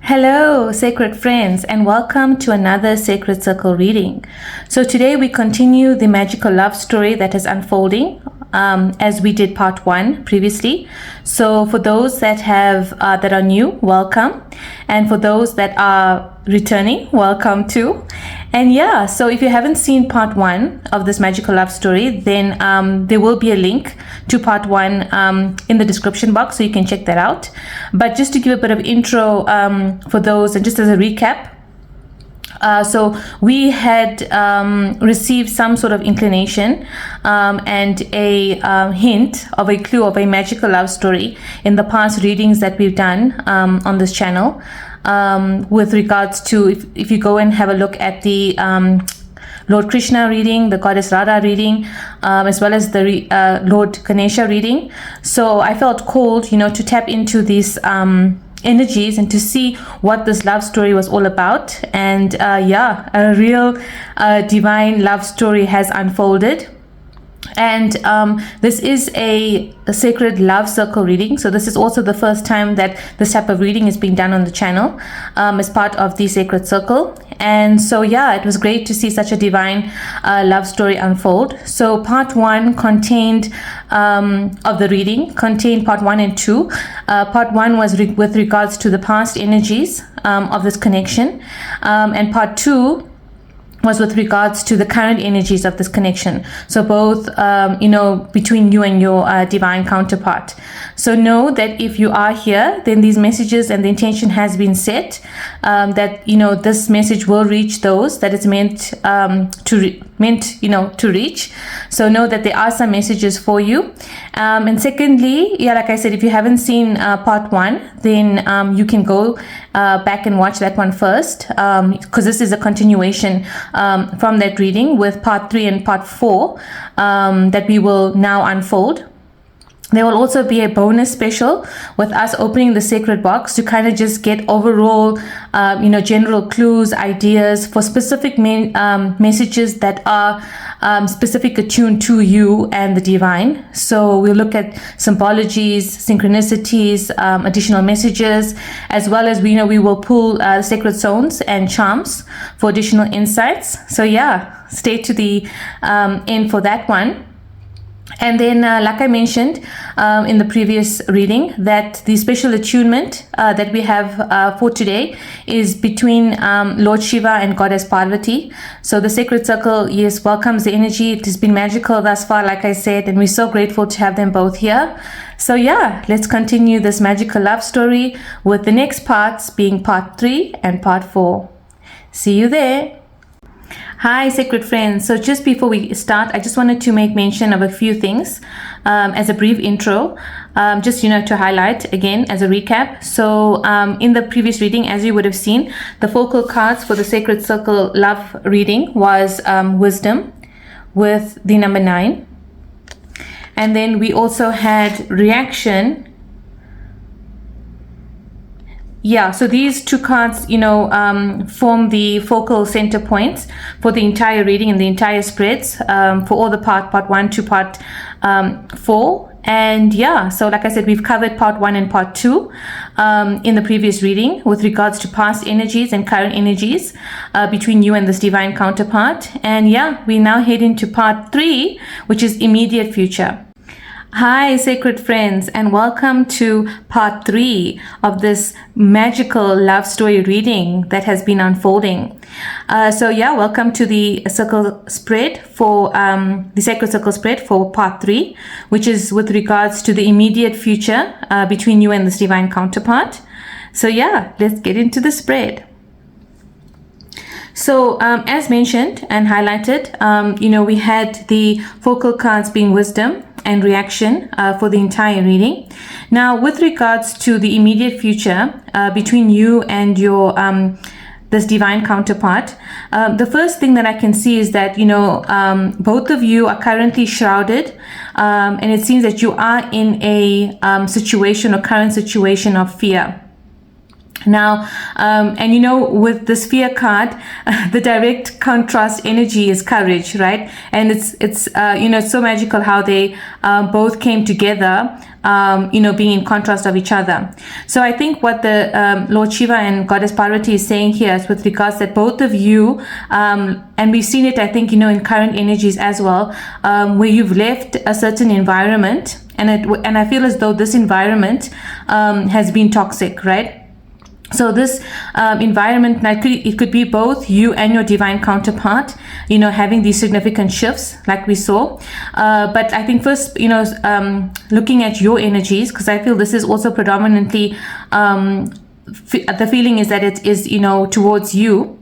Hello, sacred friends, and welcome to another Sacred Circle reading. So today we continue the magical love story that is unfolding as we did part 1 previously. So for those that are new, welcome, and for those that are returning, welcome too. And yeah, so if you haven't seen part 1 of this magical love story, then there will be a link to part 1 in the description box, so you can check that out. But just to give a bit of intro for those, and just as a recap, so we had received some sort of inclination and a hint of a clue of a magical love story in the past readings that we've done on this channel, with regards to, if you go and have a look at the Lord Krishna reading, the Goddess Radha reading, as well as the Lord Ganesha reading. So I felt called, to tap into these energies and to see what this love story was all about. And a real divine love story has unfolded. And this is a sacred love circle reading, so this is also the first time that this type of reading is being done on the channel as part of the sacred circle. And so it was great to see such a divine love story unfold. So part 1 contained of the reading contained part 1 and 2. Part 1 was with regards to the past energies of this connection, and part 2 was with regards to the current energies of this connection. So both, between you and your divine counterpart. So know that if you are here, then these messages and the intention has been set, that, this message will reach those that it's meant to reach. So know that there are some messages for you. And secondly, like I said, if you haven't seen part 1, then you can go back and watch that one first, because this is a continuation from that reading, with part 3 and part 4 that we will now unfold. There will also be a bonus special with us opening the sacred box to kind of just get overall, general clues, ideas for specific messages that are specific attuned to you and the divine. So we'll look at symbologies, synchronicities, additional messages, as well as we will pull sacred zones and charms for additional insights. So stay to the end for that one. And then, like I mentioned in the previous reading, that the special attunement that we have for today is between Lord Shiva and Goddess Parvati. So the sacred circle, welcomes the energy. It has been magical thus far, like I said, and we're so grateful to have them both here. So let's continue this magical love story with the next parts being part 3 and part 4. See you there. Hi, sacred friends. So just before we start, I just wanted to make mention of a few things as a brief intro, just, to highlight again as a recap. So in the previous reading, as you would have seen, the focal cards for the Sacred Circle love reading was wisdom with the number 9. And then we also had reaction. So these two cards, form the focal center points for the entire reading and the entire spreads for all the part 1 to part 4. And so like I said, we've covered part 1 and part 2 in the previous reading with regards to past energies and current energies between you and this divine counterpart. And we now head into part 3, which is immediate future. Hi, sacred friends, and welcome to part 3 of this magical love story reading that has been unfolding. Welcome to the circle spread for the sacred circle spread for part 3, which is with regards to the immediate future between you and this divine counterpart. So let's get into the spread. So as mentioned and highlighted, we had the focal cards being wisdom and reaction for the entire reading. Now, with regards to the immediate future between you and your this divine counterpart, the first thing that I can see is that both of you are currently shrouded, and it seems that you are in a situation or current situation of fear. Now, with this fear card, the direct contrast energy is courage, right? And it's so magical how they both came together being in contrast of each other. So I think what the Lord Shiva and Goddess Parvati is saying here is with regards that both of you, and we've seen it, I think, in current energies as well, where you've left a certain environment, and I feel as though this environment has been toxic, right? So this environment, it could be both you and your divine counterpart, having these significant shifts like we saw. But I think first, looking at your energies, because I feel this is also predominantly, the feeling is that it is, towards you.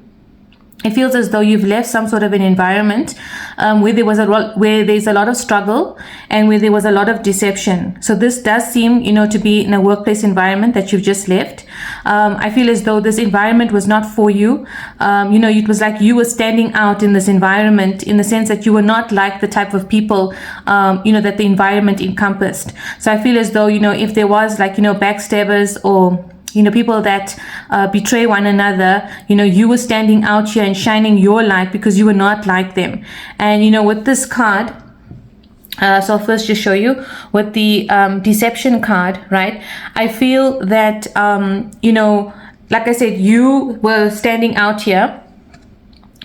It feels as though you've left some sort of an environment where there's a lot of struggle and where there was a lot of deception. So this does seem, to be in a workplace environment that you've just left. I feel as though this environment was not for you. It was like you were standing out in this environment in the sense that you were not like the type of people, that the environment encompassed. So I feel as though, if there was backstabbers or people that betray one another, you were standing out here and shining your light because you were not like them. And, with this card, so I'll first just show you with the deception card, right? I feel that, like I said, you were standing out here,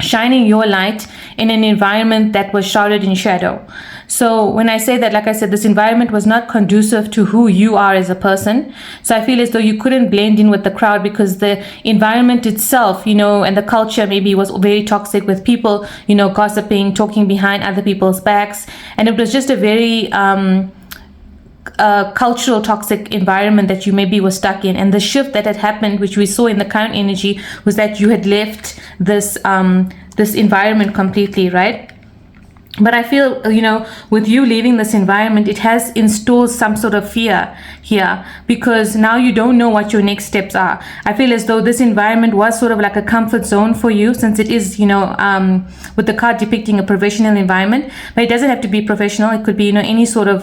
shining your light in an environment that was shrouded in shadow. So when I say that, like I said, this environment was not conducive to who you are as a person. So I feel as though you couldn't blend in with the crowd because the environment itself, and the culture maybe was very toxic with people, gossiping, talking behind other people's backs. And it was just a very cultural toxic environment that you maybe were stuck in. And the shift that had happened, which we saw in the current energy, was that you had left this environment completely, right? But I feel, with you leaving this environment, it has installed some sort of fear here because now you don't know what your next steps are. I feel as though this environment was sort of like a comfort zone for you since it is, with the card depicting a professional environment. But it doesn't have to be professional. It could be, any sort of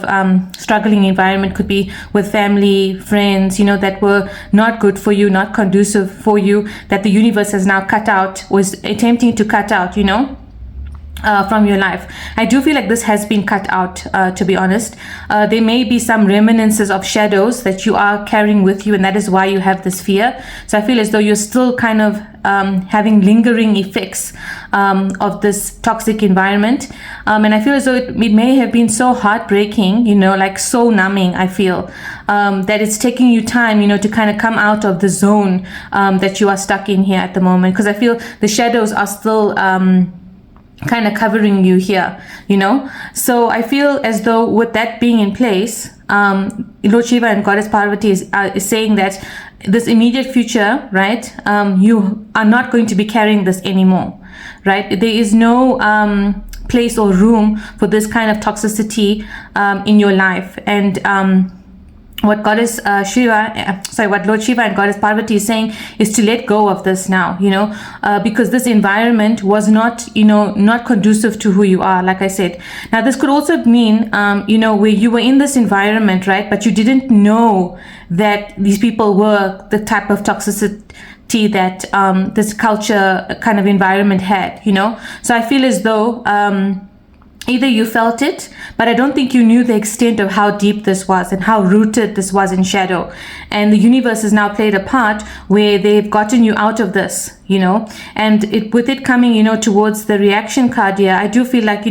struggling environment. Could be with family, friends, that were not good for you, not conducive for you, that the universe has now cut out, was attempting to cut out, from your life. I do feel like this has been cut out, to be honest. There may be some reminiscences of shadows that you are carrying with you, and that is why you have this fear. So I feel as though you're still kind of having lingering effects of this toxic environment. And I feel as though it may have been so heartbreaking, like so numbing, I feel, that it's taking you time, to kind of come out of the zone that you are stuck in here at the moment. Because I feel the shadows are still kind of covering you here, so I feel as though with that being in place, Lord Shiva and Goddess Parvati is saying that this immediate future, right, you are not going to be carrying this anymore, right? There is no place or room for this kind of toxicity in your life. And what Lord Shiva and Goddess Parvati is saying is to let go of this now, because this environment was not, not conducive to who you are, like I said. Now, this could also mean, where you were in this environment, right, but you didn't know that these people were the type of toxicity that this culture kind of environment had, So I feel as though either you felt it, but I don't think you knew the extent of how deep this was and how rooted this was in shadow. And the universe has now played a part where they've gotten you out of this, and with it coming, towards the reaction card here, I do feel like,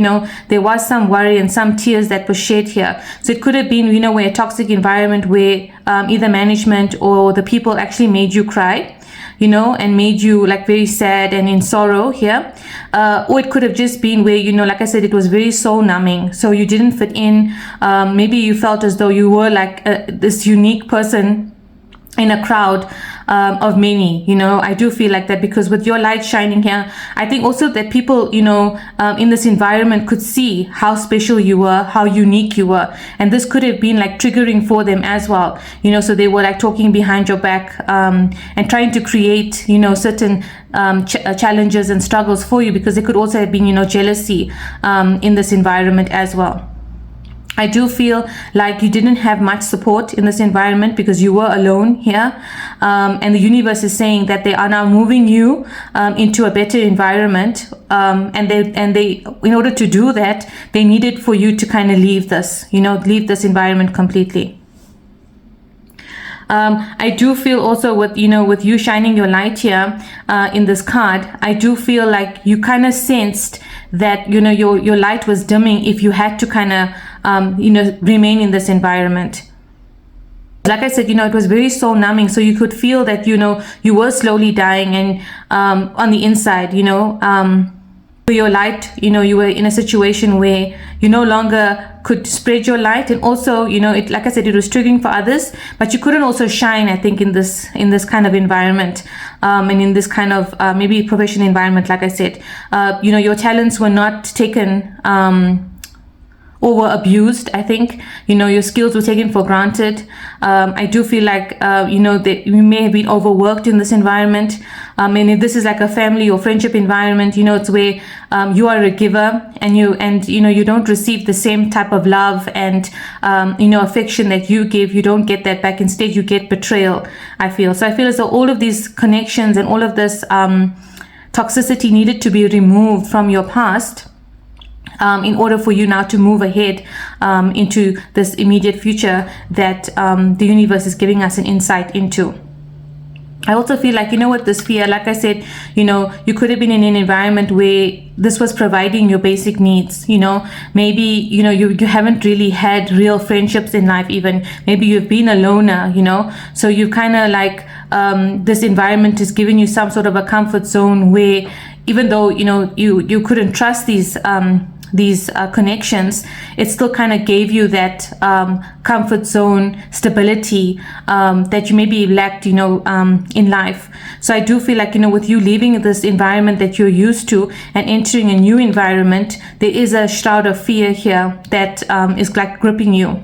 there was some worry and some tears that were shed here. So it could have been, where a toxic environment where either management or the people actually made you cry, and made you like very sad and in sorrow here. Or it could have just been where, like I said, it was very soul numbing. So you didn't fit in. Maybe you felt as though you were like this unique person in a crowd of many. I do feel like that because with your light shining here, I think also that people, in this environment could see how special you were, how unique you were. And this could have been like triggering for them as well. So they were like talking behind your back and trying to create, certain challenges and struggles for you, because there could also have been, jealousy in this environment as well. I do feel like you didn't have much support in this environment because you were alone here. And the universe is saying that they are now moving you into a better environment. And they, in order to do that, they needed for you to kind of leave this, leave this environment completely. I do feel also with you shining your light here in this card, I do feel like you kind of sensed that your light was dimming if you had to kind of remain in this environment. Like I said, it was very soul numbing, so you could feel that you were slowly dying, and on the inside, your light, you were in a situation where you no longer could spread your light, and also it, like I said, it was triggering for others, but you couldn't also shine, I think, in this kind of environment, and in this kind of maybe professional environment. Like I said, your talents were not taken or were abused. I think your skills were taken for granted. I do feel like that you may have been overworked in this environment, and if this is like a family or friendship environment, it's where you are a giver, and you don't receive the same type of love and affection that you give. You don't get that back. Instead, you get betrayal, I feel. So I feel as though all of these connections and all of this toxicity needed to be removed from your past, in order for you now to move ahead into this immediate future that the universe is giving us an insight into. I also feel like, with this fear, like I said, you could have been in an environment where this was providing your basic needs. Maybe, you haven't really had real friendships in life even. Maybe you've been a loner, so you kind of like, this environment is giving you some sort of a comfort zone where even though, you couldn't trust these connections, it still kind of gave you that comfort zone stability that you maybe lacked in life. So I do feel like with you leaving this environment that you're used to and entering a new environment, there is a shroud of fear here that is like gripping you.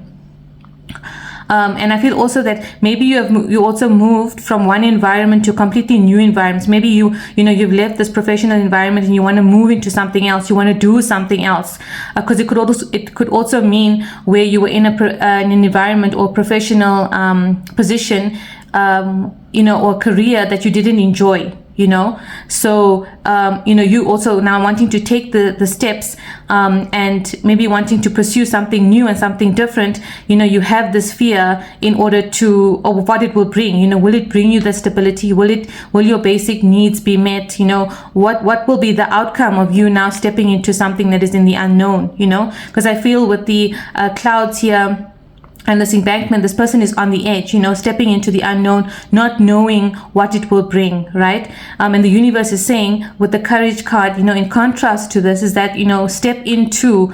And I feel also that maybe you also moved from one environment to completely new environments. Maybe you've left this professional environment and you want to move into something else. You want to do something else, because it could also mean where you were in an environment or professional position, or career that you didn't enjoy. So you also now wanting to take the steps, and maybe wanting to pursue something new and something different. You have this fear in order to, or what it will bring. Will it bring you the stability? Will your basic needs be met? What will be the outcome of you now stepping into something that is in the unknown? Because I feel with the clouds here and this embankment, this person is on the edge, stepping into the unknown, not knowing what it will bring, right? And the universe is saying with the courage card, in contrast to this, is that, step into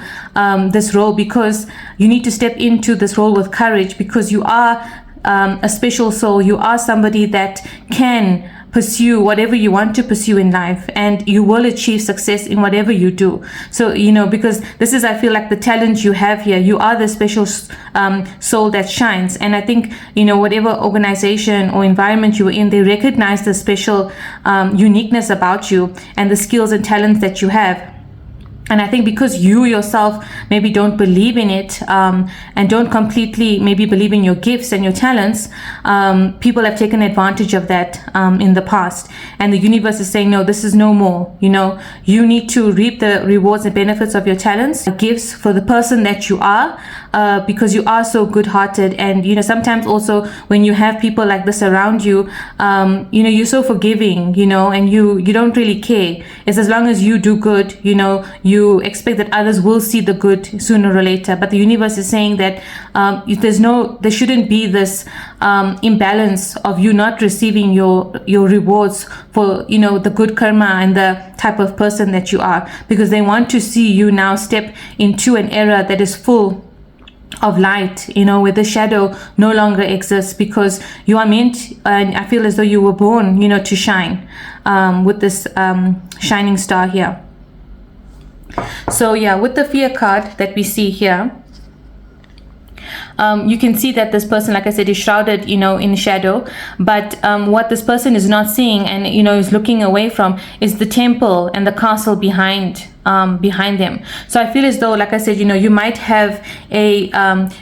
this role, because you need to step into this role with courage, because you are a special soul. You are somebody that can pursue whatever you want to pursue in life, and you will achieve success in whatever you do. So because this is, I feel like, the talent you have here. You are the special soul that shines, and I think whatever organization or environment you're in, they recognize the special uniqueness about you and the skills and talents that you have. And I think because you yourself maybe don't believe in it, and don't completely maybe believe in your gifts and your talents, people have taken advantage of that in the past. And the universe is saying, no, this is no more. You need to reap the rewards and benefits of your talents, gifts for the person that you are, because you are so good-hearted. And sometimes also when you have people like this around you, you're so forgiving, and you don't really care. It's as long as you do good, you expect that others will see the good sooner or later. But the universe is saying that there shouldn't be this imbalance of you not receiving your rewards for the good karma and the type of person that you are, because they want to see you now step into an era that is full of light, where the shadow no longer exists, because you are meant, and I feel as though you were born to shine, with this shining star here. So yeah, with the fear card that we see here, you can see that this person, like I said, is shrouded, in shadow. But what this person is not seeing and, is looking away from is the temple and the castle behind behind them. So I feel as though, like I said, you might have a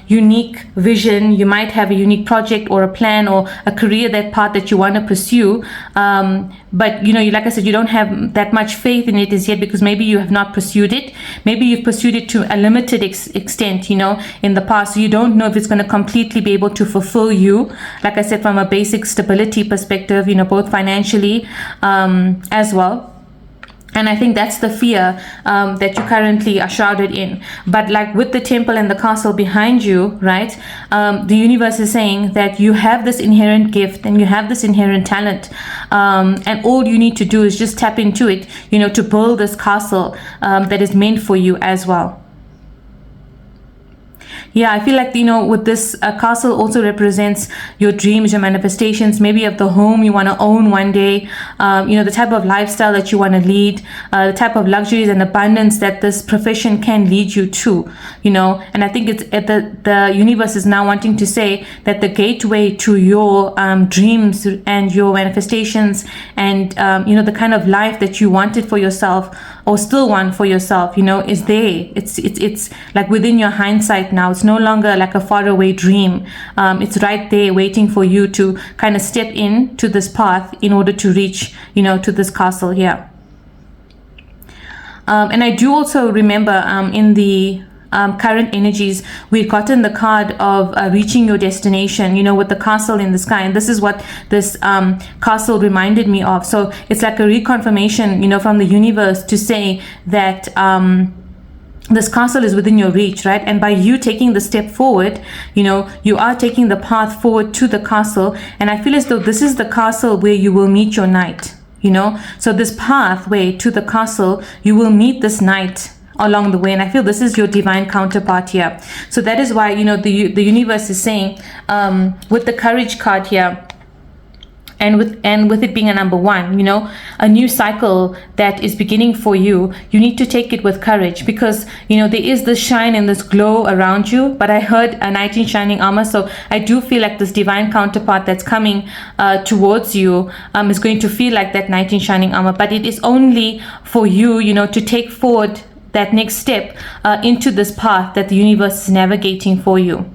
unique vision, you might have a unique project or a plan or a career, that path that you want to pursue, but like I said, you don't have that much faith in it as yet, because maybe you have not pursued it. Maybe you've pursued it to a limited extent, in the past. So you don't know if it's going to completely be able to fulfill you, like I said, from a basic stability perspective, both financially as well. And I think that's the fear that you currently are shrouded in. But like with the temple and the castle behind you, right? The universe is saying that you have this inherent gift and you have this inherent talent. And all you need to do is just tap into it, to build this castle that is meant for you as well. Yeah, I feel like, with this castle also represents your dreams, your manifestations, maybe of the home you want to own one day, the type of lifestyle that you want to lead, the type of luxuries and abundance that this profession can lead you to, and I think it's the universe is now wanting to say that the gateway to your dreams and your manifestations and, the kind of life that you wanted for yourself or still want for yourself, is there. It's like within your hindsight now. It's no longer like a faraway dream. It's right there waiting for you to kind of step into this path in order to reach, to this castle here. And I do also remember in the current energies, we've gotten the card of reaching your destination, with the castle in the sky. And this is what this castle reminded me of. So it's like a reconfirmation, from the universe to say that this castle is within your reach, right? And by you taking the step forward, you are taking the path forward to the castle. And I feel as though this is the castle where you will meet your knight, So this pathway to the castle, you will meet this knight along the way. And I feel this is your divine counterpart here. So that is why, the universe is saying, with the courage card here, and with it being a number 1, a new cycle that is beginning for you, you need to take it with courage, because there is this shine and this glow around you. But I heard a knight in shining armor, so I do feel like this divine counterpart that's coming towards you is going to feel like that knight in shining armor. But it is only for you, to take forward that next step into this path that the universe is navigating for you.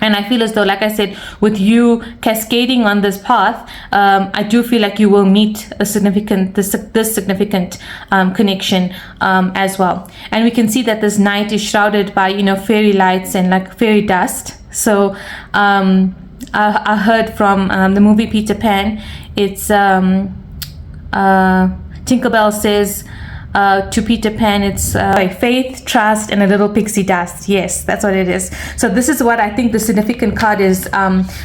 And I feel as though, like I said, with you cascading on this path, I do feel like you will meet this significant connection as well. And we can see that this night is shrouded by, fairy lights and like fairy dust. So I heard from the movie Peter Pan, it's Tinkerbell says, to Peter Pan, it's faith, trust, and a little pixie dust. Yes, that's what it is. So this is what I think the significant card is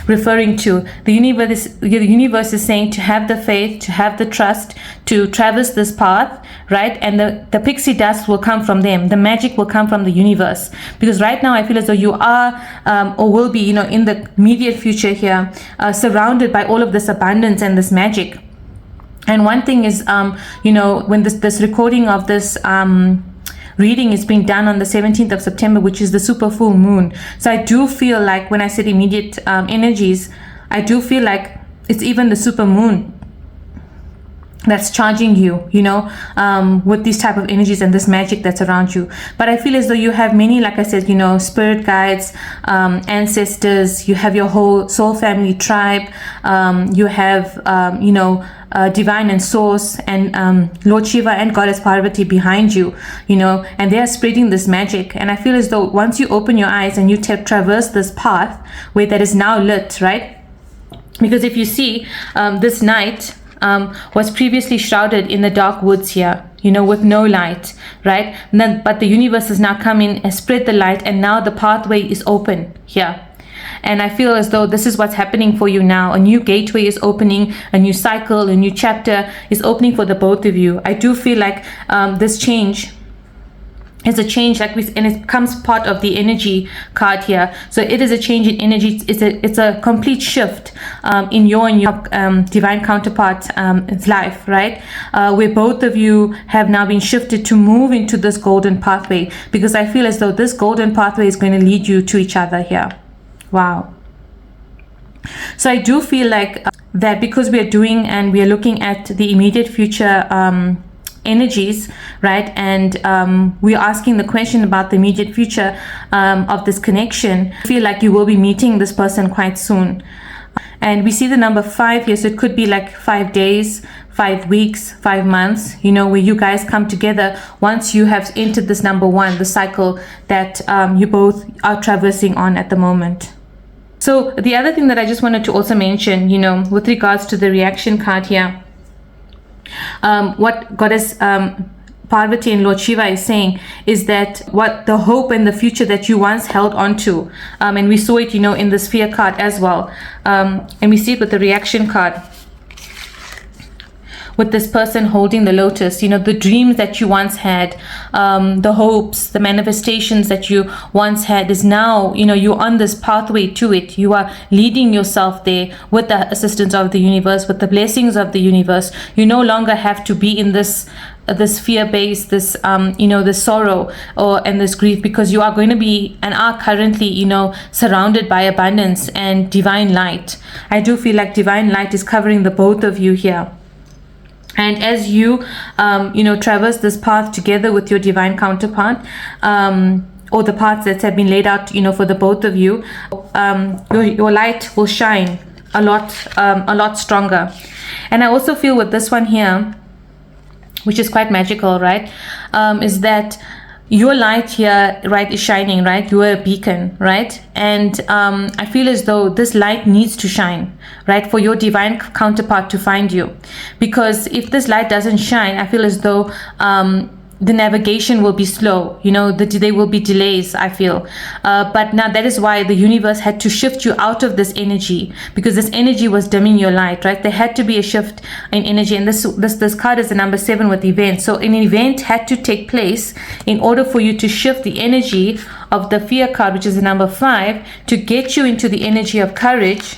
referring to. The universe is saying to have the faith, to have the trust, to traverse this path, right? And the pixie dust will come from them. The magic will come from the universe. Because right now I feel as though you are or will be, in the immediate future here, surrounded by all of this abundance and this magic. And one thing is, when this recording of this reading is being done on the 17th of September, which is the super full moon. So I do feel like when I said immediate energies, I do feel like it's even the super moon that's charging you, with these type of energies and this magic that's around you. But I feel as though you have many, like I said, spirit guides, ancestors, you have your whole soul family tribe, you have, divine and source and Lord Shiva and Goddess Parvati behind you, and they are spreading this magic. And I feel as though once you open your eyes and you traverse this path where that is now lit, right? Because if you see, this night was previously shrouded in the dark woods here, with no light, right? But the universe has now come in and spread the light, and now the pathway is open here. And I feel as though this is what's happening for you now. A new gateway is opening, a new cycle, a new chapter is opening for the both of you. I do feel like this change is a change, and it comes part of the energy card here. So it is a change in energy. It's a complete shift in your divine counterpart life, right? Where both of you have now been shifted to move into this golden pathway, because I feel as though this golden pathway is going to lead you to each other here. Wow. So I do feel like that because we are doing and we are looking at the immediate future energies, right? And we're asking the question about the immediate future of this connection. I feel like you will be meeting this person quite soon. And we see the number 5 here, so it could be like 5 days, 5 weeks, 5 months, you know, where you guys come together once you have entered this number 1, the cycle that you both are traversing on at the moment. So the other thing that I just wanted to also mention, you know, with regards to the reaction card here, what Goddess Parvati and Lord Shiva is saying is that what the hope and the future that you once held on to, and we saw it, you know, in the Sphere card as well, and we see it with the reaction card, with this person holding the lotus, you know, the dreams that you once had, the hopes, the manifestations that you once had is now, you know, you're on this pathway to it. You are leading yourself there with the assistance of the universe, with the blessings of the universe. You no longer have to be in this fear-based, this you know, this sorrow and this grief, because you are going to be and are currently, you know, surrounded by abundance and divine light. I do feel like divine light is covering the both of you here. And as you, you know, traverse this path together with your divine counterpart, or the paths that have been laid out, you know, for the both of you, your light will shine a lot stronger. And I also feel with this one here, which is quite magical, right, is that your light here, right, is shining, right? You are a beacon, right? And I feel as though this light needs to shine, right, for your divine counterpart to find you. Because if this light doesn't shine, I feel as though the navigation will be slow, you know, there will be delays, I feel. But now that is why the universe had to shift you out of this energy, because this energy was dimming your light, right? There had to be a shift in energy. And this card is the number 7 with event. So an event had to take place in order for you to shift the energy of the fear card, which is the number 5, to get you into the energy of courage,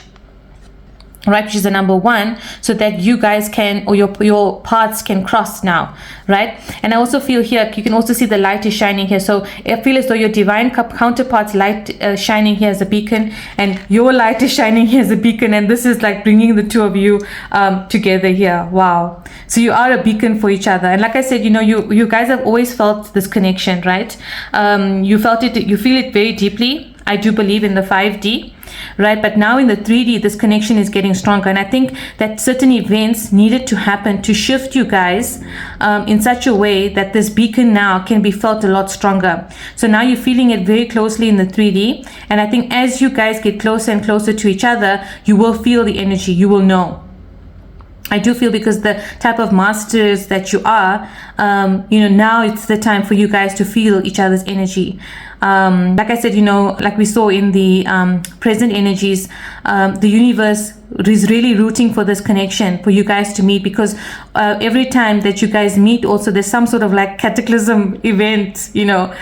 right, which is the number 1, so that you guys can, or your paths can cross now, right? And I also feel here, you can also see the light is shining here. So I feel as though your divine counterpart's light shining here as a beacon, and your light is shining here as a beacon, and this is like bringing the two of you together here. Wow. So you are a beacon for each other. And like I said, you know, you guys have always felt this connection, right? You felt it, you feel it very deeply. I do believe in the 5D, right? But now in the 3D, this connection is getting stronger. And I think that certain events needed to happen to shift you guys in such a way that this beacon now can be felt a lot stronger. So now you're feeling it very closely in the 3D. And I think as you guys get closer and closer to each other, you will feel the energy, you will know. I do feel, because the type of masters that you are, you know, now it's the time for you guys to feel each other's energy. Like I said, you know, like we saw in the present energies, the universe is really rooting for this connection, for you guys to meet, because every time that you guys meet, also there's some sort of like cataclysm event, you know,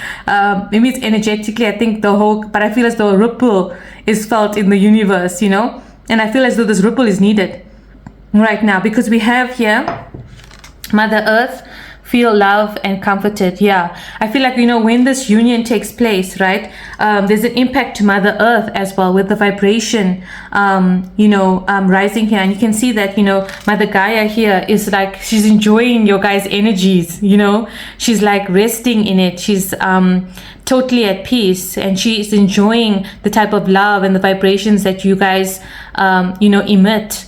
maybe it's energetically, I think but I feel as though a ripple is felt in the universe, you know, and I feel as though this ripple is needed right now, because we have here Mother Earth, feel loved and comforted. Yeah, I feel like, you know, when this union takes place, right, there's an impact to Mother Earth as well, with the vibration, you know, rising here. And you can see that, you know, Mother Gaia here is like, she's enjoying your guys' energies, you know, she's like resting in it. She's totally at peace, and she is enjoying the type of love and the vibrations that you guys, you know, emit.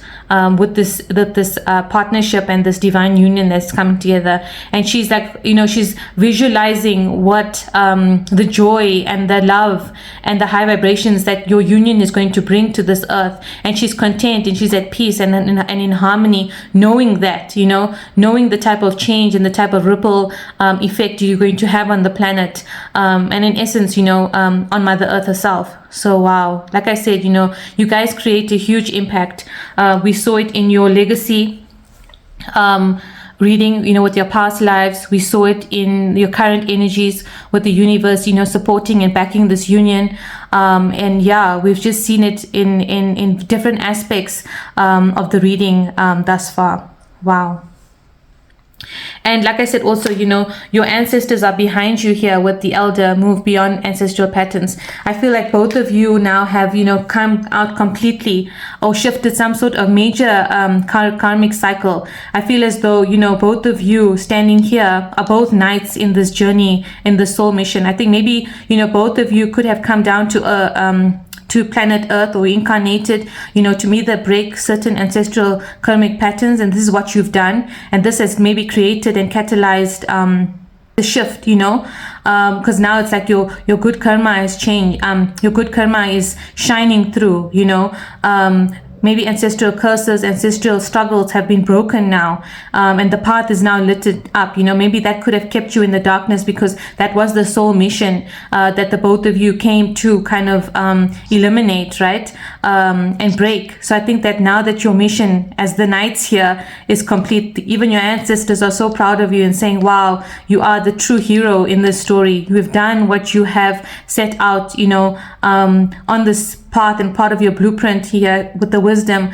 With this partnership and this divine union that's coming together. And she's like, you know, she's visualizing what the joy and the love and the high vibrations that your union is going to bring to this earth. And she's content and she's at peace and in harmony, knowing that, you know, knowing the type of change and the type of ripple effect you're going to have on the planet, and in essence, you know, on Mother Earth herself. So wow, like I said, you know, you guys create a huge impact. We saw it in your legacy reading, you know, with your past lives. We saw it in your current energies with the universe, you know, supporting and backing this union. And yeah, we've just seen it in different aspects of the reading thus far. Wow. And like I said, also, your ancestors are behind you here with the elder, move beyond ancestral patterns. I feel like both of you now have, come out completely or shifted some sort of major karmic cycle. I feel as though, both of you standing here are both knights in this journey, in the soul mission. I think maybe, both of you could have come down to planet Earth or incarnated, to either break certain ancestral karmic patterns, and this is what you've done, and this has maybe created and catalyzed the shift, because now it's like your good karma has changed. Your good karma is shining through, maybe ancestral curses, ancestral struggles have been broken now, and the path is now lit up. Maybe that could have kept you in the darkness, because that was the soul mission that the both of you came to kind of eliminate, right, and break. So I think that now that your mission as the knights here is complete, even your ancestors are so proud of you and saying, wow, you are the true hero in this story. You have done what you have set out, on this path and part of your blueprint here with the wisdom,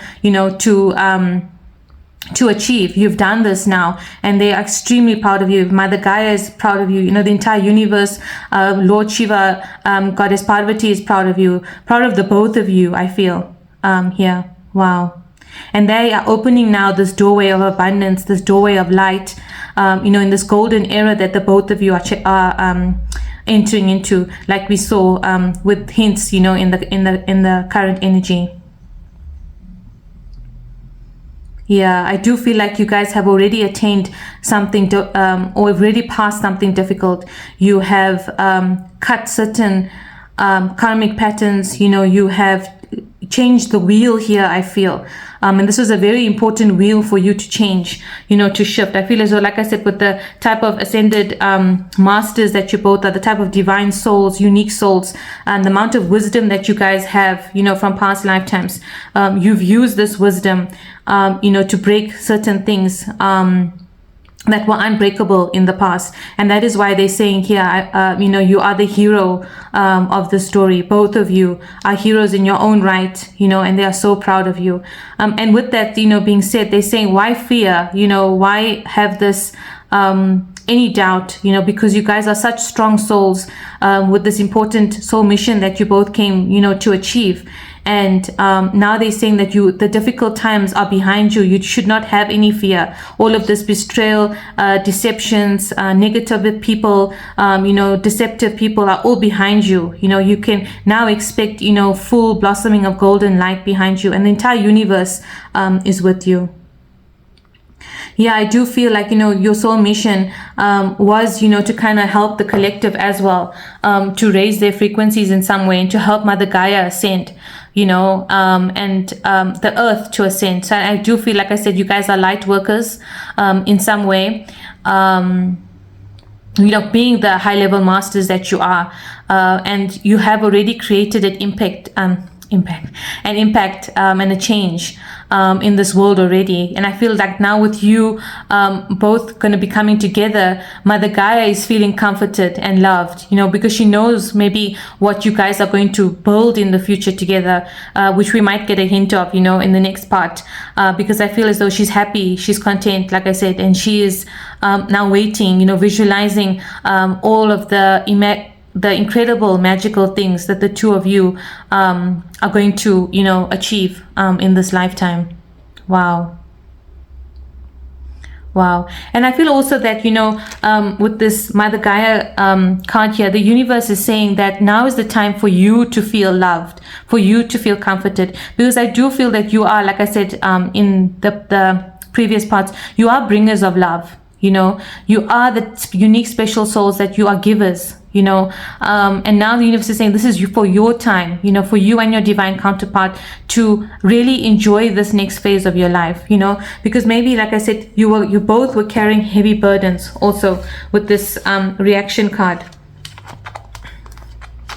to achieve. You've done this now, and they are extremely proud of you. Mother Gaia is proud of you. The entire universe, Lord Shiva, Goddess Parvati is proud of you, proud of the both of you, I feel here. Wow. And they are opening now this doorway of abundance, this doorway of light, in this golden era that the both of you are entering into, like we saw with hints, in the current energy. Yeah, I do feel like you guys have already attained something, or already passed something difficult. You have cut certain karmic patterns. You have changed the wheel here, I feel. And this was a very important wheel for you to change, to shift. I feel as though, like I said, with the type of ascended masters that you both are, the type of divine souls, unique souls, and the amount of wisdom that you guys have, from past lifetimes, you've used this wisdom, to break certain things that were unbreakable in the past. And that is why they're saying here, you are the hero of the story. Both of you are heroes in your own right, and they are so proud of you. And with that, being said, they're saying, why fear? Why have this any doubt? Because you guys are such strong souls with this important soul mission that you both came, to achieve. And now they're saying that the difficult times are behind you. You should not have any fear. All of this betrayal, deceptions, negative people, deceptive people are all behind you. You can now expect, full blossoming of golden light behind you, and the entire universe is with you. Yeah, I do feel like, your soul mission was, to kind of help the collective as well, to raise their frequencies in some way and to help Mother Gaia ascend, and the earth to ascend. So I do feel, like I said, you guys are light workers in some way, being the high level masters that you are, and you have already created an impact and a change in this world already. And I feel like now with you both going to be coming together, Mother Gaia is feeling comforted and loved, because she knows maybe what you guys are going to build in the future together, which we might get a hint of, in the next part, because I feel as though she's happy, she's content, like I said, and she is now waiting, visualizing all of the incredible magical things that the two of you are going to, achieve in this lifetime. Wow. And I feel also that, with this Mother Gaia card here, the universe is saying that now is the time for you to feel loved, for you to feel comforted, because I do feel that you are, like I said, in the previous parts, you are bringers of love. You are the unique special souls that you are givers, and now the universe is saying this is for your time, for you and your divine counterpart to really enjoy this next phase of your life, because maybe, like I said, you both were carrying heavy burdens also with this reaction card.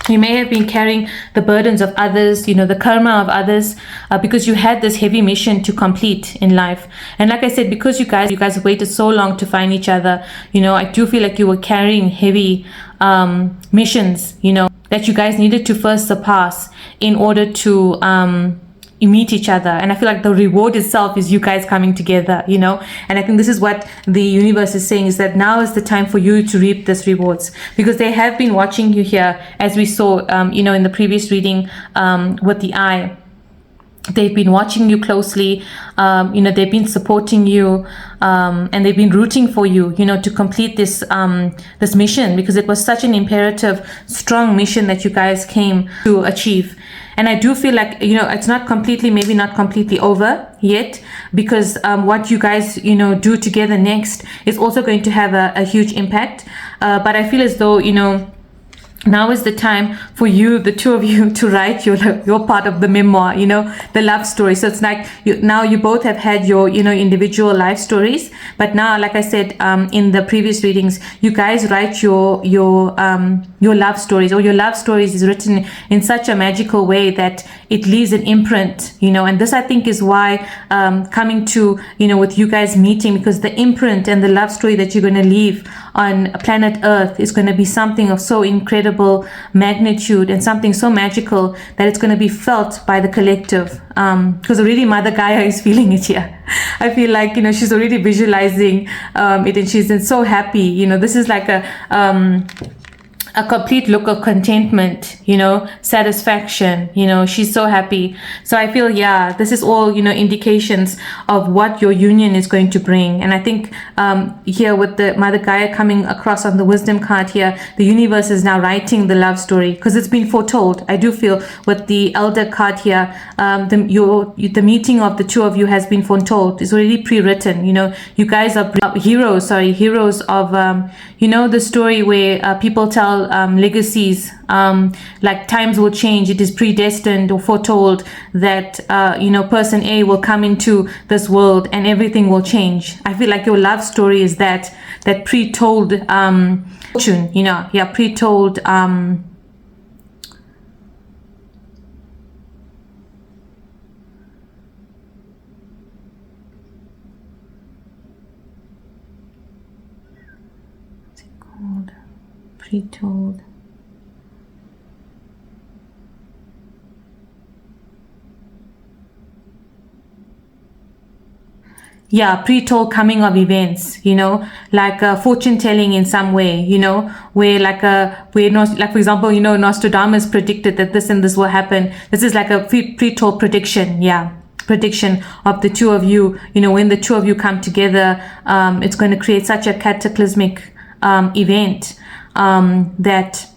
You may have been carrying the burdens of others, the karma of others, because you had this heavy mission to complete in life. And like I said, because you guys waited so long to find each other, I do feel like you were carrying heavy missions, that you guys needed to first surpass in order to you meet each other. And I feel like the reward itself is you guys coming together, you know. And I think this is what the universe is saying, is that now is the time for you to reap these rewards, because they have been watching you here, as we saw, you know, in the previous reading with the eye. They've been watching you closely, you know, they've been supporting you, and they've been rooting for you, you know, to complete this this mission, because it was such an imperative, strong mission that you guys came to achieve. And I do feel like, you know, it's not completely, maybe not completely over yet, because what you guys, you know, do together next is also going to have a huge impact. But I feel as though, you know, now is the time for you, the two of you, to write your part of the memoir, you know, the love story. So it's like now you both have had your, you know, individual life stories, but now, like I said in the previous readings, you guys write your love stories, or your love stories is written in such a magical way that it leaves an imprint, you know. And this, I think, is why coming to, you know, with you guys meeting, because the imprint and the love story that you're going to leave on planet Earth is going to be something of so incredible magnitude and something so magical that it's going to be felt by the collective, because already Mother Gaia is feeling it here. I feel like, you know, she's already visualizing it, and she's so happy, you know. This is like a complete look of contentment, you know, satisfaction, you know. She's so happy. So I feel, yeah, this is all, you know, indications of what your union is going to bring. And I think here with the Mother Gaia coming across on the wisdom card here, the universe is now writing the love story, because it's been foretold. I do feel with the elder card here, the meeting of the two of you has been foretold. It's already pre-written, you know. You guys are heroes of, you know, the story where people tell legacies, like times will change. It is predestined or foretold that, you know, person A will come into this world and everything will change. I feel like your love story is that pre-told fortune, you know, yeah, pre-told pre-told. Yeah, pre-told coming of events, you know, like fortune telling in some way, you know, where like for example, you know, Nostradamus predicted that this and this will happen. This is like a pre-told prediction, yeah. Prediction of the two of you, you know, when the two of you come together, it's going to create such a cataclysmic event that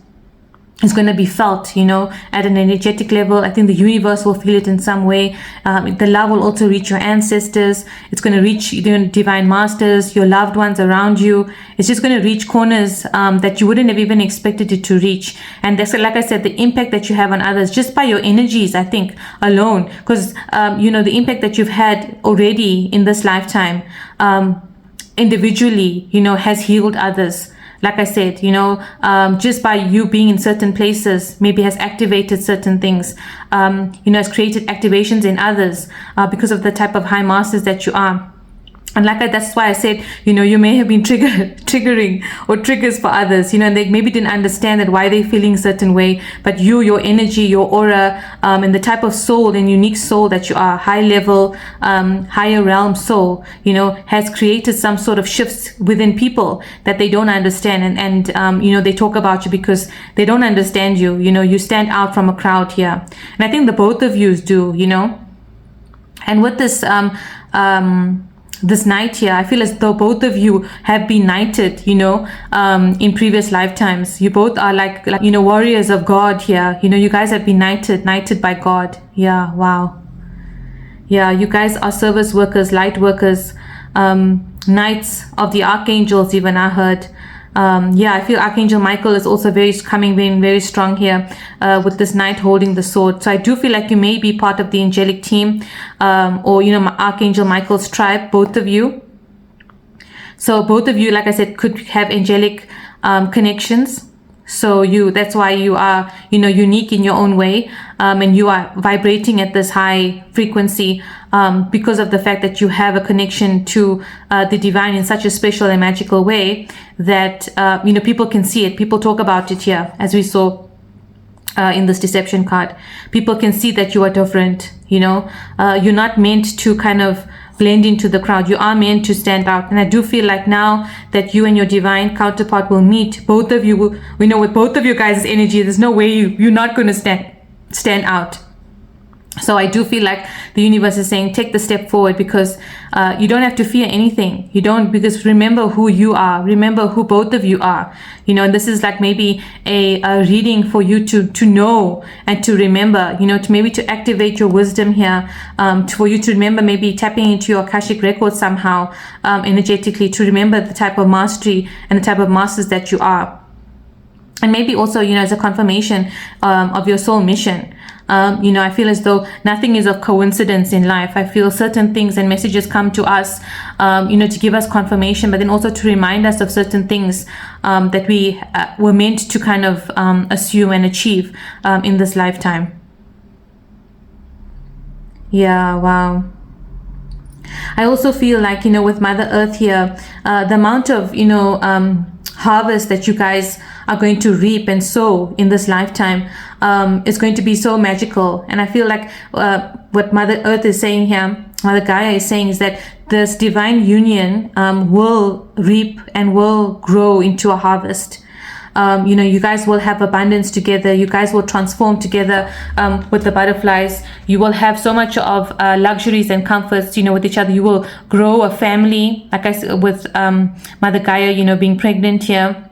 is going to be felt, you know, at an energetic level. I think the universe will feel it in some way. The love will also reach your ancestors. It's going to reach the divine masters, your loved ones around you. It's just going to reach corners that you wouldn't have even expected it to reach. And that's, like I said, the impact that you have on others just by your energies, I think, alone, because you know, the impact that you've had already in this lifetime individually, you know, has healed others. Like I said, you know, just by you being in certain places, maybe has activated certain things, you know, has created activations in others because of the type of high masters that you are. And like that's why I said, you know, you may have been triggering or triggers for others, you know, and they maybe didn't understand that why they're feeling a certain way. But you, your energy, your aura, and the type of soul and unique soul that you are, high level, higher realm soul, you know, has created some sort of shifts within people that they don't understand. And you know, they talk about you because they don't understand you. You know, you stand out from a crowd here. And I think the both of you do, you know. And with this, this night here, I feel as though both of you have been knighted, you know, in previous lifetimes. You both are like, you know, warriors of God here. You know, you guys have been knighted by God. Yeah, wow. Yeah, you guys are service workers, light workers, knights of the archangels even, I heard. Yeah, I feel Archangel Michael is also coming in very strong here with this knight holding the sword. So I do feel like you may be part of the angelic team or, you know, Archangel Michael's tribe, both of you. So both of you, like I said, could have angelic connections. So that's why you are, you know, unique in your own way, and you are vibrating at this high frequency because of the fact that you have a connection to the divine in such a special and magical way that, you know, people can see it. People talk about it here, as we saw in this deception card. People can see that you are different, you know. You're not meant to kind of blend into the crowd. You are meant to stand out. And I do feel like now that you and your divine counterpart will meet, both of you, we know with both of you guys' energy, there's no way you're not going to stand out. So I do feel like the universe is saying, take the step forward, because you don't have to fear anything. You don't, because remember who you are. Remember who both of you are. You know, and this is like maybe a reading for you to know and to remember, you know, to maybe to activate your wisdom here, for you to remember, maybe tapping into your Akashic record somehow, energetically, to remember the type of mastery and the type of masters that you are. And maybe also, you know, as a confirmation of your soul mission. You know, I feel as though nothing is of coincidence in life. I feel certain things and messages come to us, you know, to give us confirmation, but then also to remind us of certain things that we were meant to kind of assume and achieve in this lifetime. Yeah, wow. I also feel like, you know, with Mother Earth here, the amount of, you know, harvest that you guys are going to reap and sow in this lifetime is going to be so magical. And I feel like what Mother Earth is saying here, Mother Gaia is saying, is that this divine union will reap and will grow into a harvest. You know, you guys will have abundance together. You guys will transform together with the butterflies. You will have so much of luxuries and comforts, you know, with each other. You will grow a family, like I said, with Mother Gaia, you know, being pregnant here.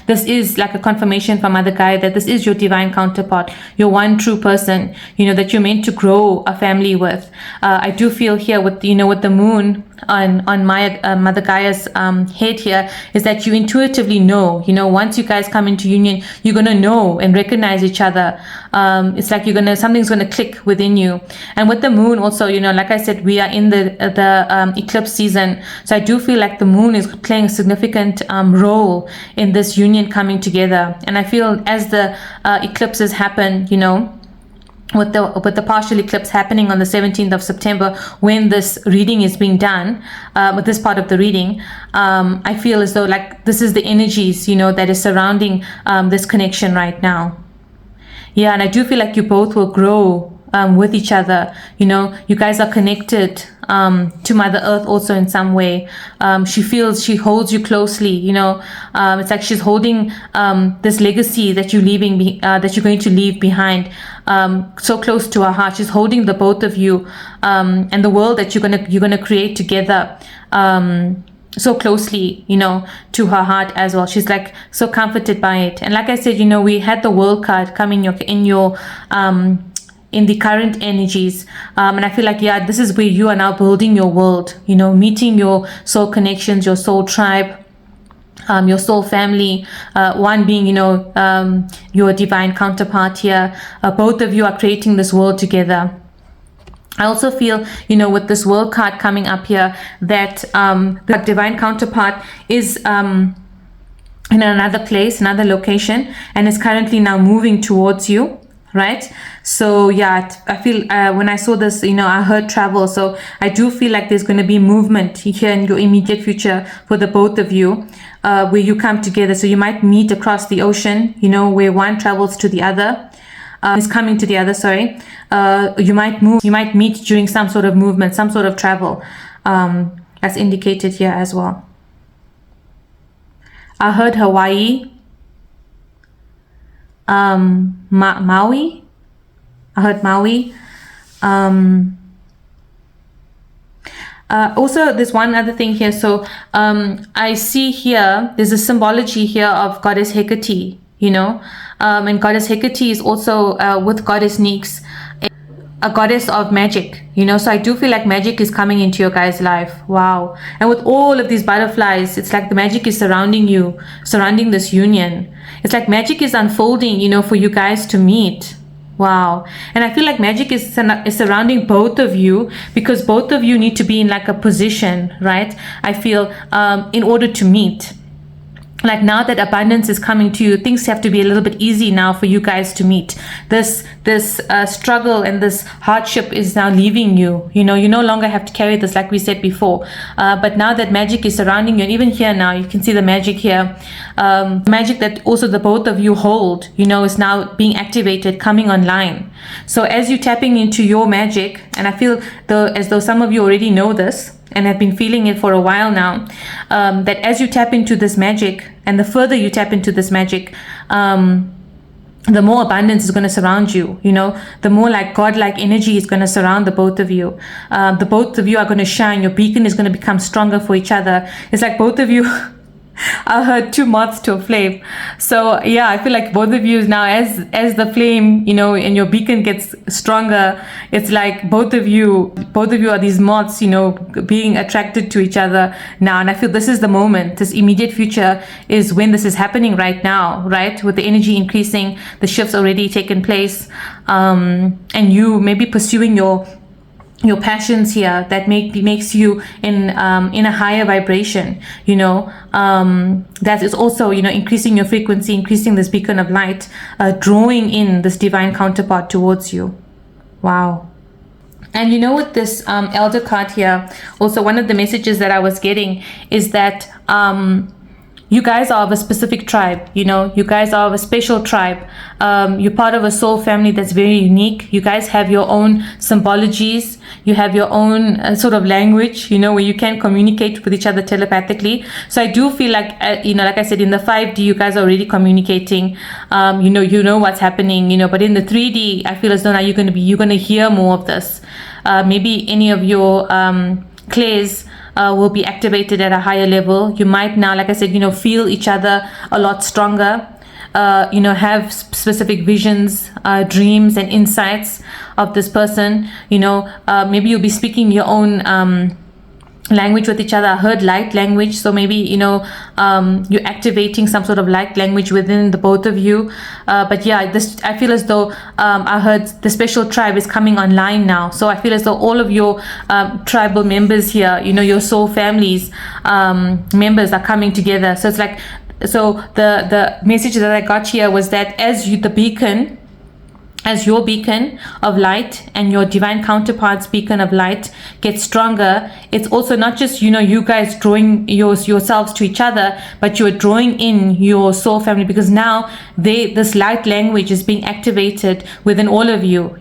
This is like a confirmation from Mother Gaia that this is your divine counterpart, your one true person, you know, that you're meant to grow a family with. I do feel here with, you know, with the moon on my Mother Gaia's head here, is that you intuitively know, you know, once you guys come into union, you're going to know and recognize each other. It's like something's going to click within you. And with the moon also, you know, like I said, we are in the eclipse season. So I do feel like the moon is playing a significant role in this union coming together. And I feel as the eclipses happen, you know, with the partial eclipse happening on the 17th of September, when this reading is being done, with this part of the reading, I feel as though like this is the energies, you know, that is surrounding this connection right now. Yeah, and I do feel like you both will grow with each other. You know, you guys are connected to Mother Earth also in some way. She holds you closely, you know. It's like she's holding this legacy that you're leaving, that you're going to leave behind, so close to her heart. She's holding the both of you, and the world that you're gonna create together, so closely, you know, to her heart as well. She's like so comforted by it. And like I said, you know, we had the World card come in in the current energies, and I feel like, yeah, this is where you are now building your world, you know, meeting your soul connections, your soul tribe, your soul family, one being, you know, your divine counterpart here. Both of you are creating this world together. I also feel, you know, with this World card coming up here, that the divine counterpart is in another place, another location, and is currently now moving towards you, right? So yeah, I feel when I saw this, you know, I heard travel. So I do feel like there's going to be movement here in your immediate future for the both of you, where you come together. So you might meet across the ocean, you know, where one travels to the other. Is coming to the other, sorry. You might meet during some sort of movement, some sort of travel, as indicated here as well. I heard Hawaii, Maui. I heard Maui. Also, there's one other thing here. So I see here, there's a symbology here of Goddess Hecate, you know, and Goddess Hecate is also with Goddess Nyx, a goddess of magic, you know. So I do feel like magic is coming into your guys' life. Wow. And with all of these butterflies, it's like the magic is surrounding you, surrounding this union. It's like magic is unfolding, you know, for you guys to meet. Wow. And I feel like magic is surrounding both of you, because both of you need to be in like a position, right? I feel in order to meet. Like now that abundance is coming to you, things have to be a little bit easy now for you guys to meet. This this struggle and this hardship is now leaving you. You no longer have to carry this, like we said before. But now that magic is surrounding you, and even here now, you can see the magic here. Magic that also the both of you hold, is now being activated, coming online. So as you're tapping into your magic, and I feel as though some of you already know this, and have been feeling it for a while now, that as you tap into this magic, and the further you tap into this magic, the more abundance is going to surround you. The more like godlike energy is going to surround the both of you. The both of you are going to shine. Your beacon is going to become stronger for each other. It's like both of you I heard two moths to a flame. So yeah, I feel like both of you now, as the flame, and your beacon gets stronger, it's like both of you are these moths, being attracted to each other now. And I feel this is the moment. This immediate future is when this is happening right now, right? With the energy increasing, the shifts already taken place, and you maybe pursuing your passions here that makes you in a higher vibration, that is also, increasing your frequency, increasing this beacon of light, drawing in this divine counterpart towards you. Wow. And with this elder card here, also one of the messages that I was getting is that you guys are of a specific tribe. You guys are of a special tribe. You're part of a soul family that's very unique. You guys have your own symbologies. You have your own sort of language, where you can communicate with each other telepathically. So I do feel like, like I said, in the 5D, you guys are already communicating. You know what's happening, but in the 3D, I feel as though now you're going to hear more of this. Maybe any of your clairs will be activated at a higher level. You might now, like I said, feel each other a lot stronger. Have specific visions, dreams and insights of this person. Maybe you'll be speaking your own language with each other. I heard light language, so maybe you're activating some sort of light language within the both of you. But yeah, I feel as though I heard the special tribe is coming online now. So I feel as though all of your tribal members here, your soul families members are coming together. So it's like, the message that I got here was that as your beacon of light and your divine counterpart's beacon of light gets stronger, it's also not just you guys drawing yourselves to each other, but you're drawing in your soul family, because now this light language is being activated within all of you,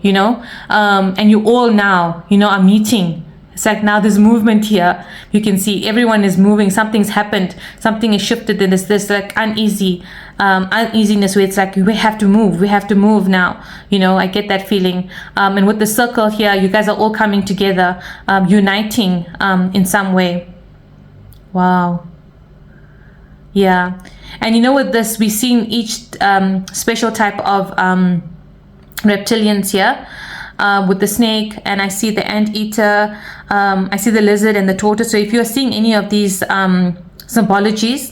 and you all now are meeting. It's like now there's movement here. You can see everyone is moving. Something's happened. Something is shifted. And there's this like uneasiness where it's like we have to move. We have to move now. I get that feeling. And with the circle here, you guys are all coming together, uniting in some way. Wow. Yeah. And with this, we've seen each special type of reptilians here. With the snake, and I see the anteater, I see the lizard and the tortoise. So if you're seeing any of these symbologies,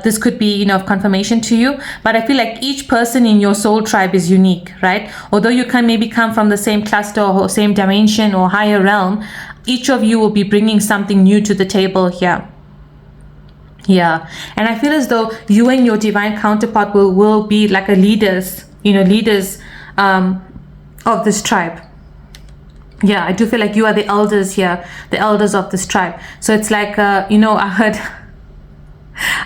this could be of confirmation to you. But I feel like each person in your soul tribe is unique, right? Although you can maybe come from the same cluster or same dimension or higher realm, each of you will be bringing something new to the table here. Yeah. And I feel as though you and your divine counterpart will be like a leaders of this tribe. Yeah, I do feel like you are the elders here, the elders of this tribe. So it's like I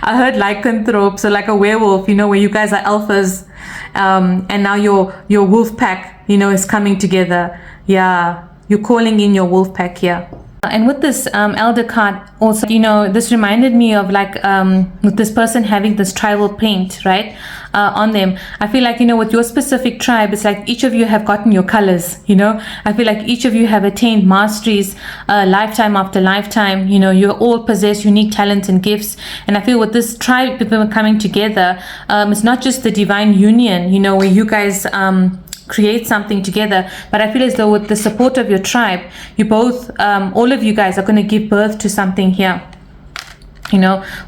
heard lycanthrope, so like a werewolf, where you guys are alphas, and now your wolf pack, is coming together. Yeah, you're calling in your wolf pack here. And with this elder card also, this reminded me of like with this person having this tribal paint, right, on them. I feel like, with your specific tribe, it's like each of you have gotten your colors, I feel like each of you have attained masteries lifetime after lifetime. You all possess unique talents and gifts. And I feel with this tribe, people coming together, it's not just the divine union, where you guys create something together, but I feel as though with the support of your tribe, you both, all of you guys are going to give birth to something here.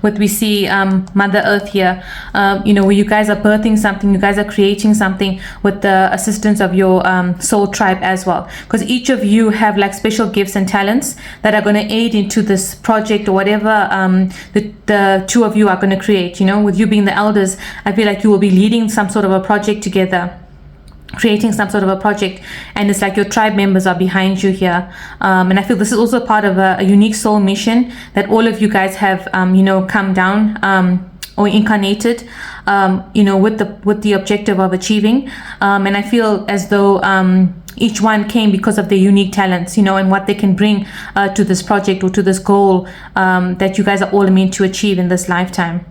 What we see Mother Earth here, where you guys are birthing something, you guys are creating something with the assistance of your soul tribe as well, because each of you have like special gifts and talents that are going to aid into this project or whatever the two of you are going to create. With you being the elders, I feel like you will be leading some sort of a project together. creating some sort of a project, and it's like your tribe members are behind you here. And I feel this is also part of a unique soul mission that all of you guys have come down or incarnated with the objective of achieving. And I feel as though each one came because of their unique talents, and what they can bring to this project or to this goal that you guys are all meant to achieve in this lifetime.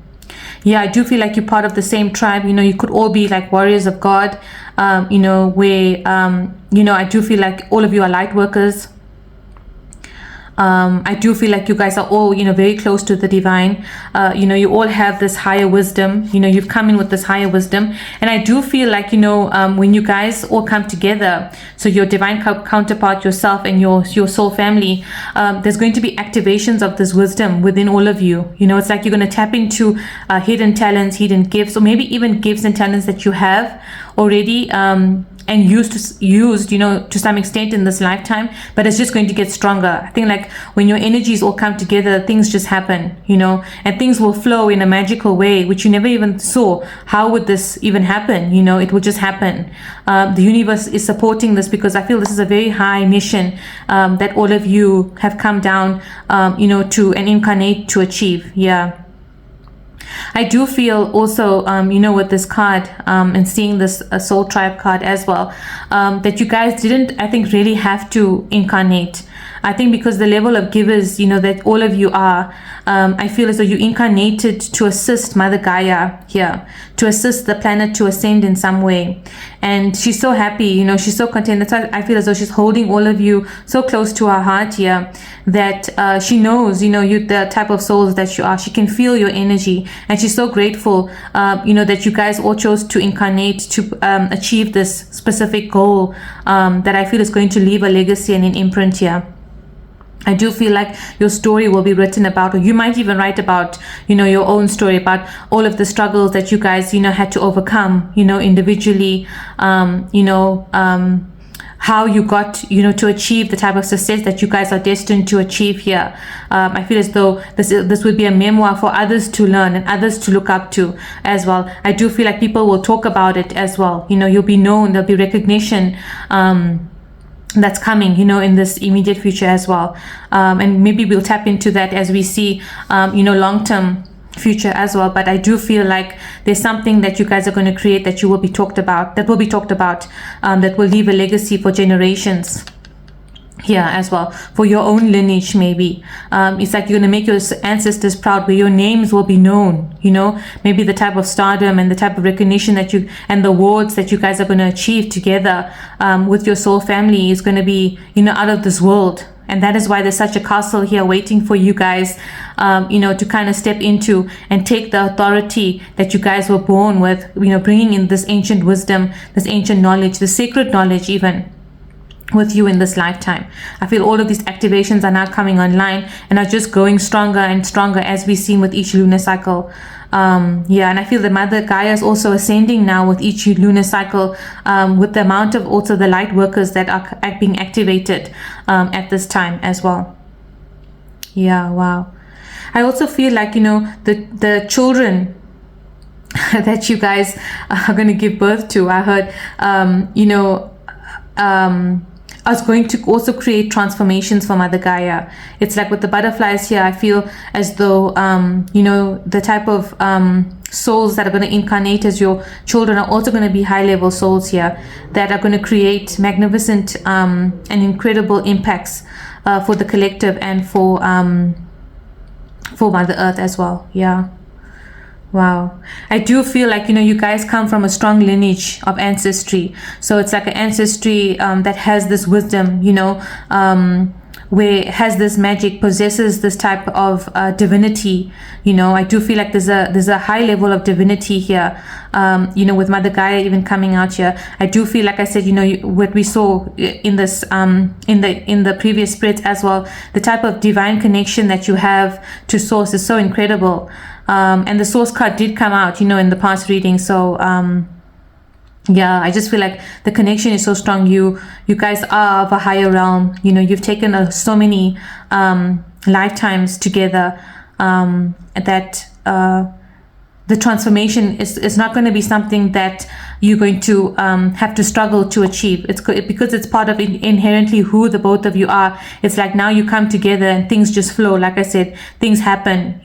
Yeah, I do feel like you're part of the same tribe. You could all be like warriors of God, where, I do feel like all of you are light workers. I do feel like you guys are all, very close to the divine. You all have this higher wisdom. You've come in with this higher wisdom. And I do feel like, when you guys all come together, so your divine counterpart, yourself and your soul family, there's going to be activations of this wisdom within all of you. It's like you're going to tap into hidden talents, hidden gifts, or maybe even gifts and talents that you have already, and used to some extent in this lifetime, but it's just going to get stronger. I think like when your energies all come together, things just happen, and things will flow in a magical way, which you never even saw. How would this even happen? It will just happen. The universe is supporting this because I feel this is a very high mission that all of you have come down, to and incarnate to achieve. Yeah. I do feel also, with this card and seeing this soul tribe card as well, that you guys didn't, I think, really have to incarnate. I think because the level of givers, that all of you are, I feel as though you incarnated to assist Mother Gaia here, to assist the planet to ascend in some way. And she's so happy, she's so content. That's why I feel as though she's holding all of you so close to her heart here, that she knows, you the type of souls that you are. She can feel your energy, and she's so grateful, that you guys all chose to incarnate to achieve this specific goal that I feel is going to leave a legacy and an imprint here. I do feel like your story will be written about, or you might even write about, your own story about all of the struggles that you guys, had to overcome, individually, how you got, to achieve the type of success that you guys are destined to achieve here. I feel as though this would be a memoir for others to learn and others to look up to as well. I do feel like people will talk about it as well. You'll be known, there'll be recognition, that's coming, in this immediate future as well. And maybe we'll tap into that as we see, long-term future as well. But I do feel like there's something that you guys are going to create that will be talked about, that will leave a legacy for generations here as well, for your own lineage. Maybe it's like you're going to make your ancestors proud, where your names will be known, maybe the type of stardom and the type of recognition that you, and the awards that you guys are going to achieve together with your soul family is going to be, out of this world. And that is why there's such a castle here waiting for you guys, to kind of step into and take the authority that you guys were born with, bringing in this ancient wisdom, this ancient knowledge, the sacred knowledge even, with you in this lifetime. I feel all of these activations are now coming online and are just growing stronger and stronger as we see with each lunar cycle. And I feel the Mother Gaia is also ascending now with each lunar cycle, with the amount of also the light workers that are being activated at this time as well. Yeah, wow. I also feel like, the children that you guys are going to give birth to, I heard, I was going to also create transformations for Mother Gaia. It's like with the butterflies here, I feel as though, the type of souls that are going to incarnate as your children are also going to be high-level souls here that are going to create magnificent and incredible impacts for the collective and for Mother Earth as well. Yeah. Wow. I do feel like, you guys come from a strong lineage of ancestry. So it's like an ancestry that has this wisdom, where it has this magic, possesses this type of divinity. I do feel like there's a high level of divinity here, with Mother Gaia even coming out here. I do feel like I said, what we saw in this, in the previous spreads as well, the type of divine connection that you have to source is so incredible. And the source card did come out, in the past reading. So, I just feel like the connection is so strong. You guys are of a higher realm. You've taken so many lifetimes together that the transformation is not going to be something that you're going to have to struggle to achieve. It's because it's part of inherently who the both of you are. It's like now you come together and things just flow. Like I said, things happen,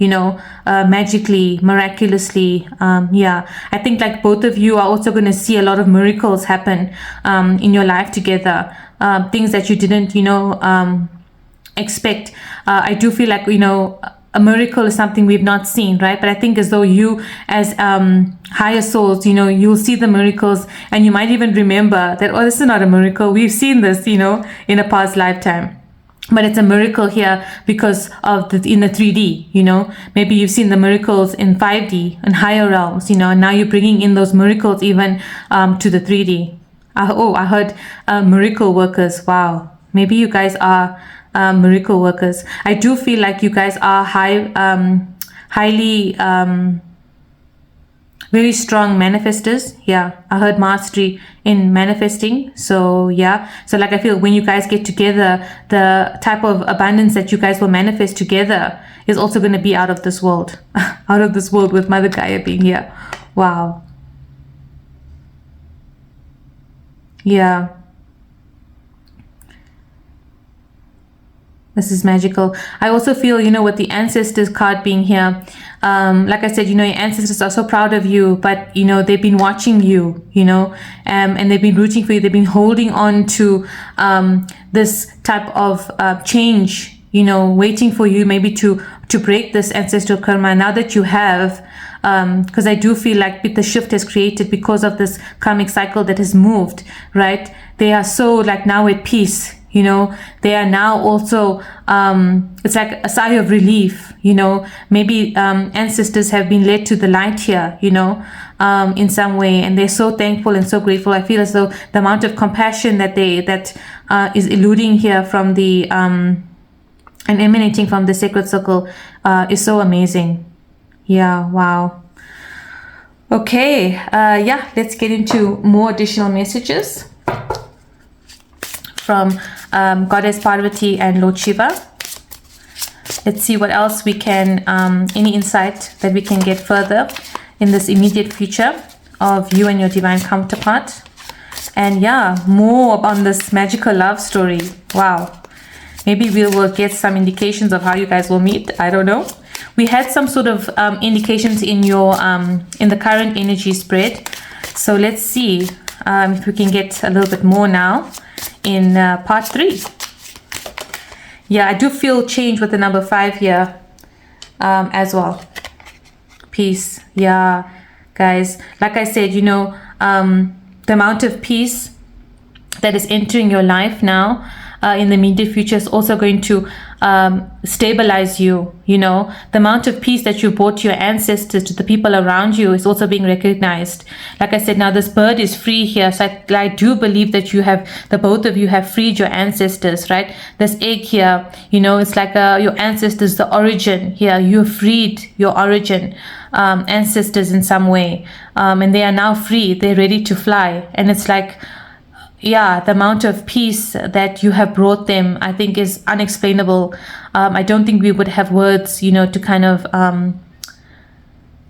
magically, miraculously. I think like both of you are also going to see a lot of miracles happen in your life together. Things that you didn't, expect. I do feel like, a miracle is something we've not seen, right? But I think as though you as higher souls, you'll see the miracles, and you might even remember that, oh, this is not a miracle. We've seen this, in a past lifetime. But it's a miracle here because of in the 3D, maybe you've seen the miracles in 5D and higher realms, and now you're bringing in those miracles even to the 3D. I heard miracle workers. Wow. Maybe you guys are miracle workers. I do feel like you guys are highly very strong manifestors. I heard mastery in manifesting. So like I feel when you guys get together, the type of abundance that you guys will manifest together is also going to be out of this world. Out of this world, with Mother Gaia being here. Wow. This is magical. I also feel, with the ancestors card being here, like I said, your ancestors are so proud of you, but, they've been watching you, and they've been rooting for you. They've been holding on to this type of change, waiting for you maybe to break this ancestral karma. Now that you have, because I do feel like the shift has created because of this karmic cycle that has moved, right? They are so like now at peace. They are now also, it's like a sigh of relief, maybe ancestors have been led to the light here, in some way, and they're so thankful and so grateful. I feel as though the amount of compassion that is eluding here from the, and emanating from the sacred circle is so amazing. Wow. Okay, let's get into more additional messages from Goddess Parvati and Lord Shiva. Let's see what else we can, any insight that we can get further in this immediate future of you and your divine counterpart. And more on this magical love story. Wow. Maybe we will get some indications of how you guys will meet. I don't know. We had some sort of indications in your in the current energy spread. So let's see if we can get a little bit more now in part 3. I do feel change with the number 5 here as well. Peace. Guys, like I said, the amount of peace that is entering your life now in the immediate future is also going to stabilize you. The amount of peace that you brought to your ancestors, to the people around you, is also being recognized. Like I said, now this bird is free here, so I do believe that the both of you have freed your ancestors, right? This egg here, it's like your ancestors, the origin here. You freed your origin ancestors in some way, and they are now free. They're ready to fly, and it's like, the amount of peace that you have brought them, I think, is unexplainable. I don't think we would have words, to kind of,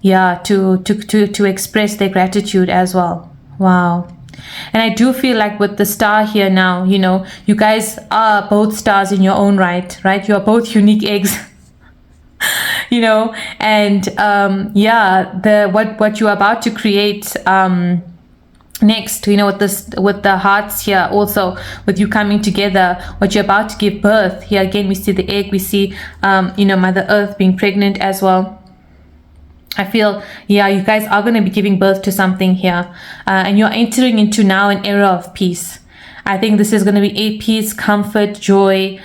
to express their gratitude as well. Wow. And I do feel like with the star here now, you guys are both stars in your own right? You are both unique eggs. And what you're about to create, next, with the hearts here, also with you coming together, what you're about to give birth here. Again, we see the egg, we see Mother Earth being pregnant as well. I feel you guys are going to be giving birth to something here, and you're entering into now an era of peace. I think this is going to be a peace, comfort, joy,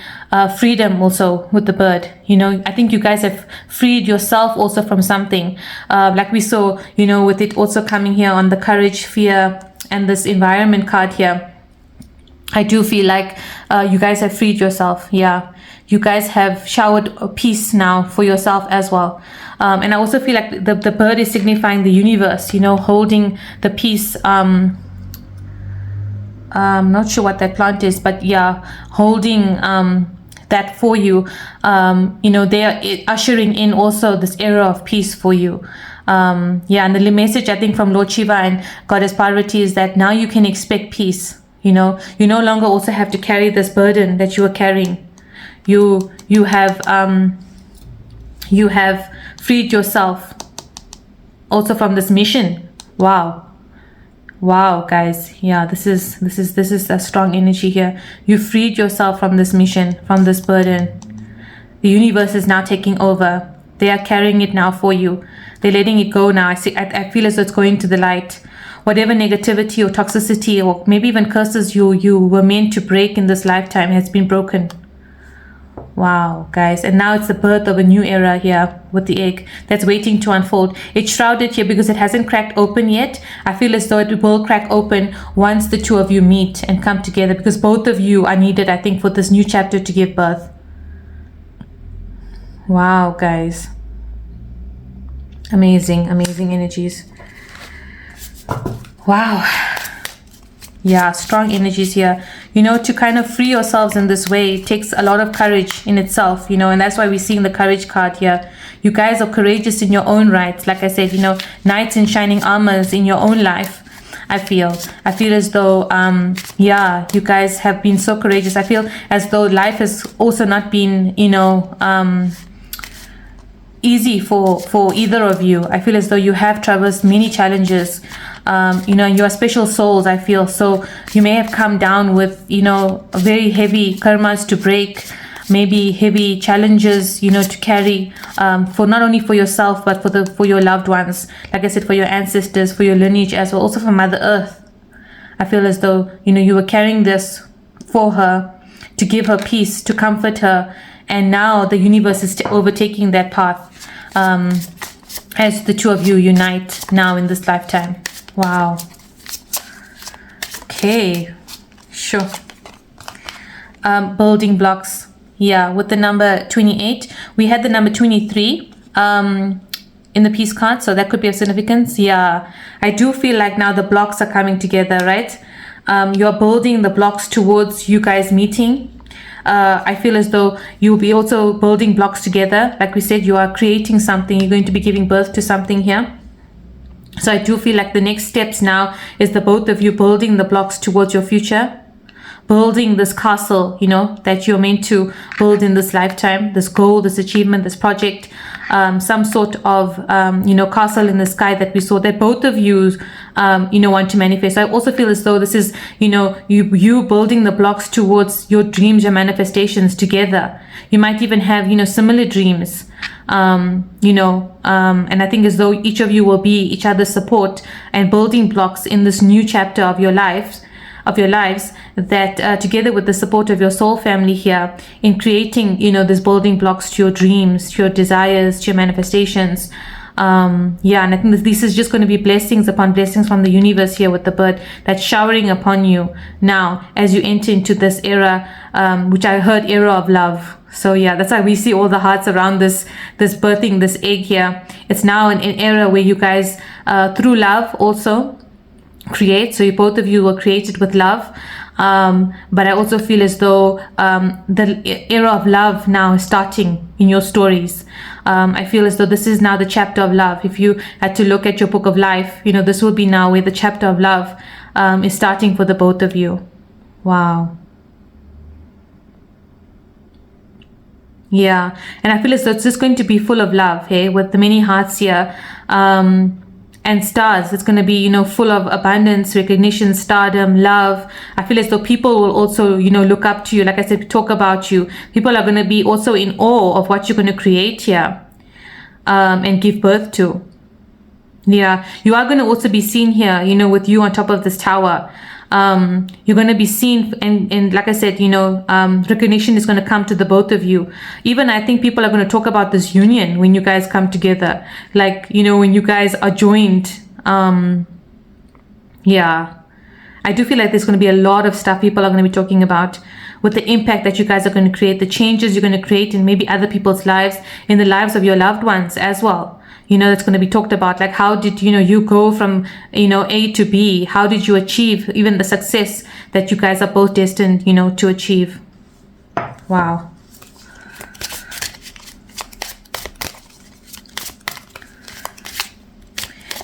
freedom also with the bird. I think you guys have freed yourself also from something, like we saw, with it also coming here on the courage, fear, and this environment card here. I do feel like you guys have freed yourself. You guys have showered peace now for yourself as well. And I also feel like the bird is signifying the universe, holding the peace. I'm not sure what that plant is, but holding that for you. You know, they are ushering in also this era of peace for you. Yeah, and the message I think from Lord Shiva and Goddess Parvati is that now you can expect peace. You know, you no longer also have to carry this burden that you are carrying. You have freed yourself also from this mission. Wow, guys. Yeah, this is a strong energy here. You freed yourself from this mission, from this burden. The universe is now taking over. They are carrying it now for you. They're letting it go now. I feel as though it's going to the light. Whatever negativity or toxicity or maybe even curses you were meant to break in this lifetime has been broken. Wow, guys. And now it's the birth of a new era here with the egg that's waiting to unfold. It's shrouded here because it hasn't cracked open yet. I feel as though it will crack open once the two of you meet and come together, because both of you are needed, I think, for this new chapter to give birth. Wow, guys. Amazing energies. Wow. Yeah, strong energies here. You know, to kind of free yourselves in this way takes a lot of courage in itself, you know, and that's why we're seeing the courage card here. You guys are courageous in your own right. Like I said, you know, knights in shining armors in your own life. I feel as though, yeah, you guys have been so courageous. I feel as though life has also not been, you know, easy for either of you. I feel as though you have traversed many challenges. You know, you are special souls, I feel. So you may have come down with, you know, very heavy karmas to break, maybe heavy challenges, you know, to carry, for not only for yourself, but for your loved ones. Like I said, for your ancestors, for your lineage as well, also for Mother Earth. I feel as though, you know, you were carrying this for her, to give her peace, to comfort her. And now the universe is overtaking that path, as the two of you unite now in this lifetime. Wow. Okay, sure. Building blocks. Yeah, with the number 28. We had the number 23 in the peace card, so that could be of significance. Yeah, I do feel like now the blocks are coming together, right? You're building the blocks towards you guys meeting. I feel as though you'll be also building blocks together. Like we said, you are creating something. You're going to be giving birth to something here. So I do feel like the next steps now is the both of you building the blocks towards your future, building this castle, you know, that you're meant to build in this lifetime, this goal, this achievement, this project, some sort of, you know, castle in the sky that we saw that both of you, you know, want to manifest. I also feel as though this is, you know, you building the blocks towards your dreams, your manifestations together. You might even have, you know, similar dreams. You know, and I think as though each of you will be each other's support and building blocks in this new chapter of your lives, that together with the support of your soul family here in creating, you know, this building blocks to your dreams, to your desires, to your manifestations. Yeah, and I think this is just going to be blessings upon blessings from the universe here with the bird that's showering upon you now as you enter into this era, which I heard era of love. So yeah, that's why we see all the hearts around this birthing, this egg here. It's now an era where you guys, through love also create. So both of you were created with love. But I also feel as though the era of love now is starting in your stories. I feel as though this is now the chapter of love. If you had to look at your book of life, you know, this will be now where the chapter of love is starting for the both of you. Wow. Yeah, and I feel as though it's just going to be full of love, hey, with the many hearts here, and stars. It's going to be, you know, full of abundance, recognition, stardom, love. I feel as though people will also, you know, look up to you. Like I said, talk about you. People are going to be also in awe of what you're going to create here, and give birth to. Yeah, you are going to also be seen here, you know, with you on top of this tower. You're going to be seen, and like I said, you know, recognition is going to come to the both of you. Even I think people are going to talk about this union when you guys come together, like, you know, when you guys are joined. Yeah, I do feel like there's going to be a lot of stuff people are going to be talking about with the impact that you guys are going to create, the changes you're going to create in maybe other people's lives, in the lives of your loved ones as well. You know, that's going to be talked about, like, how did, you know, you go from, you know, A to B? How did you achieve even the success that you guys are both destined, you know, to achieve? Wow.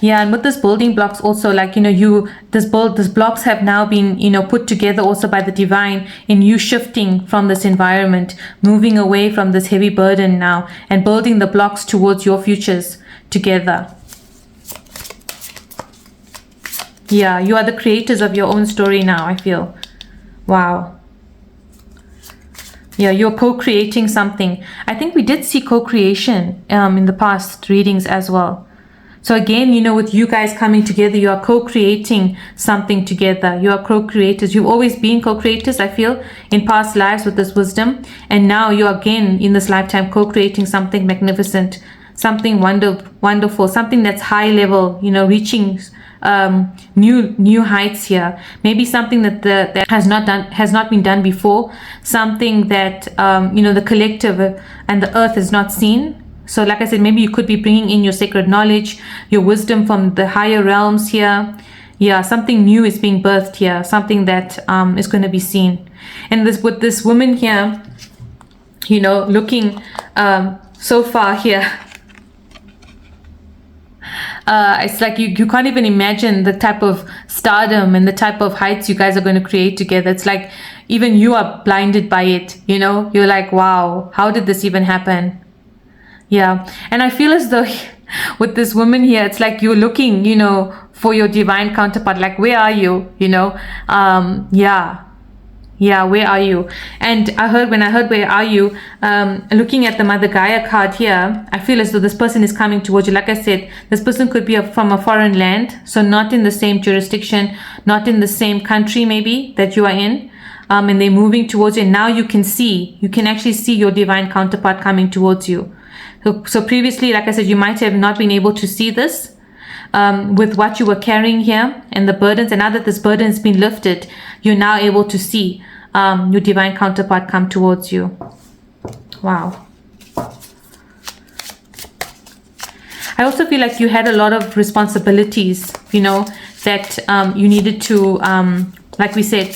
Yeah, and with this building blocks also, like, this blocks have now been, put together also by the divine in you shifting from this environment, moving away from this heavy burden now and building the blocks towards your futures together. Yeah, you are the creators of your own story now, I feel. Wow. Yeah, you're co-creating something. I think we did see co-creation in the past readings as well. So again, with you guys coming together, you are co-creating something together. You are co-creators. You've always been co-creators, I feel, in past lives with this wisdom. And now you're again in this lifetime co-creating something magnificent, something wonderful, something that's high level, reaching new heights here. Maybe something that has not been done before, something that the collective and the earth has not seen. So like I said, maybe you could be bringing in your sacred knowledge, your wisdom from the higher realms here. Yeah, something new is being birthed here, something that is going to be seen. And with this woman here, looking so far here, it's like you can't even imagine the type of stardom and the type of heights you guys are going to create together. It's like even you are blinded by it, you're like, wow, how did this even happen? Yeah, and I feel as though with this woman here, it's like you're looking, for your divine counterpart. Like, where are you? Yeah, where are you? And when I heard where are you, looking at the Mother Gaia card here, I feel as though this person is coming towards you. Like I said, this person could be from a foreign land, so not in the same jurisdiction, not in the same country maybe that you are in. And they're moving towards you. And now you can actually see your divine counterpart coming towards you. So previously, like I said, you might have not been able to see this with what you were carrying here and the burdens. And now that this burden has been lifted, you're now able to see your divine counterpart come towards you. Wow. I also feel like you had a lot of responsibilities, that you needed to, like we said,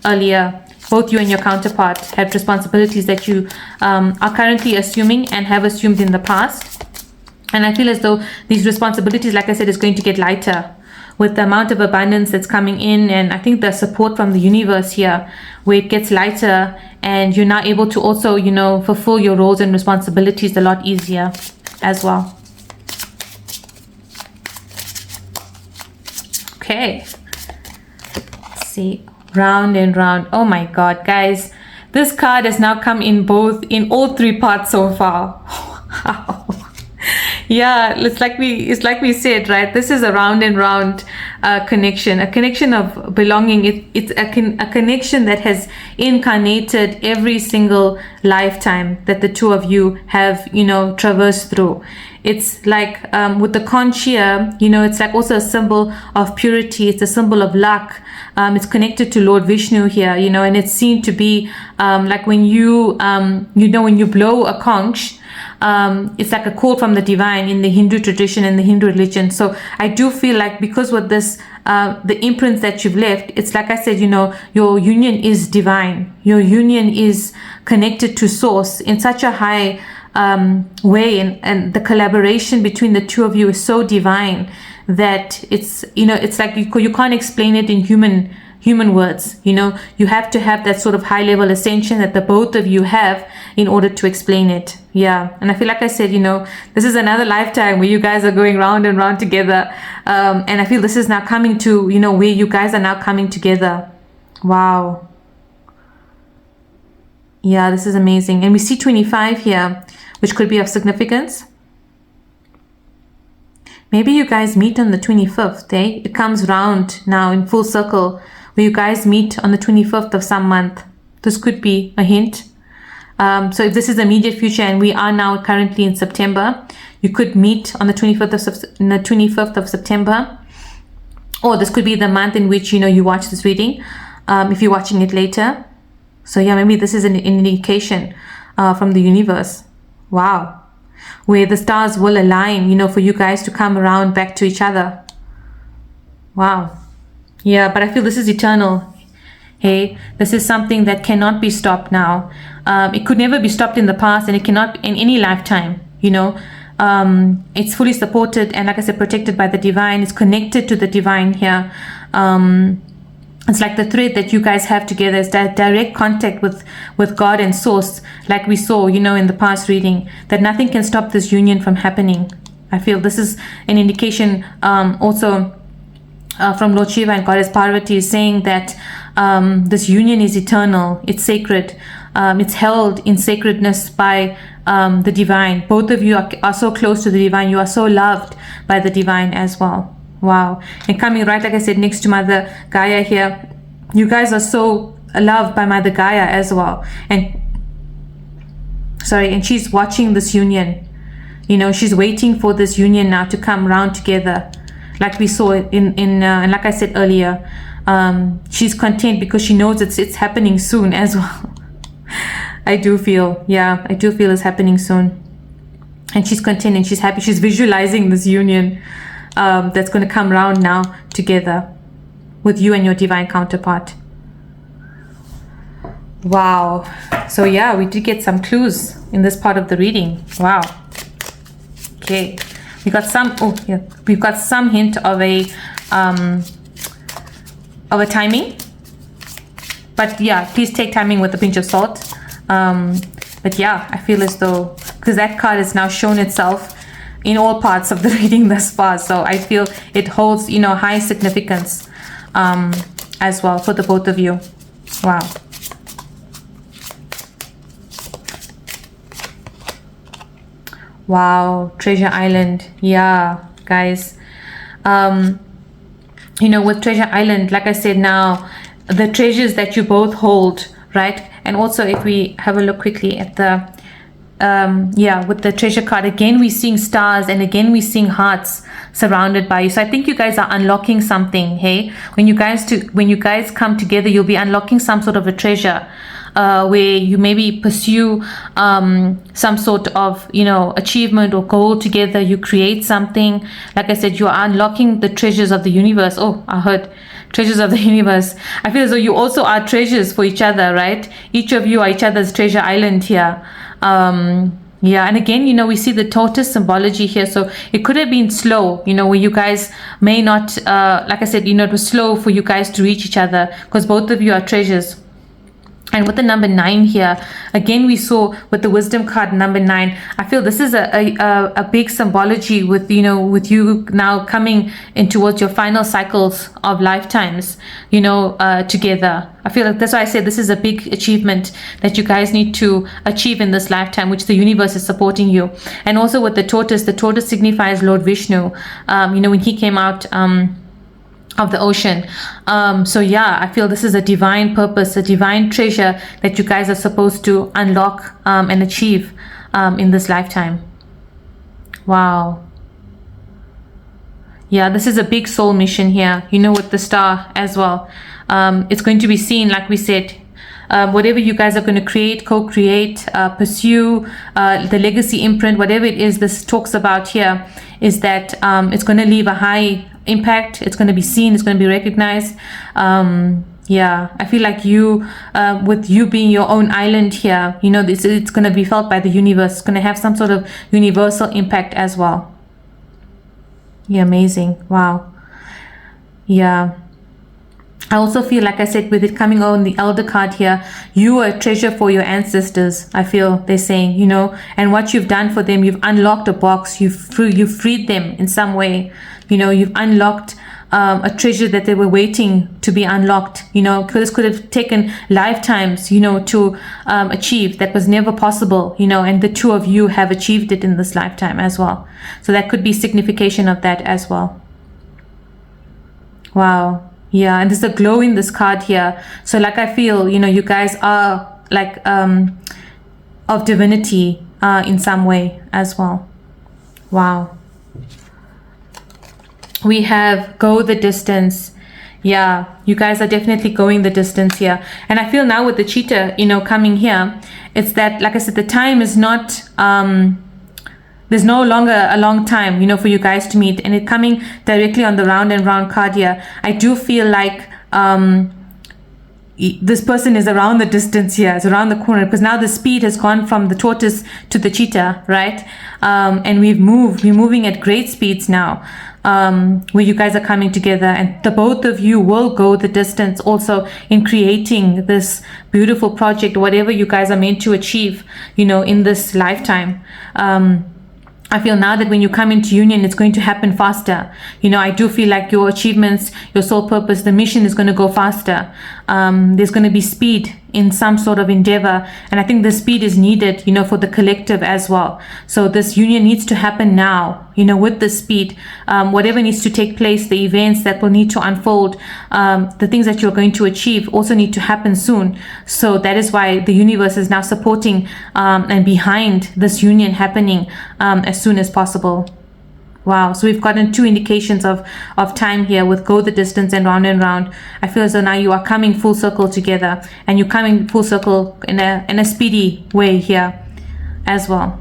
earlier, both you and your counterpart had responsibilities that you are currently assuming and have assumed in the past. And I feel as though these responsibilities, like I said, is going to get lighter with the amount of abundance that's coming in. And I think the support from the universe here, where it gets lighter and you're now able to also, fulfill your roles and responsibilities a lot easier as well. Okay. Let's see. Round and round. Oh my god, guys, this card has now come in all three parts so far. Wow. Yeah, it's like we said, right? This is a round and round connection, a connection of belonging. It's a connection that has incarnated every single lifetime that the two of you have, traversed through. It's like with the conch here, it's like also a symbol of purity. It's a symbol of luck. It's connected to Lord Vishnu here, and it's seen to be like when when you blow a conch, it's like a call from the divine in the Hindu tradition and the Hindu religion. So I do feel like because with this, the imprints that you've left, it's like I said, your union is divine. Your union is connected to source in such a high way, and the collaboration between the two of you is so divine that it's like you can't explain it in human words. You have to have that sort of high level ascension that the both of you have in order to explain it. Yeah, and I feel like I said, this is another lifetime where you guys are going round and round together, and I feel this is now coming to where you guys are now coming together. Wow. Yeah, this is amazing. And we see 25 here, which could be of significance. Maybe you guys meet on the 25th, eh? It comes round now in full circle where you guys meet on the 25th of some month. This could be a hint. So if this is immediate future and we are now currently in September, you could meet on the 25th of September. Or this could be the month in which, you watch this reading, if you're watching it later. So yeah, maybe this is an indication from the universe. Wow. Where the stars will align, for you guys to come around back to each other. Wow. Yeah, but I feel this is eternal. Hey, this is something that cannot be stopped now. It could never be stopped in the past, and it cannot in any lifetime, It's fully supported and, like I said, protected by the divine. It's connected to the divine here. It's like the thread that you guys have together is that direct contact with God and source, like we saw, you know, in the past reading, that nothing can stop this union from happening. I feel this is an indication also from Lord Shiva and Goddess Parvati is saying that this union is eternal, it's sacred, it's held in sacredness by the divine. Both of you are so close to the divine. You are so loved by the divine as well. Wow. And coming right, like I said, next to Mother Gaia here, you guys are so loved by Mother Gaia as well. And she's watching this union. You know, she's waiting for this union now to come round together, like we saw in and like I said earlier. She's content because she knows it's happening soon as well. I do feel it's happening soon, and she's content and she's happy. She's visualizing this union that's going to come round now together with you and your divine counterpart. Wow. So yeah, we did get some clues in this part of the reading. Wow. Okay, we got some. We've got some hint of a timing, but yeah, please take timing with a pinch of salt. But yeah, I feel as though, because that card has now shown itself in all parts of the reading thus far, so I feel it holds, you know, high significance as well for the both of you. Wow. Wow, Treasure Island. Yeah, guys. You know, with Treasure Island, like I said, now the treasures that you both hold, right? And also if we have a look quickly at the with the treasure card, again we're seeing stars, and again we're seeing hearts surrounded by you. So I think you guys are unlocking something. Hey, when you guys come together, you'll be unlocking some sort of a treasure, where you maybe pursue some sort of, you know, achievement or goal together. You create something. Like I said, you are unlocking the treasures of the universe. Oh, I heard treasures of the universe. I feel as though you also are treasures for each other, right? Each of you are each other's treasure island here. Yeah, and again, you know, we see the tortoise symbology here, so it could have been slow, you know, where you guys may not, like I said, you know, it was slow for you guys to reach each other, because both of you are treasures. And with the number 9 here, again, we saw with the wisdom card, number 9, I feel this is a big symbology with, you know, with you now coming in towards your final cycles of lifetimes, you know, together. I feel like that's why I said this is a big achievement that you guys need to achieve in this lifetime, which the universe is supporting you. And also with the tortoise signifies Lord Vishnu, you know, when he came out, of the ocean. So yeah, I feel this is a divine purpose, a divine treasure that you guys are supposed to unlock and achieve in this lifetime. Wow. Yeah, this is a big soul mission here, you know, with the star as well. It's going to be seen, like we said, whatever you guys are going to create, co-create, pursue, the legacy imprint, whatever it is this talks about here, is that it's going to leave a high impact. It's going to be seen, it's going to be recognized. Yeah, I feel like you, with you being your own island here, you know, it's going to be felt by the universe. It's going to have some sort of universal impact as well. Yeah, amazing. Wow. Yeah. I also feel, like I said, with it coming on the elder card here, you are a treasure for your ancestors. I feel they're saying, you know, and what you've done for them, you've unlocked a box, you've freed them in some way. You know, you've unlocked a treasure that they were waiting to be unlocked. You know, this could have taken lifetimes, you know, to achieve. That was never possible, you know, and the two of you have achieved it in this lifetime as well. So that could be signification of that as well. Wow. Yeah, and there's a glow in this card here. So like I feel, you know, you guys are like of divinity in some way as well. Wow. We have go the distance. Yeah, you guys are definitely going the distance here. And I feel now with the cheetah, you know, coming here, it's that, like I said, the time is not, there's no longer a long time, you know, for you guys to meet. And it coming directly on the round and round card here, I do feel like this person is around the distance here, it's around the corner, because now the speed has gone from the tortoise to the cheetah, right? And we're moving at great speeds now, where you guys are coming together, and the both of you will go the distance also in creating this beautiful project, whatever you guys are meant to achieve, in this lifetime. I feel now that when you come into union, it's going to happen faster. I do feel like your achievements, your soul purpose, the mission is going to go faster. There's going to be speed in some sort of endeavor. And I think the speed is needed, for the collective as well. So this union needs to happen now, with the speed. Whatever needs to take place, the events that will need to unfold, the things that you're going to achieve also need to happen soon. So that is why the universe is now supporting and behind this union happening as soon as possible. Wow, so we've gotten 2 indications of time here with go the distance and round. I feel as though now you are coming full circle together, and you're coming full circle in a speedy way here as well.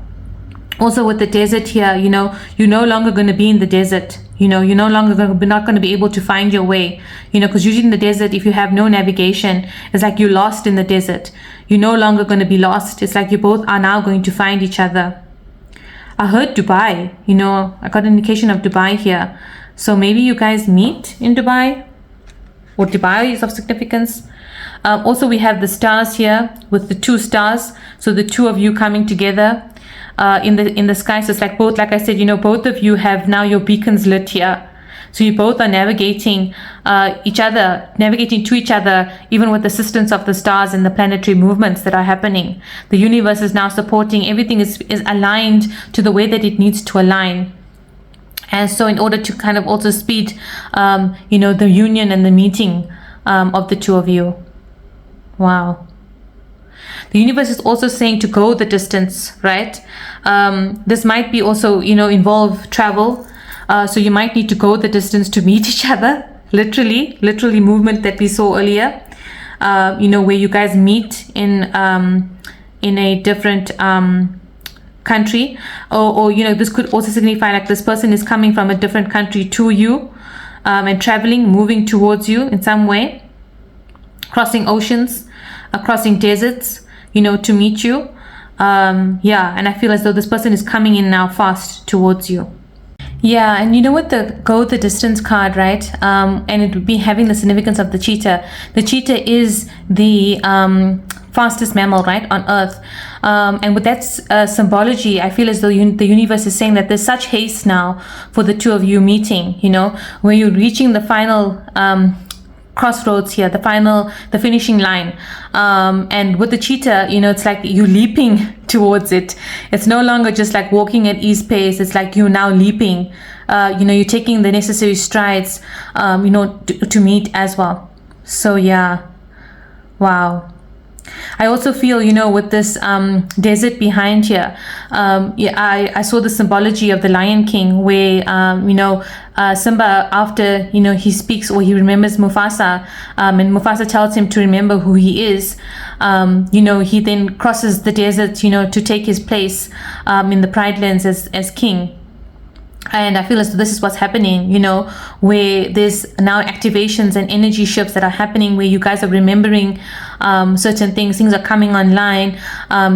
Also with the desert here, you're no longer going to be in the desert. You're no longer not going to be able to find your way, because usually in the desert, if you have no navigation, it's like you're lost in the desert. You're no longer going to be lost. It's like you both are now going to find each other. I heard Dubai, I got an indication of Dubai here. So maybe you guys meet in Dubai, or Dubai is of significance. Also, we have the stars here with the 2 stars. So the 2 of you coming together in the sky. So it's like both, like I said, both of you have now your beacons lit here. So you both are navigating navigating to each other, even with the assistance of the stars and the planetary movements that are happening. The universe is now supporting. Everything is aligned to the way that it needs to align. And so in order to kind of also speed, the union and the meeting of the 2 of you. Wow. The universe is also saying to go the distance, right? This might be also, involve travel. So you might need to go the distance to meet each other, literally movement that we saw earlier, where you guys meet in a different country, or this could also signify like this person is coming from a different country to you, and traveling, moving towards you in some way, crossing oceans, crossing deserts, to meet you. And I feel as though this person is coming in now fast towards you. Yeah, and with the go the distance card, right? And it would be having the significance of the cheetah. The cheetah is the fastest mammal, right, on Earth. And with that symbology, I feel as though the universe is saying that there's such haste now for the 2 of you meeting, where you're reaching the final crossroads here, the finishing line. And with the cheetah, it's like you're leaping towards it. It's no longer just like walking at ease pace. It's like you're now leaping. You're taking the necessary strides, to meet as well. So yeah, wow. I also feel, with this desert behind here, I saw the symbology of the Lion King, where, Simba, after, he speaks or he remembers Mufasa, and Mufasa tells him to remember who he is, he then crosses the desert, to take his place in the Pride Lands as king. And I feel as though this is what's happening, where there's now activations and energy shifts that are happening, where you guys are remembering certain things are coming online.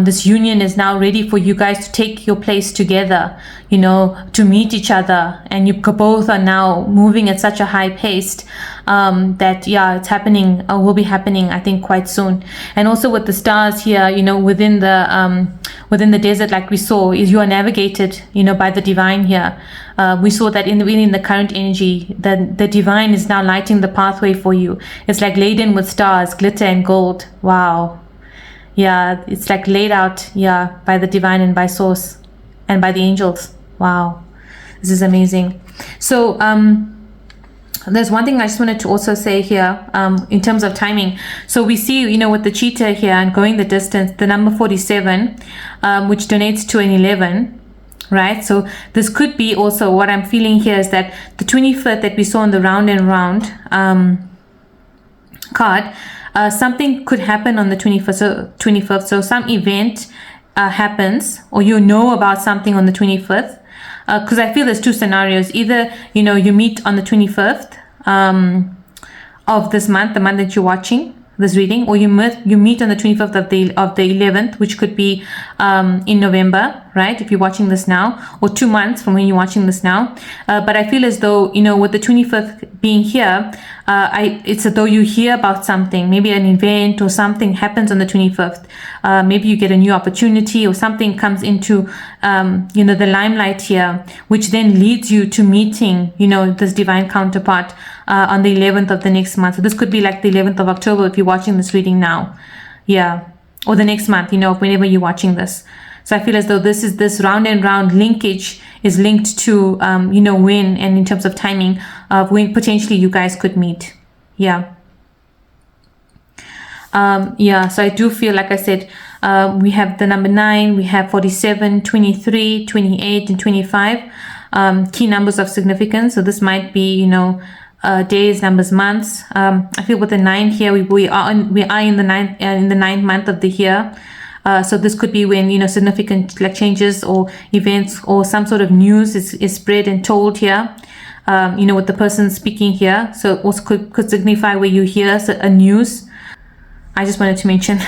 This union is now ready for you guys to take your place together, to meet each other. And you both are now moving at such a high pace that, it's happening, will be happening, I think, quite soon. And also with the stars here, within the desert, like we saw, is you are navigated, by the divine here. We saw that in the current energy, that the divine is now lighting the pathway for you. It's like laden with stars, glitter and gold. Wow. Yeah, it's like laid out, by the divine and by source and by the angels. Wow. This is amazing. So, there's one thing I just wanted to also say here, in terms of timing. So we see, with the cheetah here and going the distance, the number 47, which donates to an 11, right? So this could be also what I'm feeling here is that the 25th that we saw in the round and round card, something could happen on the 25th. So some event happens, or about something on the 25th. Because I feel there's 2 scenarios. Either, you meet on the 25th of this month, the month that you're watching, this reading, or you meet on the 25th of the 11th, which could be in November, right? If you're watching this now, or 2 months from when you're watching this now. But I feel as though, you know, with the 25th being here, it's as though you hear about something, maybe an event or something happens on the 25th. Maybe you get a new opportunity or something comes into, you know, the limelight here, which then leads you to meeting, you know, this divine counterpart on the 11th of the next month. So this could be like the 11th of October if you're watching this reading now. Yeah. Or the next month, you know, whenever you're watching this. So I feel as though this round and round linkage is linked to, you know, when, and in terms of timing of when potentially you guys could meet. Yeah. Yeah, so I do feel, like I said, we have the number 9, we have 47, 23, 28, and 25, key numbers of significance. So this might be, you know, days, numbers, months. I feel with the 9 here, we are in the ninth month of the year. So this could be when, you know, significant like changes or events or some sort of news is spread and told here. You know, with the person speaking here. So also could signify where you hear a news. I just wanted to mention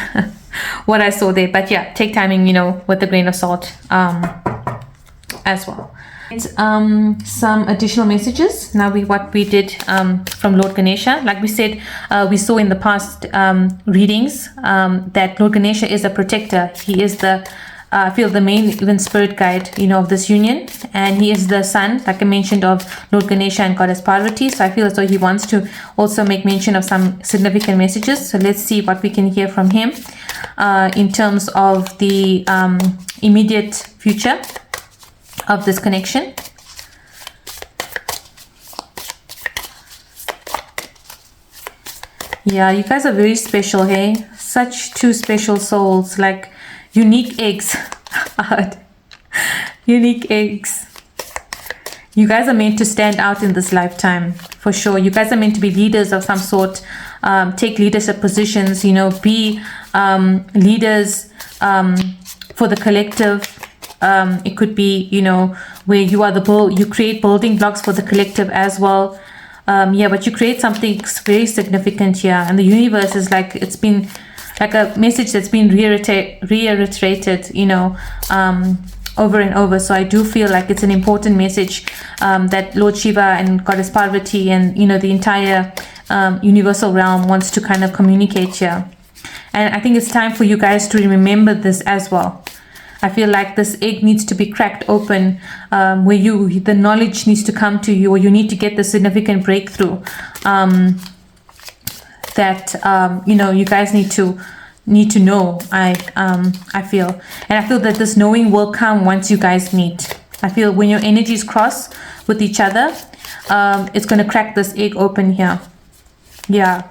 what I saw there, but yeah, take timing, you know, with a grain of salt as well. Some additional messages. Now what we did from Lord Ganesha, like we said, we saw in the past readings that Lord Ganesha is a protector. He is the I feel the main even spirit guide, you know, of this union, and he is the son, like I mentioned, of Lord Ganesha and Goddess Parvati. So I feel as though he wants to also make mention of some significant messages. So let's see what we can hear from him in terms of the immediate future of this connection. Yeah, you guys are very special, hey? Such two special souls, like unique eggs. Unique eggs. You guys are meant to stand out in this lifetime, for sure. You guys are meant to be leaders of some sort, take leadership positions, you know, be leaders for the collective. It could be, you know, where you are you create building blocks for the collective as well. Yeah, but you create something very significant here, and the universe is like, it's been like a message that's been reiterated, you know, over and over. So I do feel like it's an important message that Lord Shiva and Goddess Parvati and, you know, the entire universal realm wants to kind of communicate here. And I think it's time for you guys to remember this as well. I feel like this egg needs to be cracked open, where the knowledge needs to come to you, or you need to get the significant breakthrough that you know, you guys need to know. I feel, and I feel that this knowing will come once you guys meet. I feel when your energies cross with each other, it's going to crack this egg open here. Yeah,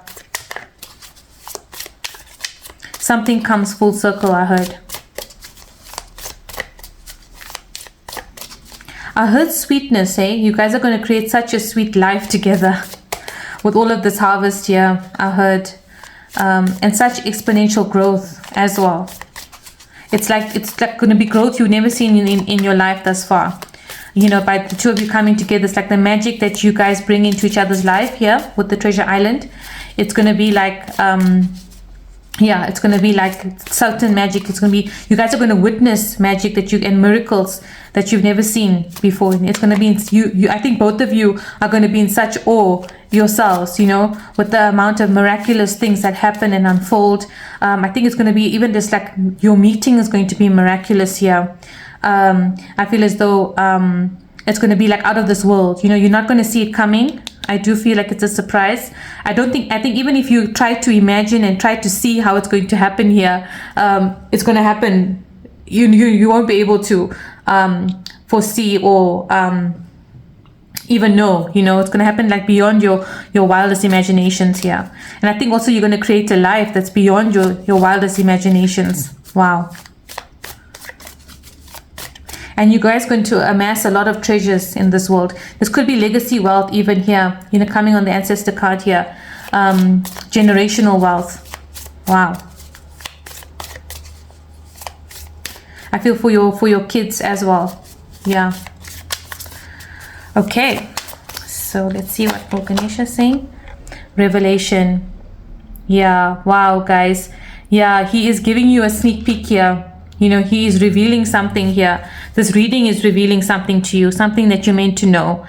something comes full circle, I heard. I heard sweetness, hey? You guys are going to create such a sweet life together with all of this harvest here, I heard. And such exponential growth as well. It's like going to be growth you've never seen in your life thus far. You know, by the two of you coming together, it's like the magic that you guys bring into each other's life here with the Treasure Island. It's going to be like... yeah, it's going to be like certain magic. It's going to be, you guys are going to witness magic and miracles that you've never seen before. It's going to be, I think both of you are going to be in such awe yourselves, you know, with the amount of miraculous things that happen and unfold. I think it's going to be even just like your meeting is going to be miraculous here. I feel as though it's going to be like out of this world. You know, you're not going to see it coming. I do feel like it's a surprise. I think even if you try to imagine and try to see how it's going to happen here, it's going to happen. You won't be able to foresee or even know, you know, it's going to happen like beyond your wildest imaginations here. And I think also you're going to create a life that's beyond your wildest imaginations. Wow. And you guys are going to amass a lot of treasures in this world. This could be legacy wealth even here, you know, coming on the ancestor card here. Generational wealth. Wow. I feel for your kids as well. Yeah. Okay. So let's see what Lord Ganesha is saying. Revelation. Yeah, wow, guys. Yeah, he is giving you a sneak peek here. He is revealing something here. This reading is revealing something to you, something that you're meant to know.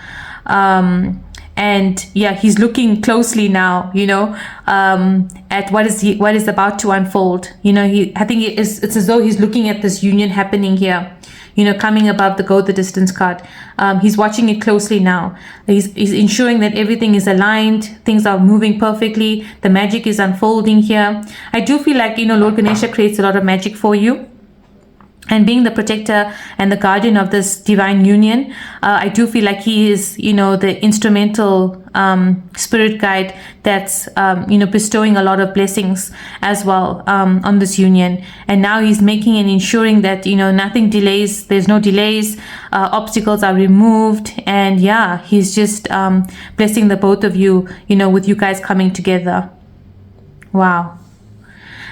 And yeah, he's looking closely now, at what is about to unfold. I think it's as though he's looking at this union happening here. Coming above the go the distance card. He's watching it closely now. He's ensuring that everything is aligned. Things are moving perfectly. The magic is unfolding here. I do feel like, Lord Ganesha creates a lot of magic for you. And being the protector and the guardian of this divine union, I do feel like he is, the instrumental spirit guide that's, bestowing a lot of blessings as well on this union. And now he's making and ensuring that, nothing delays, there's no delays, obstacles are removed. And yeah, he's just blessing the both of you, with you guys coming together. Wow.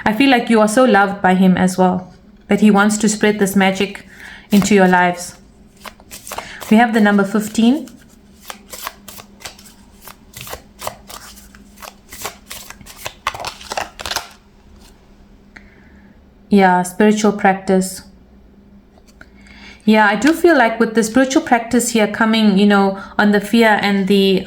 I feel like you are so loved by him as well, that he wants to spread this magic into your lives. We have the number 15. Yeah, spiritual practice. Yeah, I do feel like with the spiritual practice here coming, on the fear and the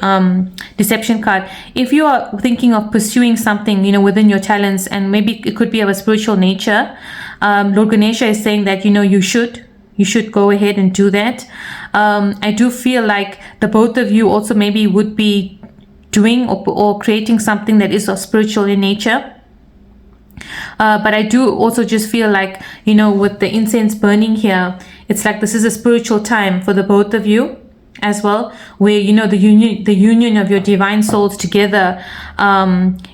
deception card, if you are thinking of pursuing something, within your talents, and maybe it could be of a spiritual nature, Lord Ganesha is saying that, you should go ahead and do that. I do feel like the both of you also maybe would be doing or creating something that is of spiritual in nature. But I do also just feel like, with the incense burning here, it's like this is a spiritual time for the both of you as well, where, the union of your divine souls together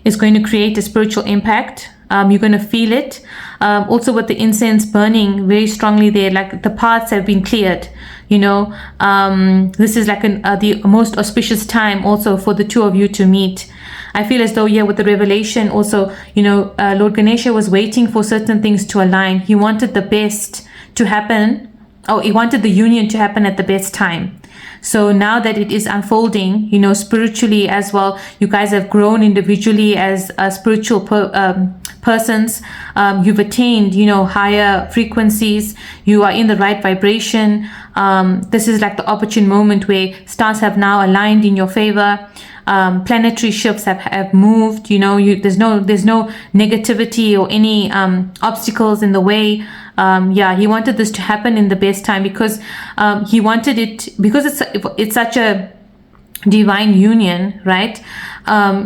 is going to create a spiritual impact. You're going to feel it. Also with the incense burning very strongly there, like the paths have been cleared. This is like the most auspicious time also for the two of you to meet. I feel as though, with the revelation also, Lord Ganesha was waiting for certain things to align. He wanted the best to happen. He wanted the union to happen at the best time. So now that it is unfolding, spiritually as well, you guys have grown individually as spiritual persons. You've attained, higher frequencies. You are in the right vibration. This is like the opportune moment where stars have now aligned in your favor. Planetary shifts have moved. There's no negativity or any obstacles in the way. He wanted this to happen in the best time because he wanted it, because it's such a divine union, right?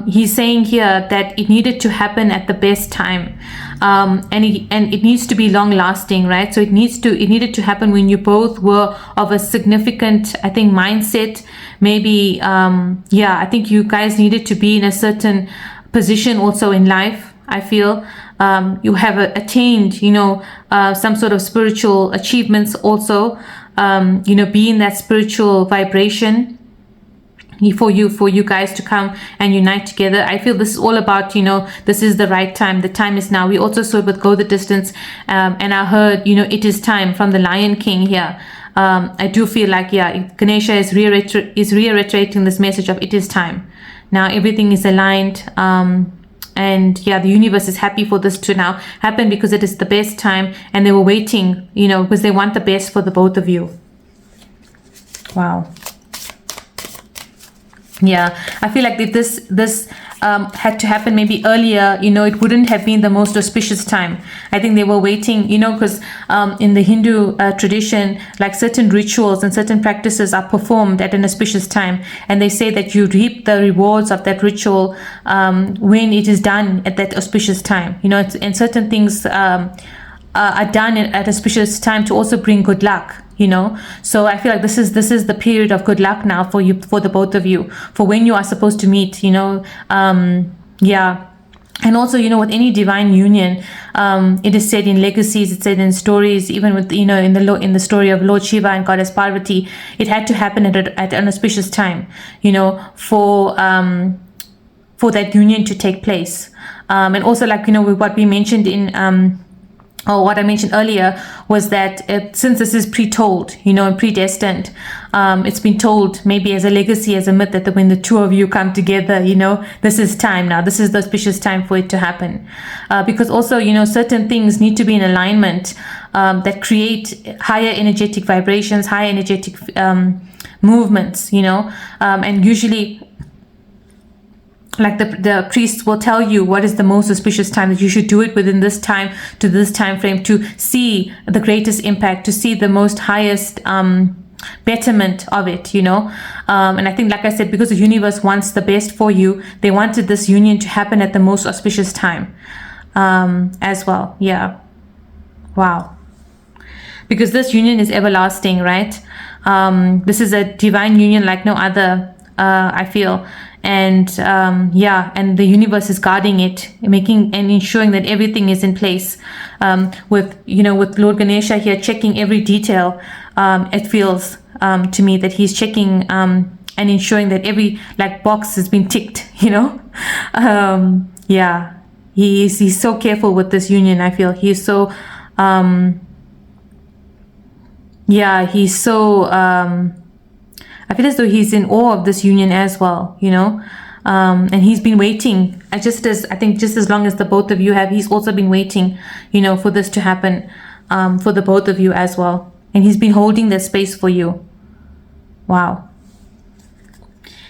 He's saying here that it needed to happen at the best time, and it needs to be long lasting, right? So it needed to happen when you both were of a significant, I think, mindset. Maybe I think you guys needed to be in a certain position also in life. I feel you have attained, some sort of spiritual achievements also, be in that spiritual vibration for you guys to come and unite together. I feel this is all about, this is the right time. The time is now. We also saw it with Go the Distance, and I heard, it is time from the Lion King here. I do feel like, Ganesha is reiterating this message of it is time. Now everything is aligned. And the universe is happy for this to now happen because it is the best time, and they were waiting, because they want the best for the both of you. Wow. Yeah, I feel like if this had to happen maybe earlier, it wouldn't have been the most auspicious time. I think they were waiting, because in the Hindu tradition, like certain rituals and certain practices are performed at an auspicious time, and they say that you reap the rewards of that ritual when it is done at that auspicious time. And certain things are done at auspicious time to also bring good luck. So I feel like this is the period of good luck now for you, for the both of you, for when you are supposed to meet. And also, with any divine union, it is said in legacies, it's said in stories, even with, in the story of Lord Shiva and Goddess Parvati, it had to happen at an auspicious time, for that union to take place. And also, like, with what we mentioned in or what I mentioned earlier, was that since this is pre-told, and predestined, it's been told maybe as a legacy, as a myth, that when the two of you come together, this is time now. This is the auspicious time for it to happen. Because also, certain things need to be in alignment that create higher energetic vibrations, higher energetic movements, and usually, like the priests will tell you what is the most auspicious time, that you should do it within this time to this time frame to see the greatest impact, to see the most highest betterment of it, and I think, like I said, because the universe wants the best for you, they wanted this union to happen at the most auspicious time as well. Yeah. Wow. Because this union is everlasting, right? This is a divine union like no other, I feel. And and the universe is guarding it, making and ensuring that everything is in place. With Lord Ganesha here checking every detail, it feels to me that he's checking and ensuring that every box has been ticked. He's so careful with this union. I feel he's so I feel as though he's in awe of this union as well, and he's been waiting just as long as the both of you have. He's also been waiting, for this to happen, for the both of you as well. And he's been holding that space for you. Wow.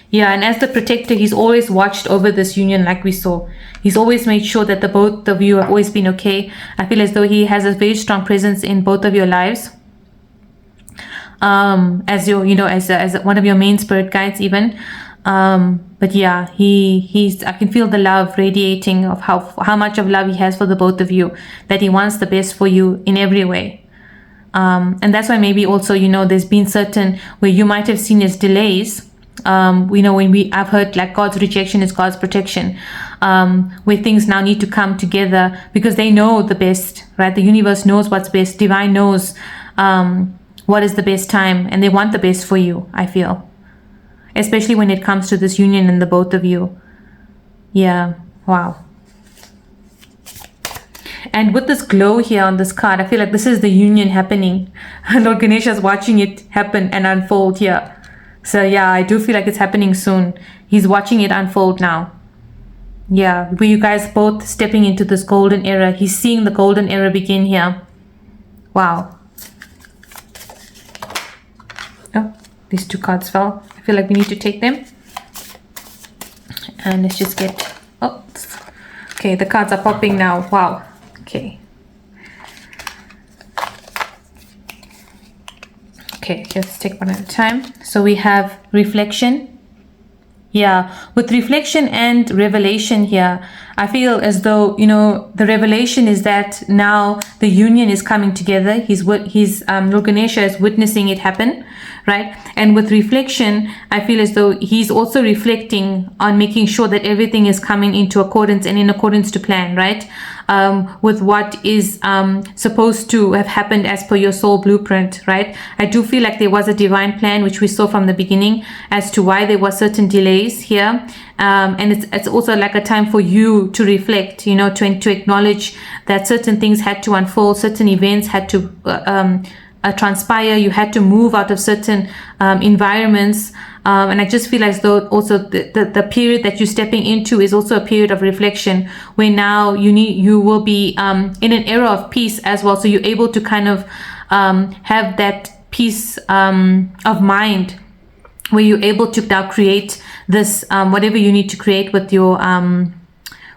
Yeah, and as the protector, he's always watched over this union, like we saw. He's always made sure that the both of you have always been okay. I feel as though he has a very strong presence in both of your lives. As your, as one of your main spirit guides even. But yeah, I can feel the love radiating of how much of love he has for the both of you, that he wants the best for you in every way. And that's why maybe also, there's been certain where you might have seen as delays. I've heard God's rejection is God's protection, where things now need to come together because they know the best, right? The universe knows what's best. Divine knows, what is the best time, and they want the best for you, I feel. Especially when it comes to this union in the both of you. Yeah, wow. And with this glow here on this card, I feel like this is the union happening. Lord Ganesha is watching it happen and unfold here. So yeah, I do feel like it's happening soon. He's watching it unfold now. Yeah, where you guys both stepping into this golden era. He's seeing the golden era begin here. Wow. Oh, these two cards fell. I feel like we need to take them. And let's just get... Oh, okay, the cards are popping now. Wow. Okay. Okay, let's take one at a time. So we have reflection. Yeah, with reflection and revelation here, I feel as though, the revelation is that now the union is coming together. Lord Ganesha is witnessing it happen, right? And with reflection, I feel as though he's also reflecting on making sure that everything is coming into accordance and in accordance to plan, right? With what is supposed to have happened as per your soul blueprint, right? I do feel like there was a divine plan, which we saw from the beginning, as to why there were certain delays here. And it's also like a time for you to reflect, to acknowledge that certain things had to unfold, certain events had to transpire, you had to move out of certain environments. And I just feel as though also the period that you're stepping into is also a period of reflection, where now you will be in an era of peace as well. So you're able to kind of have that peace of mind, where you're able to now create this whatever you need to create with your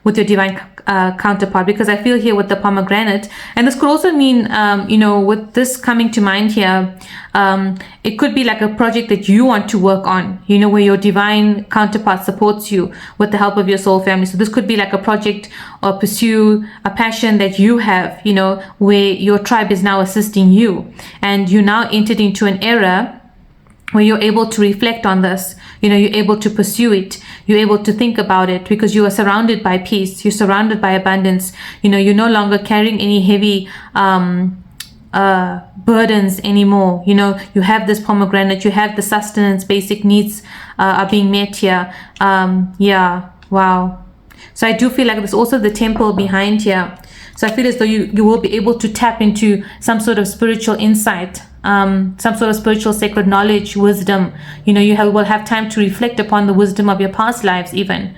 divine counterpart. Because I feel here with the pomegranate, and this could also mean with this coming to mind here, it could be like a project that you want to work on, where your divine counterpart supports you with the help of your soul family. So this could be like a project or pursue a passion that you have, where your tribe is now assisting you, and you now entered into an era where you're able to reflect on this, you're able to pursue it, you're able to think about it, because you are surrounded by peace, you're surrounded by abundance, you're no longer carrying any heavy burdens anymore. You have this pomegranate, you have the sustenance, basic needs are being met here. Yeah, wow. So I do feel like there's also the temple behind here. So I feel as though you will be able to tap into some sort of spiritual insight, some sort of spiritual sacred knowledge, wisdom. Will have time to reflect upon the wisdom of your past lives even.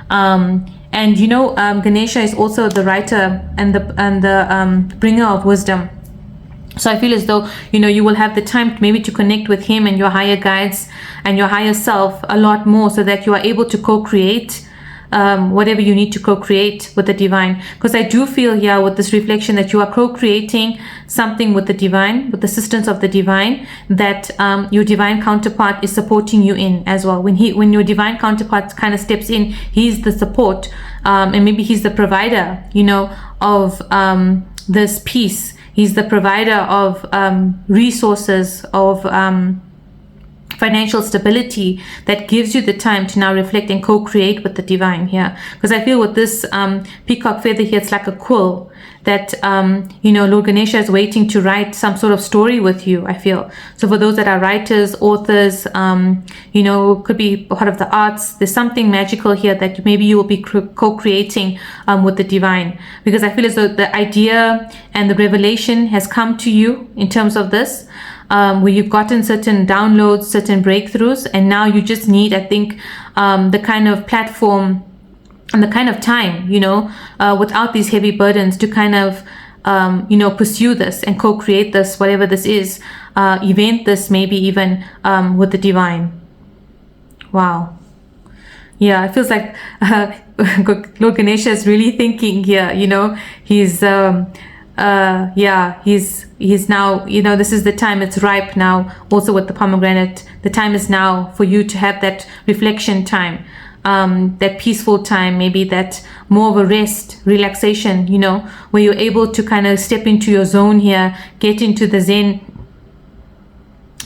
And Ganesha is also the writer and the bringer of wisdom. So I feel as though, you will have the time maybe to connect with him and your higher guides and your higher self a lot more, so that you are able to co-create whatever you need to co-create with the divine. Because I do feel here with this reflection that you are co-creating something with the divine, with the assistance of the divine, that your divine counterpart is supporting you in as well. When your divine counterpart kind of steps in, he's the support, and maybe he's the provider, of this peace. He's the provider of resources, of financial stability, that gives you the time to now reflect and co-create with the divine here. Because I feel with this peacock feather here, it's like a quill that, Lord Ganesha is waiting to write some sort of story with you, I feel. So for those that are writers, authors, could be part of the arts, there's something magical here that maybe you will be co-creating with the divine. Because I feel as though the idea and the revelation has come to you in terms of this, where you've gotten certain downloads, certain breakthroughs, and now you just need, I think, the kind of platform and the kind of time, without these heavy burdens, to kind of, pursue this and co-create this, whatever this is, event this, maybe even with the divine. Wow. Yeah, it feels like Lord Ganesha is really thinking here, he's he's now, this is the time, it's ripe now. Also with the pomegranate, the time is now for you to have that reflection time, that peaceful time, maybe that more of a rest, relaxation, where you're able to kind of step into your zone here, get into the Zen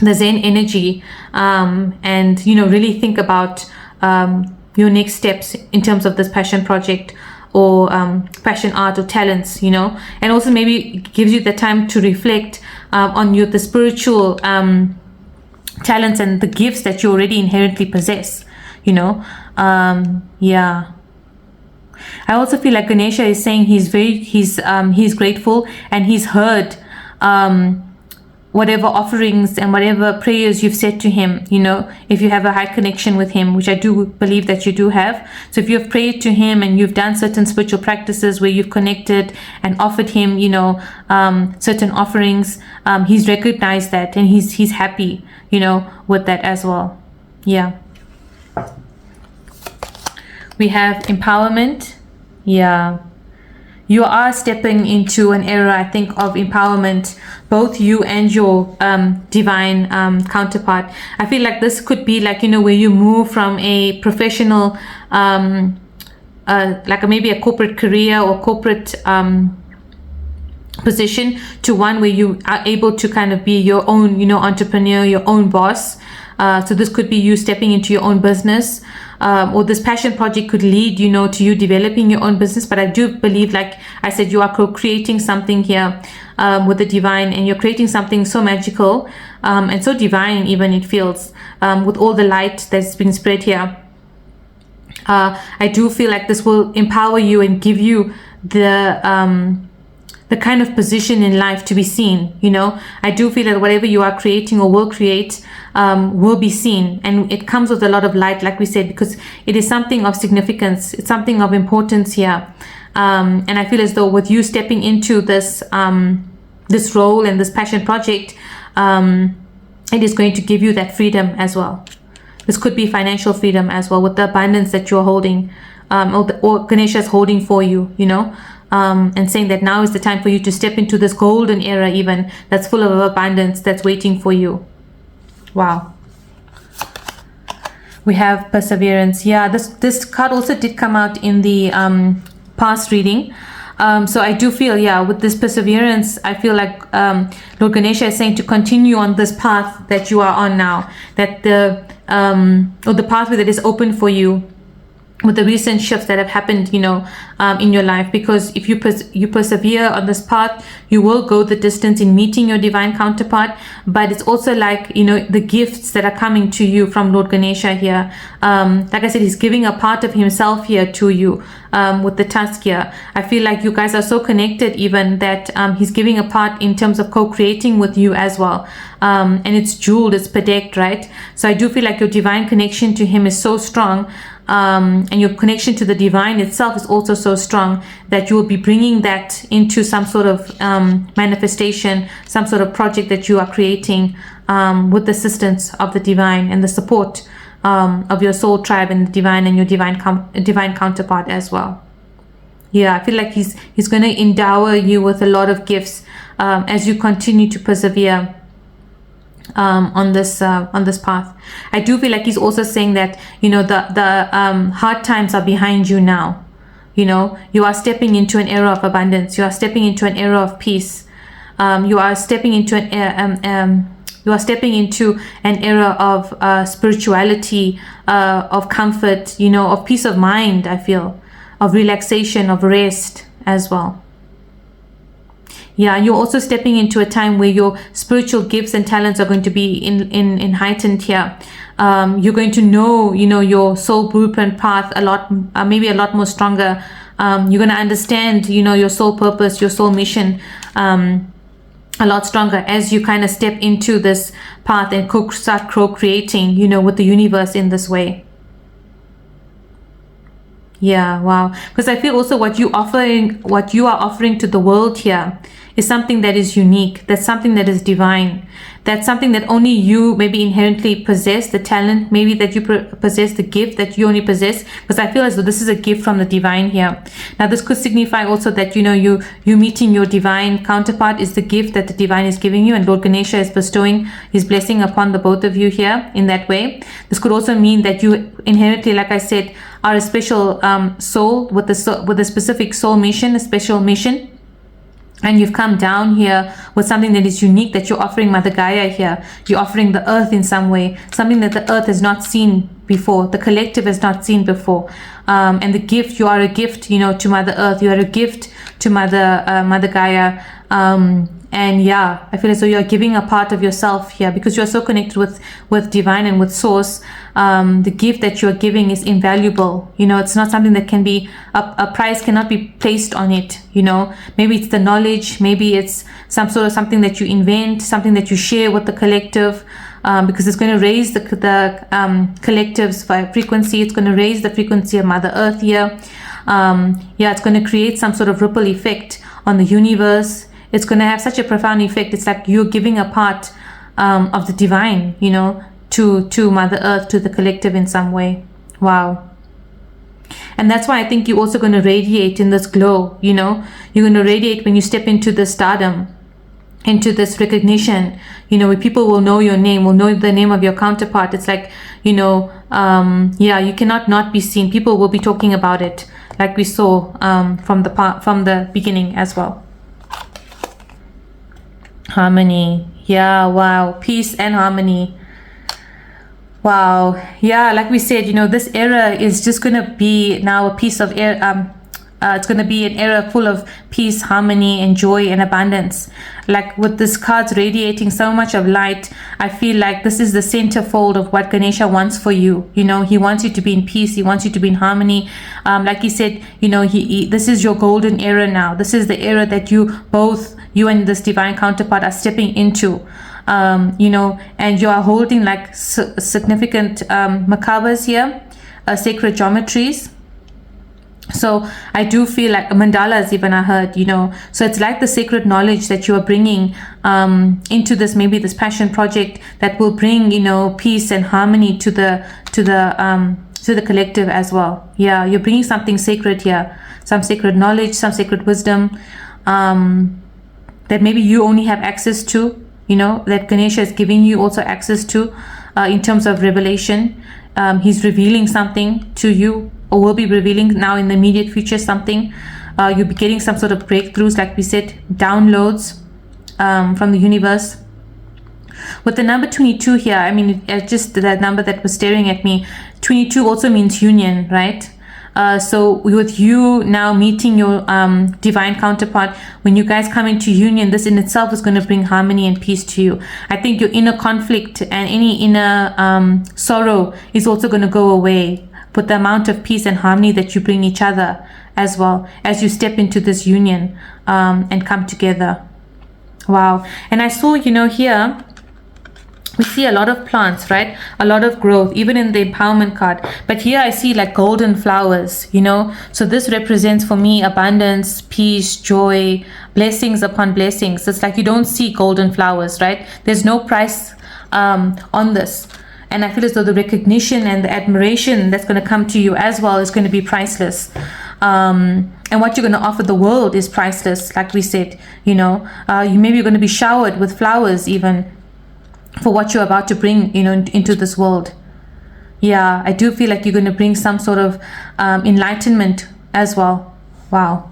energy, and really think about your next steps in terms of this passion project, or passion art, or talents, and also maybe gives you the time to reflect on the spiritual talents and the gifts that you already inherently possess. I also feel like Ganesha is saying he's grateful, and he's heard whatever offerings and whatever prayers you've said to him, if you have a high connection with him, which I do believe that you do have. So if you've prayed to him and you've done certain spiritual practices where you've connected and offered him, certain offerings, he's recognized that, and he's happy, with that as well. Yeah. We have empowerment. Yeah. You are stepping into an era, I think, of empowerment, both you and your divine counterpart. I feel like this could be like, where you move from a professional, maybe a corporate career or corporate position, to one where you are able to kind of be your own, entrepreneur, your own boss. So this could be you stepping into your own business. Or this passion project could lead, to you developing your own business. But I do believe, like I said, you are co-creating something here with the divine, and you're creating something so magical and so divine, even it feels, with all the light that's being spread here. I do feel like this will empower you and give you the kind of position in life to be seen. I do feel that whatever you are creating or will create will be seen, and it comes with a lot of light, like we said, because it is something of significance, it's something of importance here. And I feel as though with you stepping into this this role and this passion project, it is going to give you that freedom as well. This could be financial freedom as well, with the abundance that you're holding, or Ganesha is holding for you, and saying that now is the time for you to step into this golden era, even, that's full of abundance, that's waiting for you. Wow. We have perseverance. Yeah, this card also did come out in the past reading. So I do feel, with this perseverance, I feel like Lord Ganesha is saying to continue on this path that you are on now, that the pathway that is open for you, with the recent shifts that have happened, in your life. Because if you persevere on this path, you will go the distance in meeting your divine counterpart. But it's also like, the gifts that are coming to you from Lord Ganesha here. Like I said, he's giving a part of himself here to you, with the tusk here. I feel like you guys are so connected, even that he's giving a part in terms of co-creating with you as well. And it's jeweled, it's bedecked, right? So I do feel like your divine connection to him is so strong. And your connection to the divine itself is also so strong that you will be bringing that into some sort of manifestation, some sort of project that you are creating, with the assistance of the divine and the support of your soul tribe and the divine and your divine counterpart as well. Yeah, I feel like he's going to endow you with a lot of gifts as you continue to persevere on this path. I do feel like he's also saying that the hard times are behind you now. You are stepping into an era of abundance. You are stepping into an era of peace. You are stepping into an era of spirituality, of comfort, of peace of mind. I feel of relaxation, of rest as well. Yeah, you're also stepping into a time where your spiritual gifts and talents are going to be in heightened here. You're going to know, your soul blueprint path a lot, maybe a lot more stronger. You're going to understand, your soul purpose, your soul mission, a lot stronger as you kind of step into this path and start co-creating, with the universe in this way. Yeah, wow. Because I feel also what you are offering to the world here is something that is unique. That's something that is divine. That's something that only you maybe inherently possess, the talent, maybe that you possess, the gift that you only possess. Because I feel as though this is a gift from the divine here. Now, this could signify also that, you meeting your divine counterpart is the gift that the divine is giving you, and Lord Ganesha is bestowing his blessing upon the both of you here in that way. This could also mean that you inherently, like I said, are a special soul with a specific soul mission, a special mission. And you've come down here with something that is unique that you're offering Mother Gaia here. You're offering the earth in some way, something that the earth has not seen before, the collective has not seen before. And the gift, you are a gift, to Mother Earth. You are a gift to Mother Gaia. And yeah, I feel as though you're giving a part of yourself here because you're so connected with divine and with source. The gift that you're giving is invaluable. It's not something that can be, a price cannot be placed on it. Maybe it's the knowledge, maybe it's something that you invent, something that you share with the collective. Because it's going to raise the collective's frequency. It's going to raise the frequency of Mother Earth here. It's going to create some sort of ripple effect on the universe. It's going to have such a profound effect. It's like you're giving a part of the divine, to Mother Earth, to the collective in some way. Wow. And that's why I think you're also going to radiate in this glow, You're going to radiate when you step into the stardom, into this recognition, where people will know your name, will know the name of your counterpart. It's like, you cannot not be seen. People will be talking about it, like we saw from the beginning as well. Harmony. Yeah, wow. Peace and harmony. Wow. Yeah, like we said, this era is just going to be now a piece of air. It's going to be an era full of peace, harmony, and joy and abundance. Like with this cards radiating so much of light, I feel like this is the centerfold of what Ganesha wants for you. He wants you to be in peace. He wants you to be in harmony. Like he said, this is your golden era now. This is the era that you and this divine counterpart are stepping into. And you are holding like significant makabas here, sacred geometries. So I do feel like mandalas even I heard, so it's like the sacred knowledge that you are bringing into this, maybe this passion project that will bring, peace and harmony to the collective as well. Yeah, you're bringing something sacred here, some sacred knowledge, some sacred wisdom that maybe you only have access to, that Ganesha is giving you also access to in terms of revelation. He's revealing something to you, or will be revealing now in the immediate future something. You'll be getting some sort of breakthroughs, like we said, downloads from the universe. With the number 22 here, just that number that was staring at me, 22 also means union, right? So with you now meeting your divine counterpart, when you guys come into union, this in itself is going to bring harmony and peace to you. I think your inner conflict and any inner sorrow is also going to go away with the amount of peace and harmony that you bring each other, as well as you step into this union and come together. Wow. And I saw, here we see a lot of plants, right? A lot of growth, even in the empowerment card. But here I see like golden flowers, So this represents for me abundance, peace, joy, blessings upon blessings. It's like you don't see golden flowers, right? There's no price on this. And I feel as though the recognition and the admiration that's going to come to you as well is going to be priceless. And what you're going to offer the world is priceless, like we said, maybe you're going to be showered with flowers even for what you're about to bring, into this world. Yeah, I do feel like you're going to bring some sort of enlightenment as well. Wow.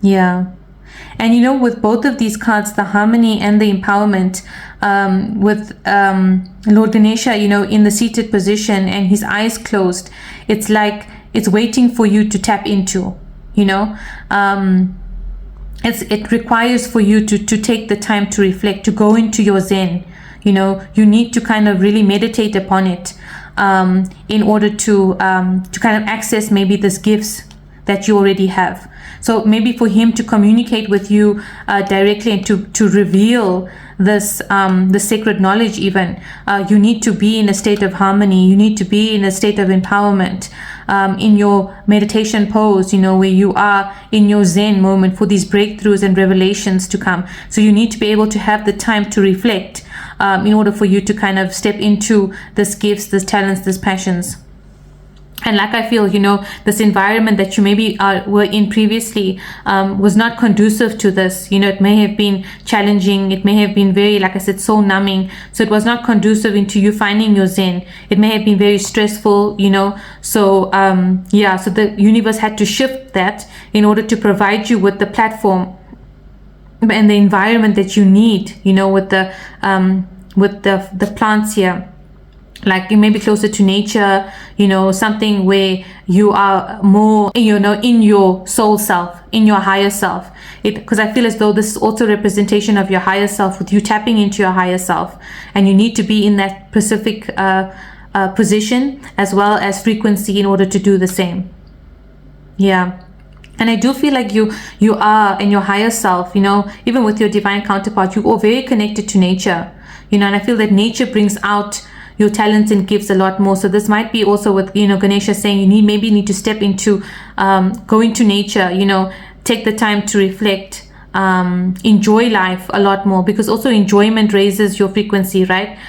Yeah. And with both of these cards, the harmony and the empowerment, with Lord Ganesha, in the seated position and his eyes closed, it's like it's waiting for you to tap into, it requires for you to take the time to reflect, to go into your Zen. You need to kind of really meditate upon it in order to kind of access maybe these gifts that you already have. So maybe for him to communicate with you directly and to reveal this the sacred knowledge even, you need to be in a state of harmony. You need to be in a state of empowerment in your meditation pose, where you are in your Zen moment for these breakthroughs and revelations to come. So you need to be able to have the time to reflect in order for you to kind of step into these gifts, these talents, these passions. And like I feel, this environment that you maybe were in previously was not conducive to this. It may have been challenging. It may have been very, like I said, soul numbing. So it was not conducive into you finding your Zen. It may have been very stressful, So, so the universe had to shift that in order to provide you with the platform and the environment that you need, with the plants here. Like you may be closer to nature, something where you are more, in your soul self, in your higher self. Because I feel as though this is also a representation of your higher self, with you tapping into your higher self. And you need to be in that specific position as well as frequency in order to do the same. Yeah. And I do feel like you are in your higher self, even with your divine counterpart, you are very connected to nature, and I feel that nature brings out your talents and gifts a lot more. So this might be also with, Ganesha saying you maybe need to step into, go into nature, take the time to reflect, enjoy life a lot more, because also enjoyment raises your frequency, right?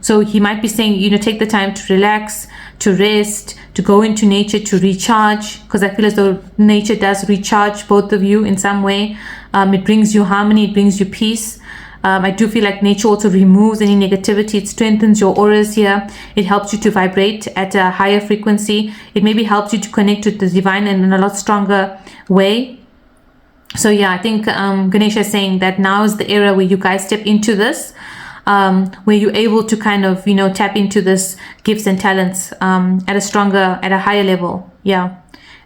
So he might be saying, take the time to relax, to rest, to go into nature, to recharge, because I feel as though nature does recharge both of you in some way. It brings you harmony, it brings you peace. I do feel like nature also removes any negativity. It strengthens your auras here. It helps you to vibrate at a higher frequency. It maybe helps you to connect with the divine in a lot stronger way. So yeah, I think Ganesha is saying that now is the era where you guys step into this, where you're able to kind of, tap into this gifts and talents at a higher level. Yeah.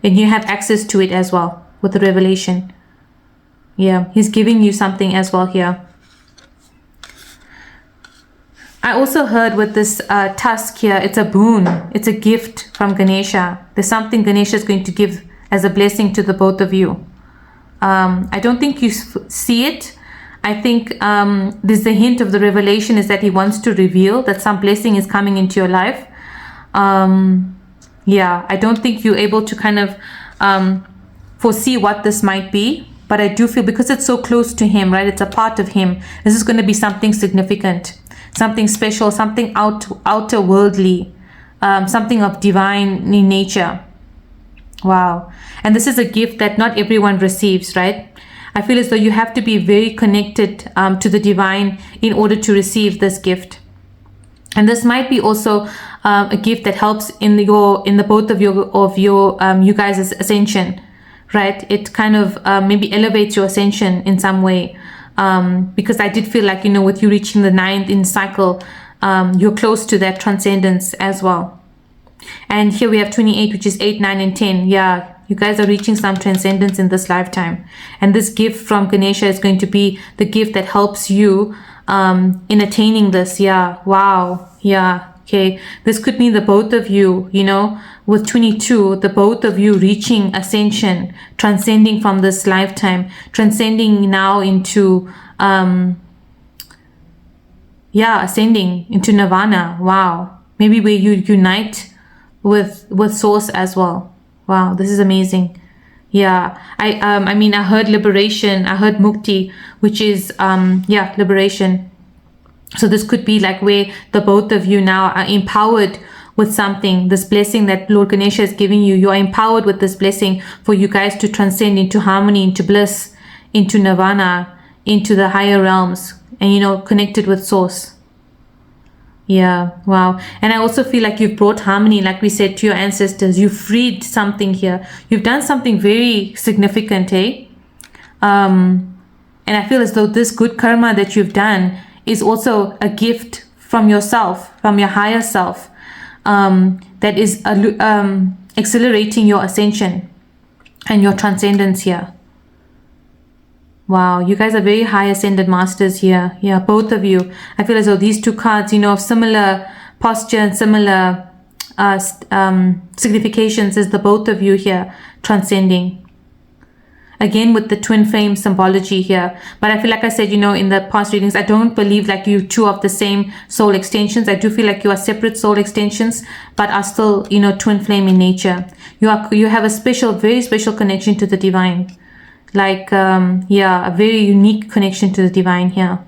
And you have access to it as well with the revelation. Yeah. He's giving you something as well here. I also heard with this tusk here, it's a boon. It's a gift from Ganesha. There's something Ganesha is going to give as a blessing to the both of you. I don't think you see it. I think there's a hint of the revelation is that he wants to reveal that some blessing is coming into your life. Yeah, I don't think you're able to kind of foresee what this might be. But I do feel because it's so close to him, right? It's a part of him. This is going to be something significant, something special, something outer worldly, something of divine in nature. Wow. And this is a gift that not everyone receives, right? I feel as though you have to be very connected to the divine in order to receive this gift. And this might be also a gift that helps in the both of you guys' ascension, right? It kind of maybe elevates your ascension in some way. Because I did feel like, with you reaching the 9th in cycle, you're close to that transcendence as well. And here we have 28, which is 8, 9, and 10. Yeah, you guys are reaching some transcendence in this lifetime. And this gift from Ganesha is going to be the gift that helps you in attaining this. Yeah, wow. Yeah, okay. This could mean the both of you, you know, with 22, the both of you reaching ascension, transcending from this lifetime, transcending now into, ascending into nirvana. Wow. Maybe where you unite with source as well. Wow, this is amazing. Yeah, I mean, I heard liberation, I heard mukti, which is liberation. So this could be like where the both of you now are empowered with something, this blessing that Lord Ganesha is giving you. You are empowered with this blessing for you guys to transcend into harmony, into bliss, into nirvana, into the higher realms, and, you know, connected with source. Yeah, wow. And I also feel like you've brought harmony, like we said, to your ancestors. You've freed something here. You've done something very significant, eh? And I feel as though this good karma that you've done is also a gift from yourself, from your higher self, that is accelerating your ascension and your transcendence here. Wow, you guys are very high ascended masters here. Yeah, both of you. I feel as though these two cards, you know, of similar posture and similar significations is the both of you here transcending. Again, with the twin flame symbology here. But I feel like I said, you know, in the past readings, I don't believe like you two of the same soul extensions. I do feel like you are separate soul extensions, but are still, you know, twin flame in nature. You have a special, very special connection to the divine. Like, a very unique connection to the divine here.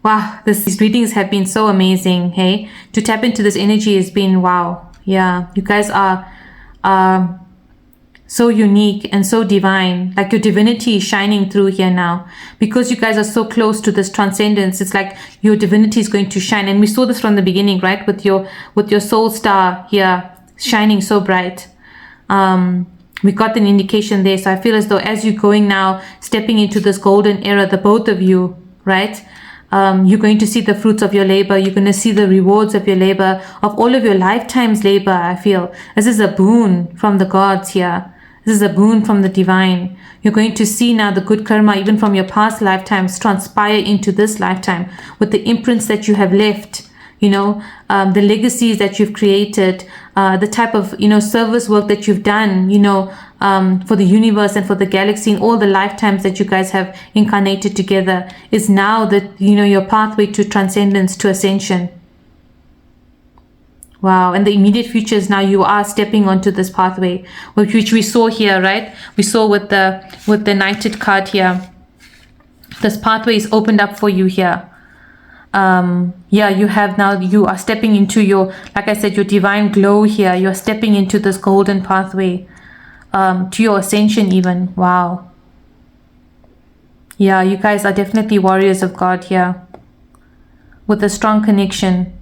Wow, these readings have been so amazing, hey? To tap into this energy has been wow. Yeah, you guys are so unique and so divine. Like your divinity is shining through here now. Because you guys are so close to this transcendence, it's like your divinity is going to shine. And we saw this from the beginning, right? With your soul star here shining so bright. We got an indication there. So I feel as though as you're going now, stepping into this golden era, the both of you, right? You're going to see the fruits of your labor. You're going to see the rewards of your labor, of all of your lifetime's labor, I feel. This is a boon from the gods here. This is a boon from the divine. You're going to see now the good karma, even from your past lifetimes, transpire into this lifetime with the imprints that you have left. You know, the legacies that you've created, the type of, you know, service work that you've done, you know, for the universe and for the galaxy, and all the lifetimes that you guys have incarnated together is now that, you know, your pathway to transcendence, to ascension. Wow. And the immediate future is now you are stepping onto this pathway, which we saw here, right? We saw with the Knighted card here. This pathway is opened up for you here. You have now, you are stepping into your, like I said, your divine glow here. You're stepping into this golden pathway, to your ascension even. Wow. Yeah, you guys are definitely warriors of God here with a strong connection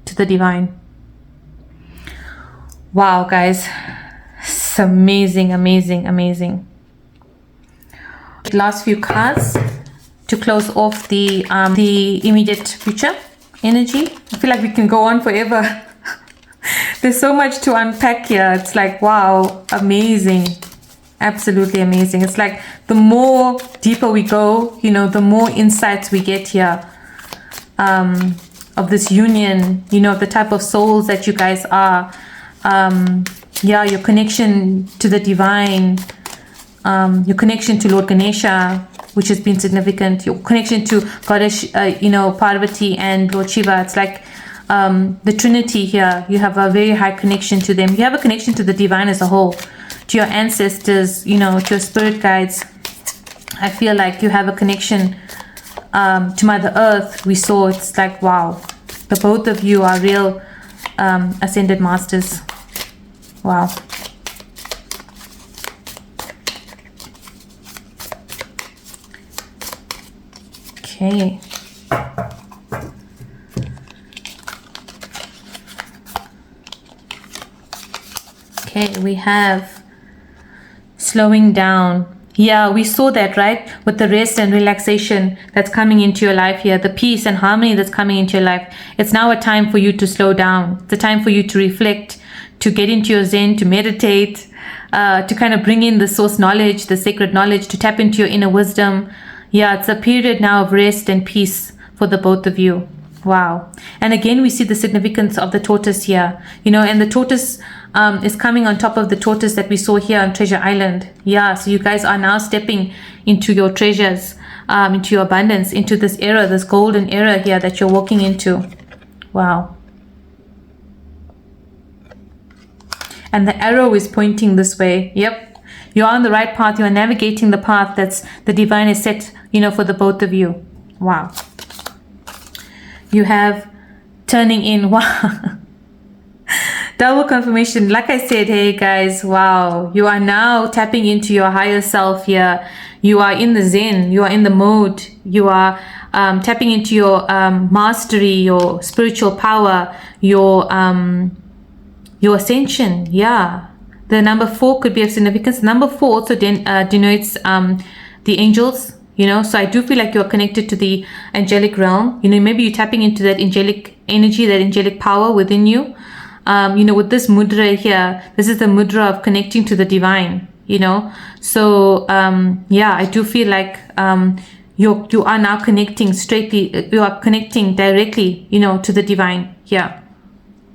to the divine. Wow, guys. It's amazing, amazing, amazing. Last few cards to close off the immediate future energy. I feel like we can go on forever. There's so much to unpack here. It's like, wow, amazing. Absolutely amazing. It's like the more deeper we go, you know, the more insights we get here of this union, you know, the type of souls that you guys are. Your connection to the divine, your connection to Lord Ganesha, which has been significant, your connection to Goddess, Parvati and Lord Shiva. It's like the Trinity here. You have a very high connection to them. You have a connection to the divine as a whole, to your ancestors, you know, to your spirit guides. I feel like you have a connection to Mother Earth. We saw, it's like, wow, the both of you are real ascended masters. Wow. Okay. Okay, we have slowing down. Yeah, we saw that, right? With the rest and relaxation that's coming into your life here, the peace and harmony that's coming into your life. It's now a time for you to slow down. It's a time for you to reflect, to get into your Zen, to meditate, to kind of bring in the source knowledge, the sacred knowledge, to tap into your inner wisdom. Yeah, it's a period now of rest and peace for the both of you. Wow. And again, we see the significance of the tortoise here, and the tortoise is coming on top of the tortoise that we saw here on Treasure Island. Yeah, so you guys are now stepping into your treasures, into your abundance, into this era, this golden era here that you're walking into. Wow. And the arrow is pointing this way. Yep. You're on the right path. You're navigating the path that's the divine is set, for the both of you. Wow. You have turning in. Wow. Double confirmation. Like I said, hey guys, wow. You are now tapping into your higher self here. You are in the Zen. You are in the mode. You are tapping into your mastery, your spiritual power, your ascension. Yeah. The number 4 could be of significance. Number 4 also denotes the angels. So I do feel like you're connected to the angelic realm. Maybe you're tapping into that angelic energy, that angelic power within you. With this mudra here, this is the mudra of connecting to the divine, So, yeah, I do feel like you are now connecting you are connecting directly, to the divine. Yeah.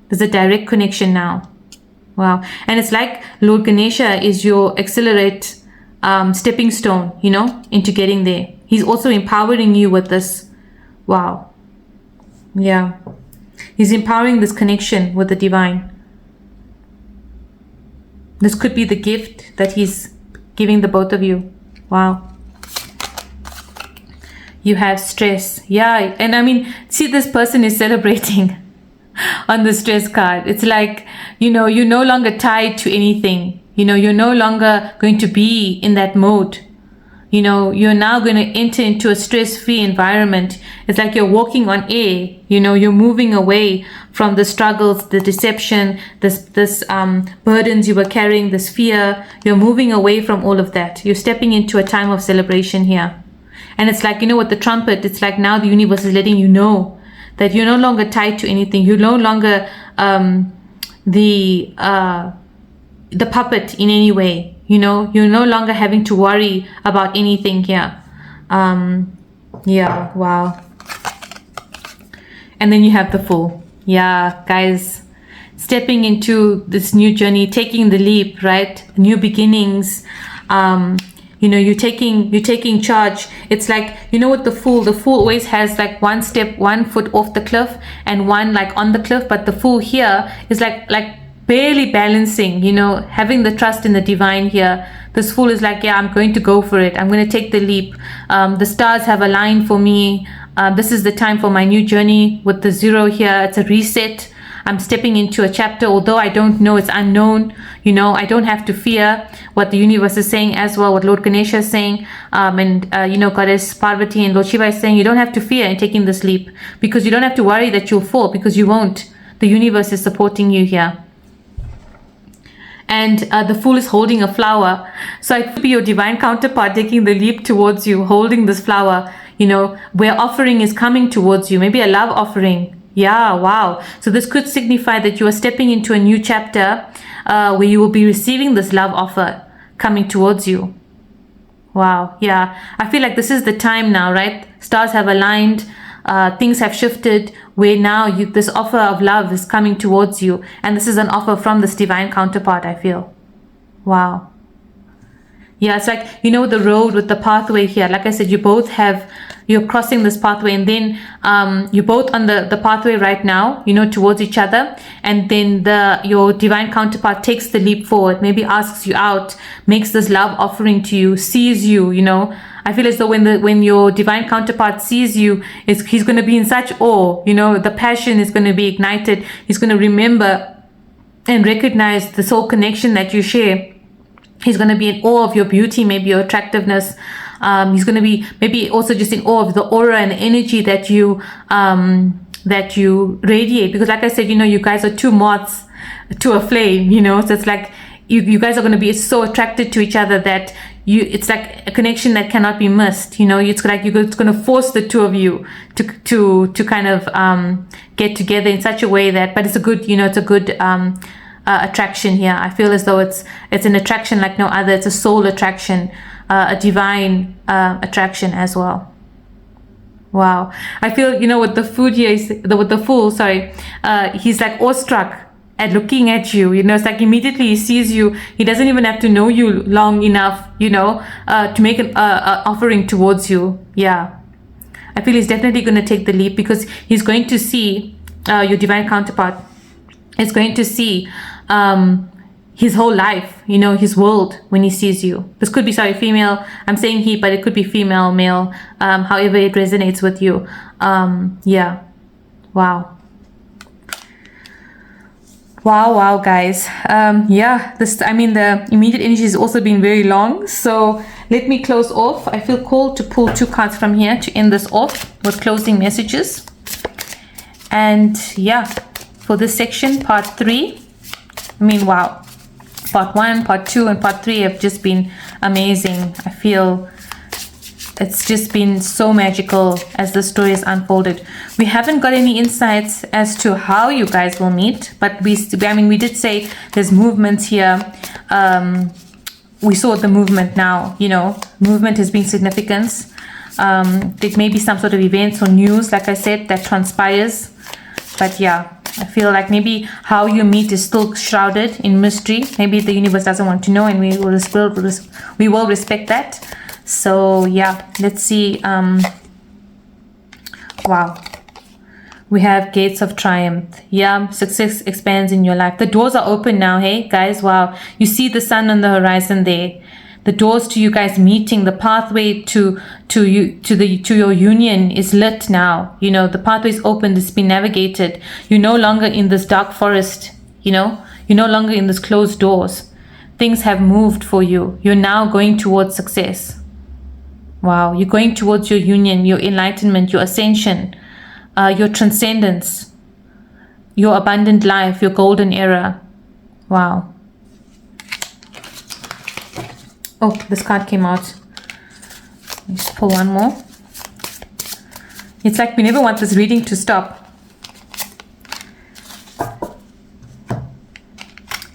There's a direct connection now. Wow. And it's like Lord Ganesha is your accelerate stepping stone, into getting there. He's also empowering you with this. Wow. Yeah. He's empowering this connection with the divine. This could be the gift that he's giving the both of you. Wow. You have stress. Yeah. And I mean, see, this person is celebrating on the stress card. It's like, you're no longer tied to anything. You're no longer going to be in that mode. You're now going to enter into a stress-free environment. It's like you're walking on air. You're moving away from the struggles, the deception, this burdens you were carrying, this fear. You're moving away from all of that. You're stepping into a time of celebration here. And it's like, with the trumpet, it's like now the universe is letting you know that you're no longer tied to anything. You're no longer the puppet in any way. You're no longer having to worry about anything here. Yeah, wow. And then you have the Fool. Yeah, guys, stepping into this new journey, taking the leap, right? New beginnings. You're taking charge. It's like, with the Fool always has like one foot off the cliff and one like on the cliff, but the Fool here is like barely balancing, having the trust in the divine here. This Fool is like, yeah, I'm going to go for it. I'm going to take the leap. The stars have aligned for me. This is the time for my new journey with the 0 here. It's a reset. I'm stepping into a chapter, although I don't know, it's unknown. I don't have to fear what the universe is saying as well, what Lord Ganesha is saying, and Goddess Parvati and Lord Shiva is saying, you don't have to fear in taking this leap, because you don't have to worry that you'll fall, because you won't. The universe is supporting you here. And the Fool is holding a flower. So it could be your divine counterpart taking the leap towards you, holding this flower, where offering is coming towards you, maybe a love offering. Yeah, wow. So this could signify that you are stepping into a new chapter where you will be receiving this love offer coming towards you. Wow, yeah. I feel like this is the time now, right? Stars have aligned. Things have shifted where now this offer of love is coming towards you. And this is an offer from this divine counterpart, I feel. Wow. Yeah, it's like, the road with the pathway here. Like I said, you're crossing this pathway, and then you're both on the pathway right now, towards each other. And then your divine counterpart takes the leap forward, maybe asks you out, makes this love offering to you, sees you, I feel as though when your divine counterpart sees you, he's going to be in such awe, the passion is going to be ignited. He's going to remember and recognize the soul connection that you share. He's going to be in awe of your beauty, maybe your attractiveness. He's going to be maybe also just in awe of the aura and the energy that you radiate. Because like I said, you guys are two moths to a flame, so it's like you guys are going to be so attracted to each other that it's like a connection that cannot be missed. You know, it's like it's going to force the two of you to kind of get together in such a way that, but it's a good, you know, it's a good attraction here. I feel as though it's an attraction like no other. It's a soul attraction, a divine attraction as well. Wow. I feel, you know, with the food here, with the fool, sorry, he's like awestruck at looking at you. You know, it's like immediately he sees you. He doesn't even have to know you long enough, you know, to make an offering towards you. Yeah. I feel he's definitely going to take the leap, because he's going to see your divine counterpart is going to see his whole life, you know, his world when he sees you. This could be, sorry, female. I'm saying he, but it could be female, male, however it resonates with you. Yeah. Wow. Wow, guys. Yeah, the immediate energy has also been very long. So let me close off. I feel called to pull 2 cards from here to end this off with closing messages. And yeah, for this section, part 3, wow. Part 1, part 2, and part 3 have just been amazing. I feel it's just been so magical as the story has unfolded. We haven't got any insights as to how you guys will meet, but we did say there's movements here. We saw the movement now, you know, movement has been significance. There may be some sort of events or news, like I said, that transpires. But yeah, I feel like maybe how you meet is still shrouded in mystery. Maybe the universe doesn't want to know, and we will respect that. So yeah, let's see. Wow. We have gates of triumph. Yeah, success expands in your life. The doors are open now, hey guys. Wow. You see the sun on the horizon there. The doors to you guys meeting, the pathway to your union is lit now. You know, the pathway is open, it's been navigated. You're no longer in this dark forest, you know. You're no longer in this closed doors. Things have moved for you. You're now going towards success. Wow, you're going towards your union, your enlightenment, your ascension, your transcendence, your abundant life, your golden era. Wow. Oh, this card came out. Let's pull one more. It's like we never want this reading to stop.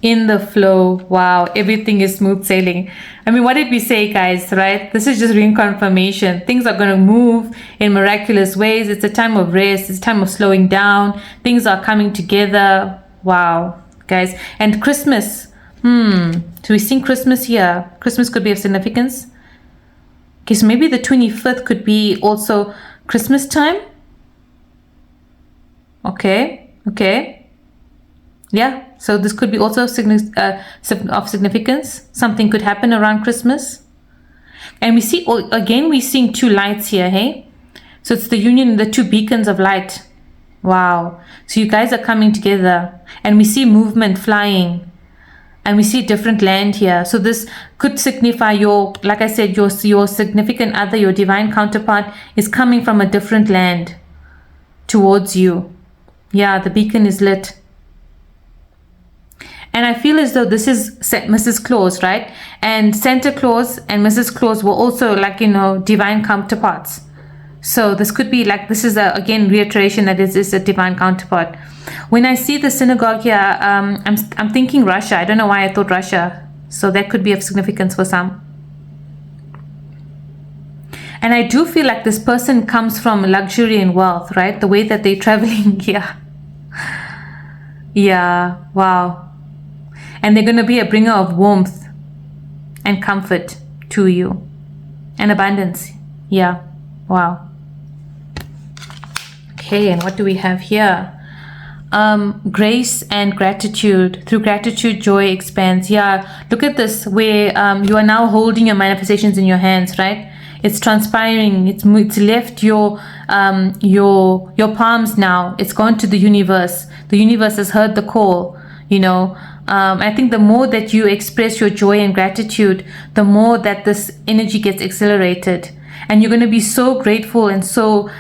In the flow. Wow, everything is smooth sailing. I mean, what did we say, guys, right? This is just reconfirmation. Things are going to move in miraculous ways. It's a time of rest. It's a time of slowing down. Things are coming together. Wow, guys. And Christmas. So we sing Christmas here. Christmas could be of significance. Okay, so maybe the 25th could be also Christmas time. Okay. Yeah, so this could be also of significance. Something could happen around Christmas. And we see, again, we're seeing 2 lights here, hey? So it's the union, the 2 beacons of light. Wow. So you guys are coming together. And we see movement flying. And we see different land here. So this could signify your, like I said, your significant other, your divine counterpart is coming from a different land towards you. Yeah, the beacon is lit. And I feel as though this is Mrs. Claus, right? And Santa Claus and Mrs. Claus were also, like, you know, divine counterparts. So this could be like, this is again reiteration that it is a divine counterpart. When I see the synagogue here, I'm thinking Russia. I don't know why I thought Russia. So that could be of significance for some. And I do feel like this person comes from luxury and wealth, right? The way that they're traveling here. Yeah, wow. And they're going to be a bringer of warmth and comfort to you. And abundance. Yeah, wow. Okay, and what do we have here? Grace and gratitude. Through gratitude, joy expands. Yeah, look at this, where you are now holding your manifestations in your hands, right? It's transpiring. It's left your palms now. It's gone to the universe. The universe has heard the call, you know. I think the more that you express your joy and gratitude, the more that this energy gets accelerated. and you're going to be so grateful and so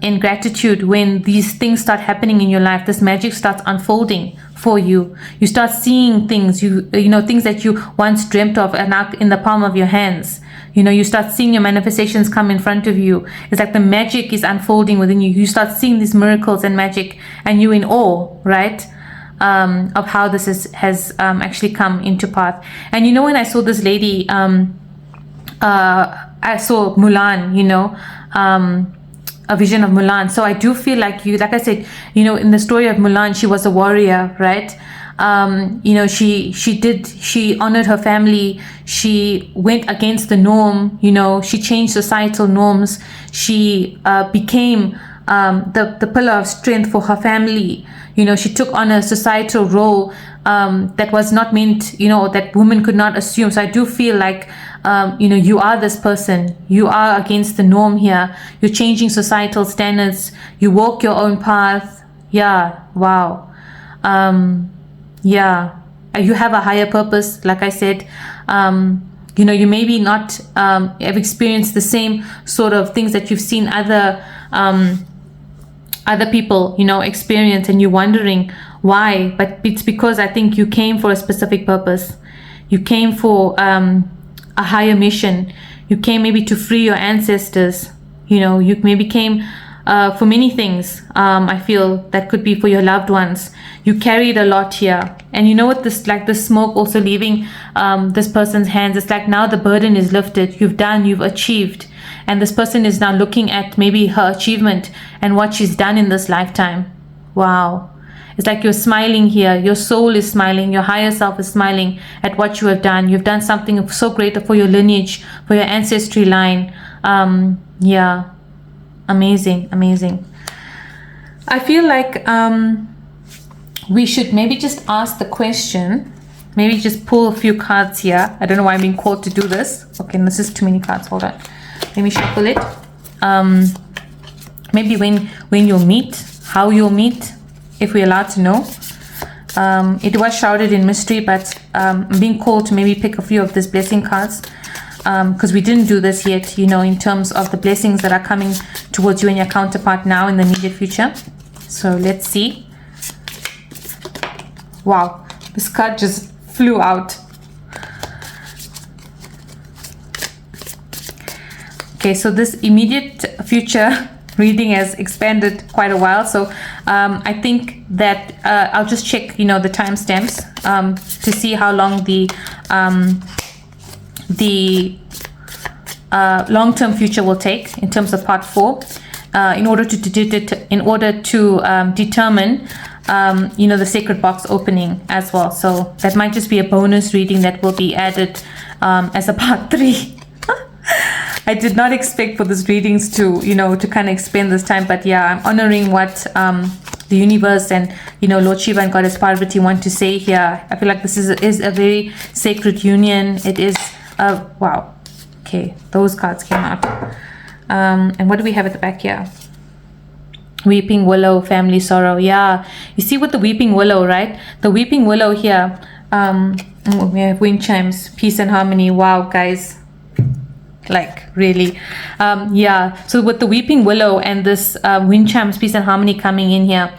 in gratitude when these things start happening in your life. This magic starts unfolding for you. You start seeing things, things that you once dreamt of are now in the palm of your hands. You start seeing your manifestations come in front of you. It's like the magic is unfolding within you. You start seeing these miracles and magic, and you're in awe, right? Of how this has actually come into path. And when I saw this lady, I saw Mulan, a vision of Mulan. So I do feel like like I said, in the story of Mulan, she was a warrior, right? She honored her family. She went against the norm. She changed societal norms. She became the pillar of strength for her family. She took on a societal role that was not meant, that women could not assume. So I do feel like, you are this person. You are against the norm here. You're changing societal standards. You walk your own path. Yeah. Wow. Yeah. You have a higher purpose. Like I said, you maybe not have experienced the same sort of things that you've seen other people, experience, and you're wondering why. But it's because I think you came for a specific purpose. You came for a higher mission. You came maybe to free your ancestors. You maybe came for many things. I feel that could be for your loved ones. You carried a lot here. And what this, like the smoke also leaving this person's hands, it's like now the burden is lifted. You've achieved. And this person is now looking at maybe her achievement and what she's done in this lifetime. Wow. It's like you're smiling here. Your soul is smiling. Your higher self is smiling at what you have done. You've done something so great for your lineage, for your ancestry line. Yeah. Amazing. I feel like we should maybe just ask the question. Maybe just pull a few cards here. I don't know why I'm being called to do this. Okay, this is too many cards. Hold on. Let me shuffle it. Maybe when you'll meet, how you'll meet, if we're allowed to know. It was shrouded in mystery, but I'm being called to maybe pick a few of these blessing cards, because we didn't do this yet, in terms of the blessings that are coming towards you and your counterpart now in the immediate future. So let's see. Wow, this card just flew out. Okay, so this immediate future reading has expanded quite a while. So I think that I'll just check, the timestamps to see how long the long-term future will take in terms of part 4, in order to determine the sacred box opening as well. So that might just be a bonus reading that will be added as a part 3. I did not expect for these readings to kind of expend this time, but yeah, I'm honoring what the universe and Lord Shiva and Goddess Parvati want to say here. I feel like this is a very sacred union. It is wow. Okay, those cards came out. And what do we have at the back here? Weeping willow, family sorrow. Yeah, you see with the weeping willow, right? The weeping willow here. We have wind chimes, peace and harmony. Wow, guys. Like really, yeah. So with the weeping willow and this wind chimes, peace and harmony coming in here,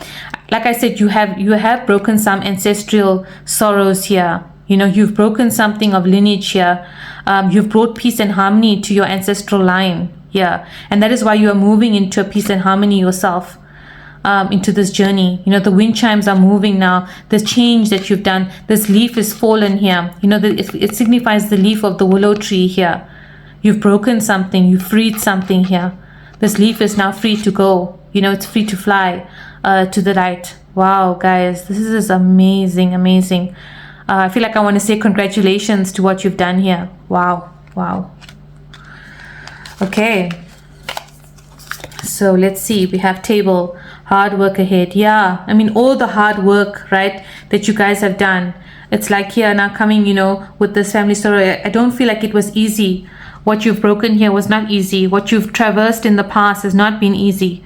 like I said, you have broken some ancestral sorrows here. You've broken something of lineage here. You've brought peace and harmony to your ancestral line. Yeah, and that is why you are moving into a peace and harmony yourself, into this journey. The wind chimes are moving now. The change that you've done, this leaf is fallen here. It signifies the leaf of the willow tree here. You've broken something. You freed something here. This leaf is now free to go. It's free to fly to the right. Wow, guys, this is amazing. I feel like I want to say congratulations to what you've done here. Wow. Okay. So let's see. We have table, hard work ahead. Yeah, I mean, all the hard work, right, that you guys have done. It's like here now coming, with this family story. I don't feel like it was easy. What you've broken here was not easy. What you've traversed in the past has not been easy.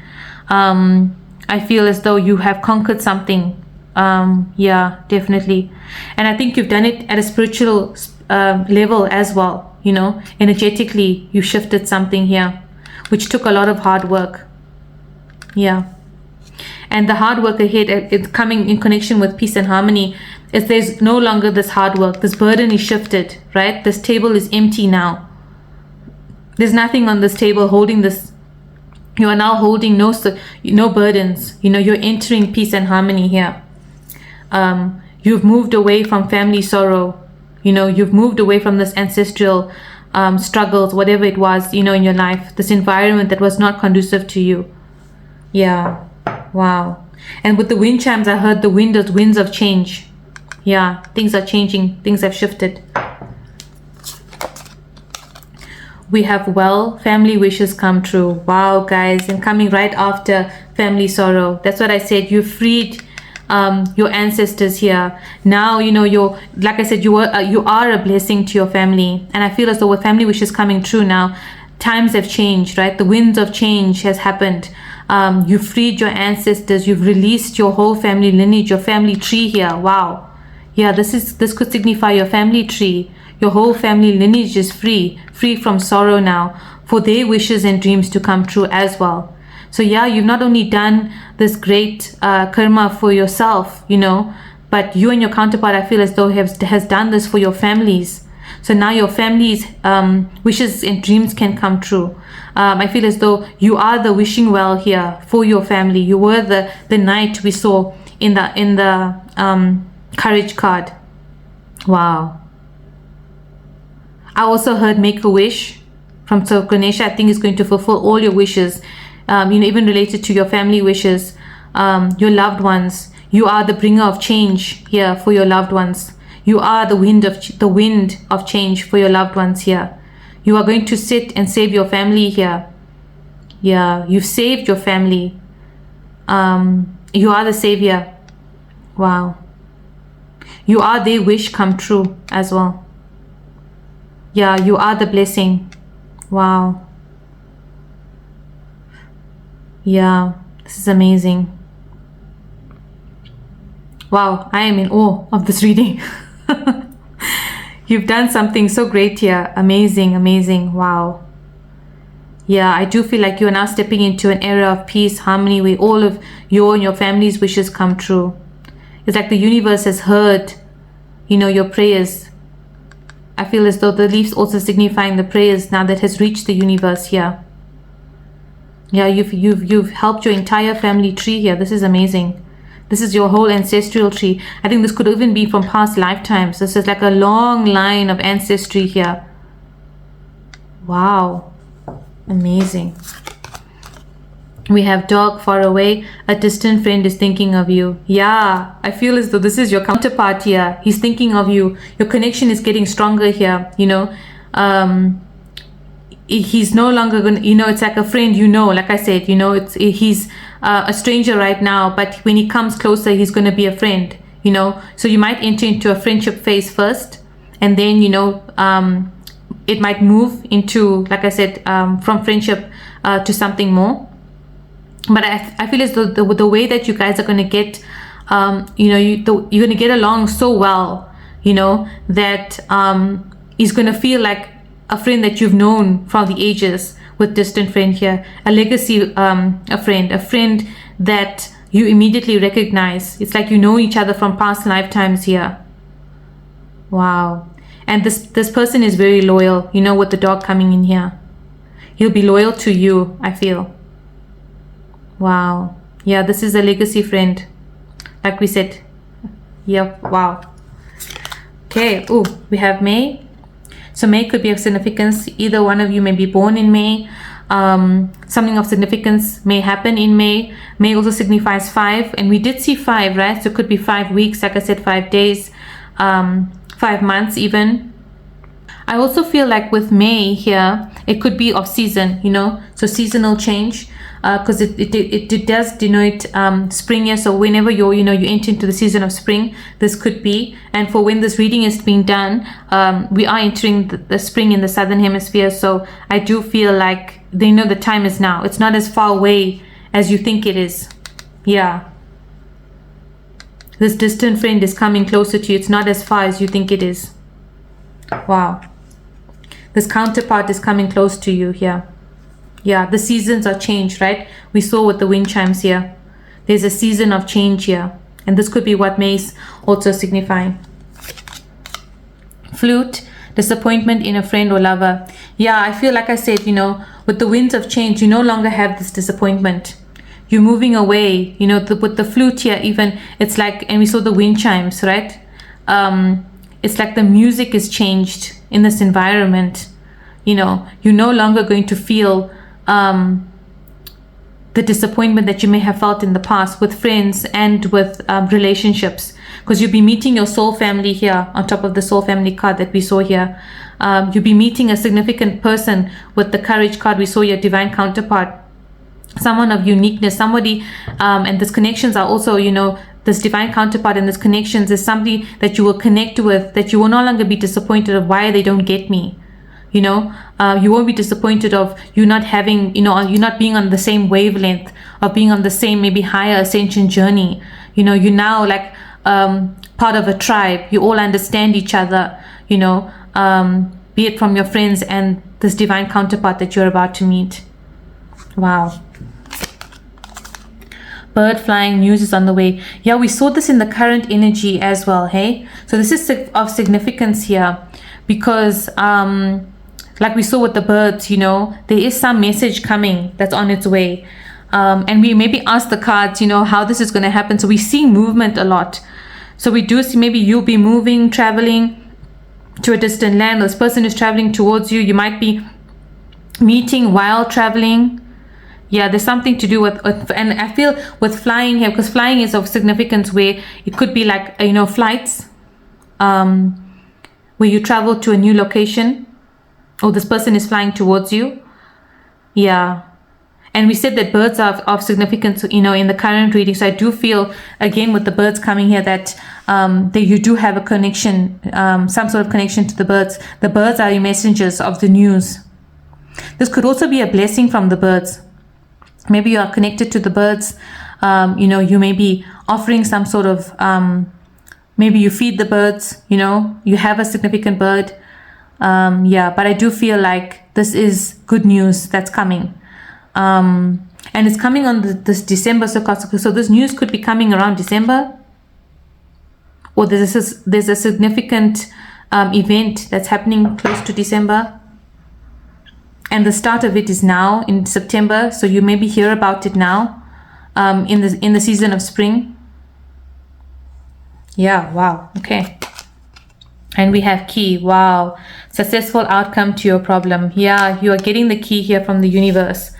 I feel as though you have conquered something. Yeah, definitely. And I think you've done it at a spiritual level as well, you know, energetically you shifted something here, which took a lot of hard work. Yeah. And the hard work ahead, it's coming in connection with peace and harmony, is there's no longer this hard work. This burden is shifted, right? This table is empty now. There's nothing on this table holding this. You are now holding no burdens. You know, you're entering peace and harmony here. You've moved away from family sorrow. You know, you've moved away from this ancestral struggles, whatever it was, you know, in your life. This environment that was not conducive to you. Yeah. Wow. And with the wind chimes, I heard the winds of change. Yeah, things are changing. Things have shifted. We have family wishes come true. Wow, guys. And coming right after family sorrow. That's what I said. You freed your ancestors here. Now, you know, like I said, you are a blessing to your family. And I feel as though with family wishes coming true now, times have changed, right? The winds of change has happened. You've freed your ancestors. You've released your whole family lineage, your family tree here. Wow. Yeah, this could signify your family tree. Your whole family lineage is free from sorrow now, for their wishes and dreams to come true as well. So yeah, you've not only done this great karma for yourself, you know, but you and your counterpart, I feel as though has done this for your families. So now your family's wishes and dreams can come true. I feel as though you are the wishing well here for your family. You were the knight we saw in the courage card. Wow. I also heard make a wish from Ganesha. I think is going to fulfill all your wishes, you know, even related to your family wishes, your loved ones. You are the bringer of change here for your loved ones. You are the wind of change for your loved ones here. You are going to sit and save your family here. Yeah, you've saved your family. You are the savior. Wow. You are their wish come true as well. Yeah, you are the blessing. Wow. Yeah, this is amazing. Wow, I am in awe of this reading. You've done something so great here. Amazing, amazing. Wow. Yeah, I do feel like you are now stepping into an era of peace, harmony, where all of your and your family's wishes come true. It's like the universe has heard, you know, your prayers. I feel as though the leaves also signifying the prayers now that has reached the universe here. Yeah, you've helped your entire family tree here. This is amazing. This is your whole ancestral tree. I think this could even be from past lifetimes. This is like a long line of ancestry here. Wow. Amazing. We have dog far away. A distant friend is thinking of you. Yeah, I feel as though this is your counterpart here. He's thinking of you. Your connection is getting stronger here, you know. He's no longer going to, you know, it's like a friend, you know, like I said, you know, he's a stranger right now, but when he comes closer, he's going to be a friend, you know. So you might enter into a friendship phase first, and then, you know, it might move into, like I said, from friendship to something more. But I feel as though the way that you guys are going to get, you know, you're going to get along so well, you know, that he's going to feel like a friend that you've known from the ages. With distant friend here, a legacy, a friend that you immediately recognize. It's like you know each other from past lifetimes here. Wow. And this person is very loyal, you know, with the dog coming in here. He'll be loyal to you, I feel. Wow. Yeah, this is a legacy friend, like we said. Yep. Wow. Okay. Oh, we have May. So May could be of significance. Either one of you may be born in May. Something of significance may happen in May. May also signifies 5, and we did see 5, right? So it could be 5 weeks, like I said, 5 days, 5 months even. I also feel like with May here, it could be of season, you know, so seasonal change, because it does denote spring here. So whenever you enter into the season of spring, this could be. And for when this reading is being done, we are entering the spring in the southern hemisphere. So I do feel like they know the time is now. It's not as far away as you think it is. Yeah. This distant friend is coming closer to you. It's not as far as you think it is. Wow. This counterpart is coming close to you here. Yeah, the seasons are changed, right? We saw with the wind chimes here. There's a season of change here. And this could be what Mace also signifying. Flute, disappointment in a friend or lover. Yeah, I feel like I said, with the winds of change, you no longer have this disappointment. You're moving away, with the flute here, even it's like, and we saw the wind chimes, right? It's like the music is changed in this environment. You're no longer going to feel the disappointment that you may have felt in the past with friends and with relationships, because you'll be meeting your soul family here on top of the soul family card that we saw here. You'll be meeting a significant person with the courage card we saw, your divine counterpart, someone of uniqueness, somebody, and these connections are also, this divine counterpart and this connections is somebody that you will connect with, that you will no longer be disappointed of why they don't get me. You won't be disappointed of you not having, you not being on the same wavelength, or being on the same maybe higher ascension journey. You're now like part of a tribe. You all understand each other, be it from your friends and this divine counterpart that you're about to meet. Wow. Bird flying, news is on the way. Yeah, we saw this in the current energy as well, hey? So this is of significance here because like we saw with the birds, there is some message coming that's on its way. And we maybe ask the cards, how this is going to happen. So we see movement a lot. So we do see maybe you'll be moving, traveling to a distant land. This person is traveling towards you. You might be meeting while traveling. Yeah, there's something to do with, and I feel with flying here, because flying is of significance where it could be like, flights, where you travel to a new location, or this person is flying towards you. Yeah. And we said that birds are of significance, in the current reading. So I do feel, again, with the birds coming here, that you do have a connection, some sort of connection to the birds. The birds are your messengers of the news. This could also be a blessing from the birds. Maybe you are connected to the birds. You may be offering some sort of, maybe you feed the birds, you have a significant bird. But I do feel like this is good news that's coming. And it's coming on this December. So this news could be coming around December. Or there's a significant event that's happening close to December. And the start of it is now in September. So you maybe hear about it now in the season of spring. Yeah, wow. Okay. And we have key. Wow. Successful outcome to your problem. Yeah, you are getting the key here from the universe.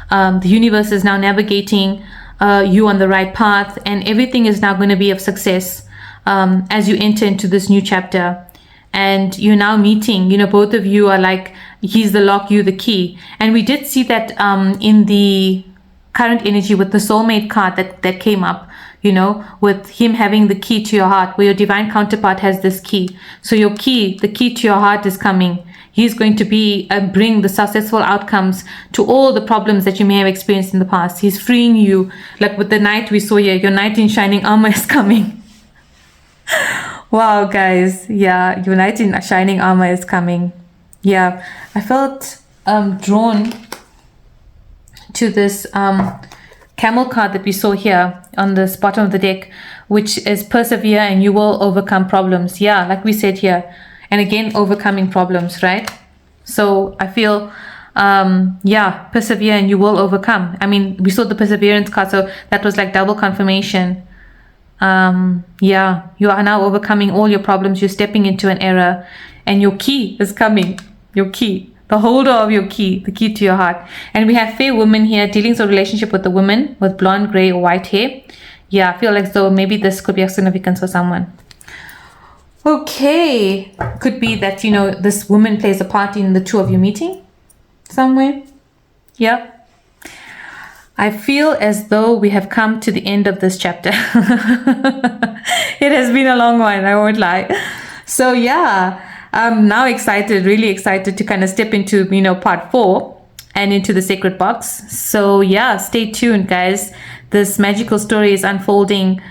The universe is now navigating you on the right path, and everything is now going to be of success as you enter into this new chapter. And you're now meeting, both of you are like, he's the lock, you the key. And we did see that in the current energy with the soulmate card that came up, with him having the key to your heart, where your divine counterpart has this key. So your key, the key to your heart is coming. He's going to bring the successful outcomes to all the problems that you may have experienced in the past. He's freeing you. Like with the knight we saw here, your knight in shining armor is coming. Wow, guys. Yeah, your knight in shining armor is coming. Yeah, I felt drawn to this camel card that we saw here on the bottom of the deck, which is persevere and you will overcome problems. Yeah, like we said here. And again, overcoming problems, right? So I feel, persevere and you will overcome. I mean, we saw the perseverance card, so that was like double confirmation. You are now overcoming all your problems. You're stepping into an era, and your key is coming. Your key, the holder of your key, the key to your heart. And we have fair woman here, dealing with a relationship with a woman with blonde, gray, or white hair. Yeah, I feel like so maybe this could be of significance for someone. Okay, could be that, this woman plays a part in the two of you meeting somewhere. Yeah. I feel as though we have come to the end of this chapter. It has been a long one, I won't lie. So yeah, I'm now excited, really excited to kind of step into, part 4 and into the sacred box. So yeah, stay tuned, guys. This magical story is unfolding.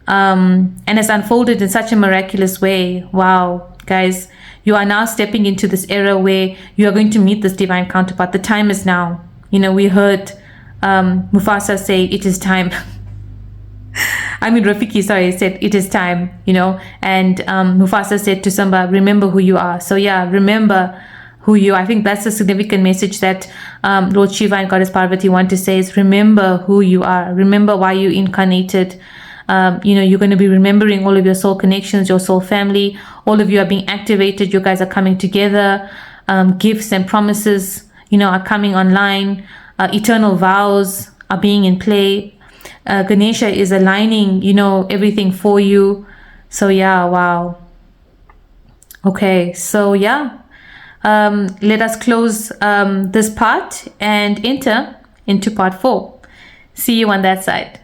And it's unfolded in such a miraculous way. Wow, guys, You are now stepping into this era where you are going to meet this divine counterpart. The time is now. You know, we heard Mufasa say, it is time. I mean, Rafiki, sorry, said, it is time, you know, and Mufasa said to Simba, remember who you are. So yeah, remember who you are. I think that's a significant message that Lord Shiva and Goddess Parvati want to say is remember who you are. Remember why you incarnated. You know, you're going to be remembering all of your soul connections, your soul family. All of you are being activated. You guys are coming together. Gifts and promises, you know, are coming online. Eternal vows are being in play. Ganesha is aligning, you know, everything for you. So yeah, wow. Okay, so yeah, let us close this part and enter into part 4. See you on that side.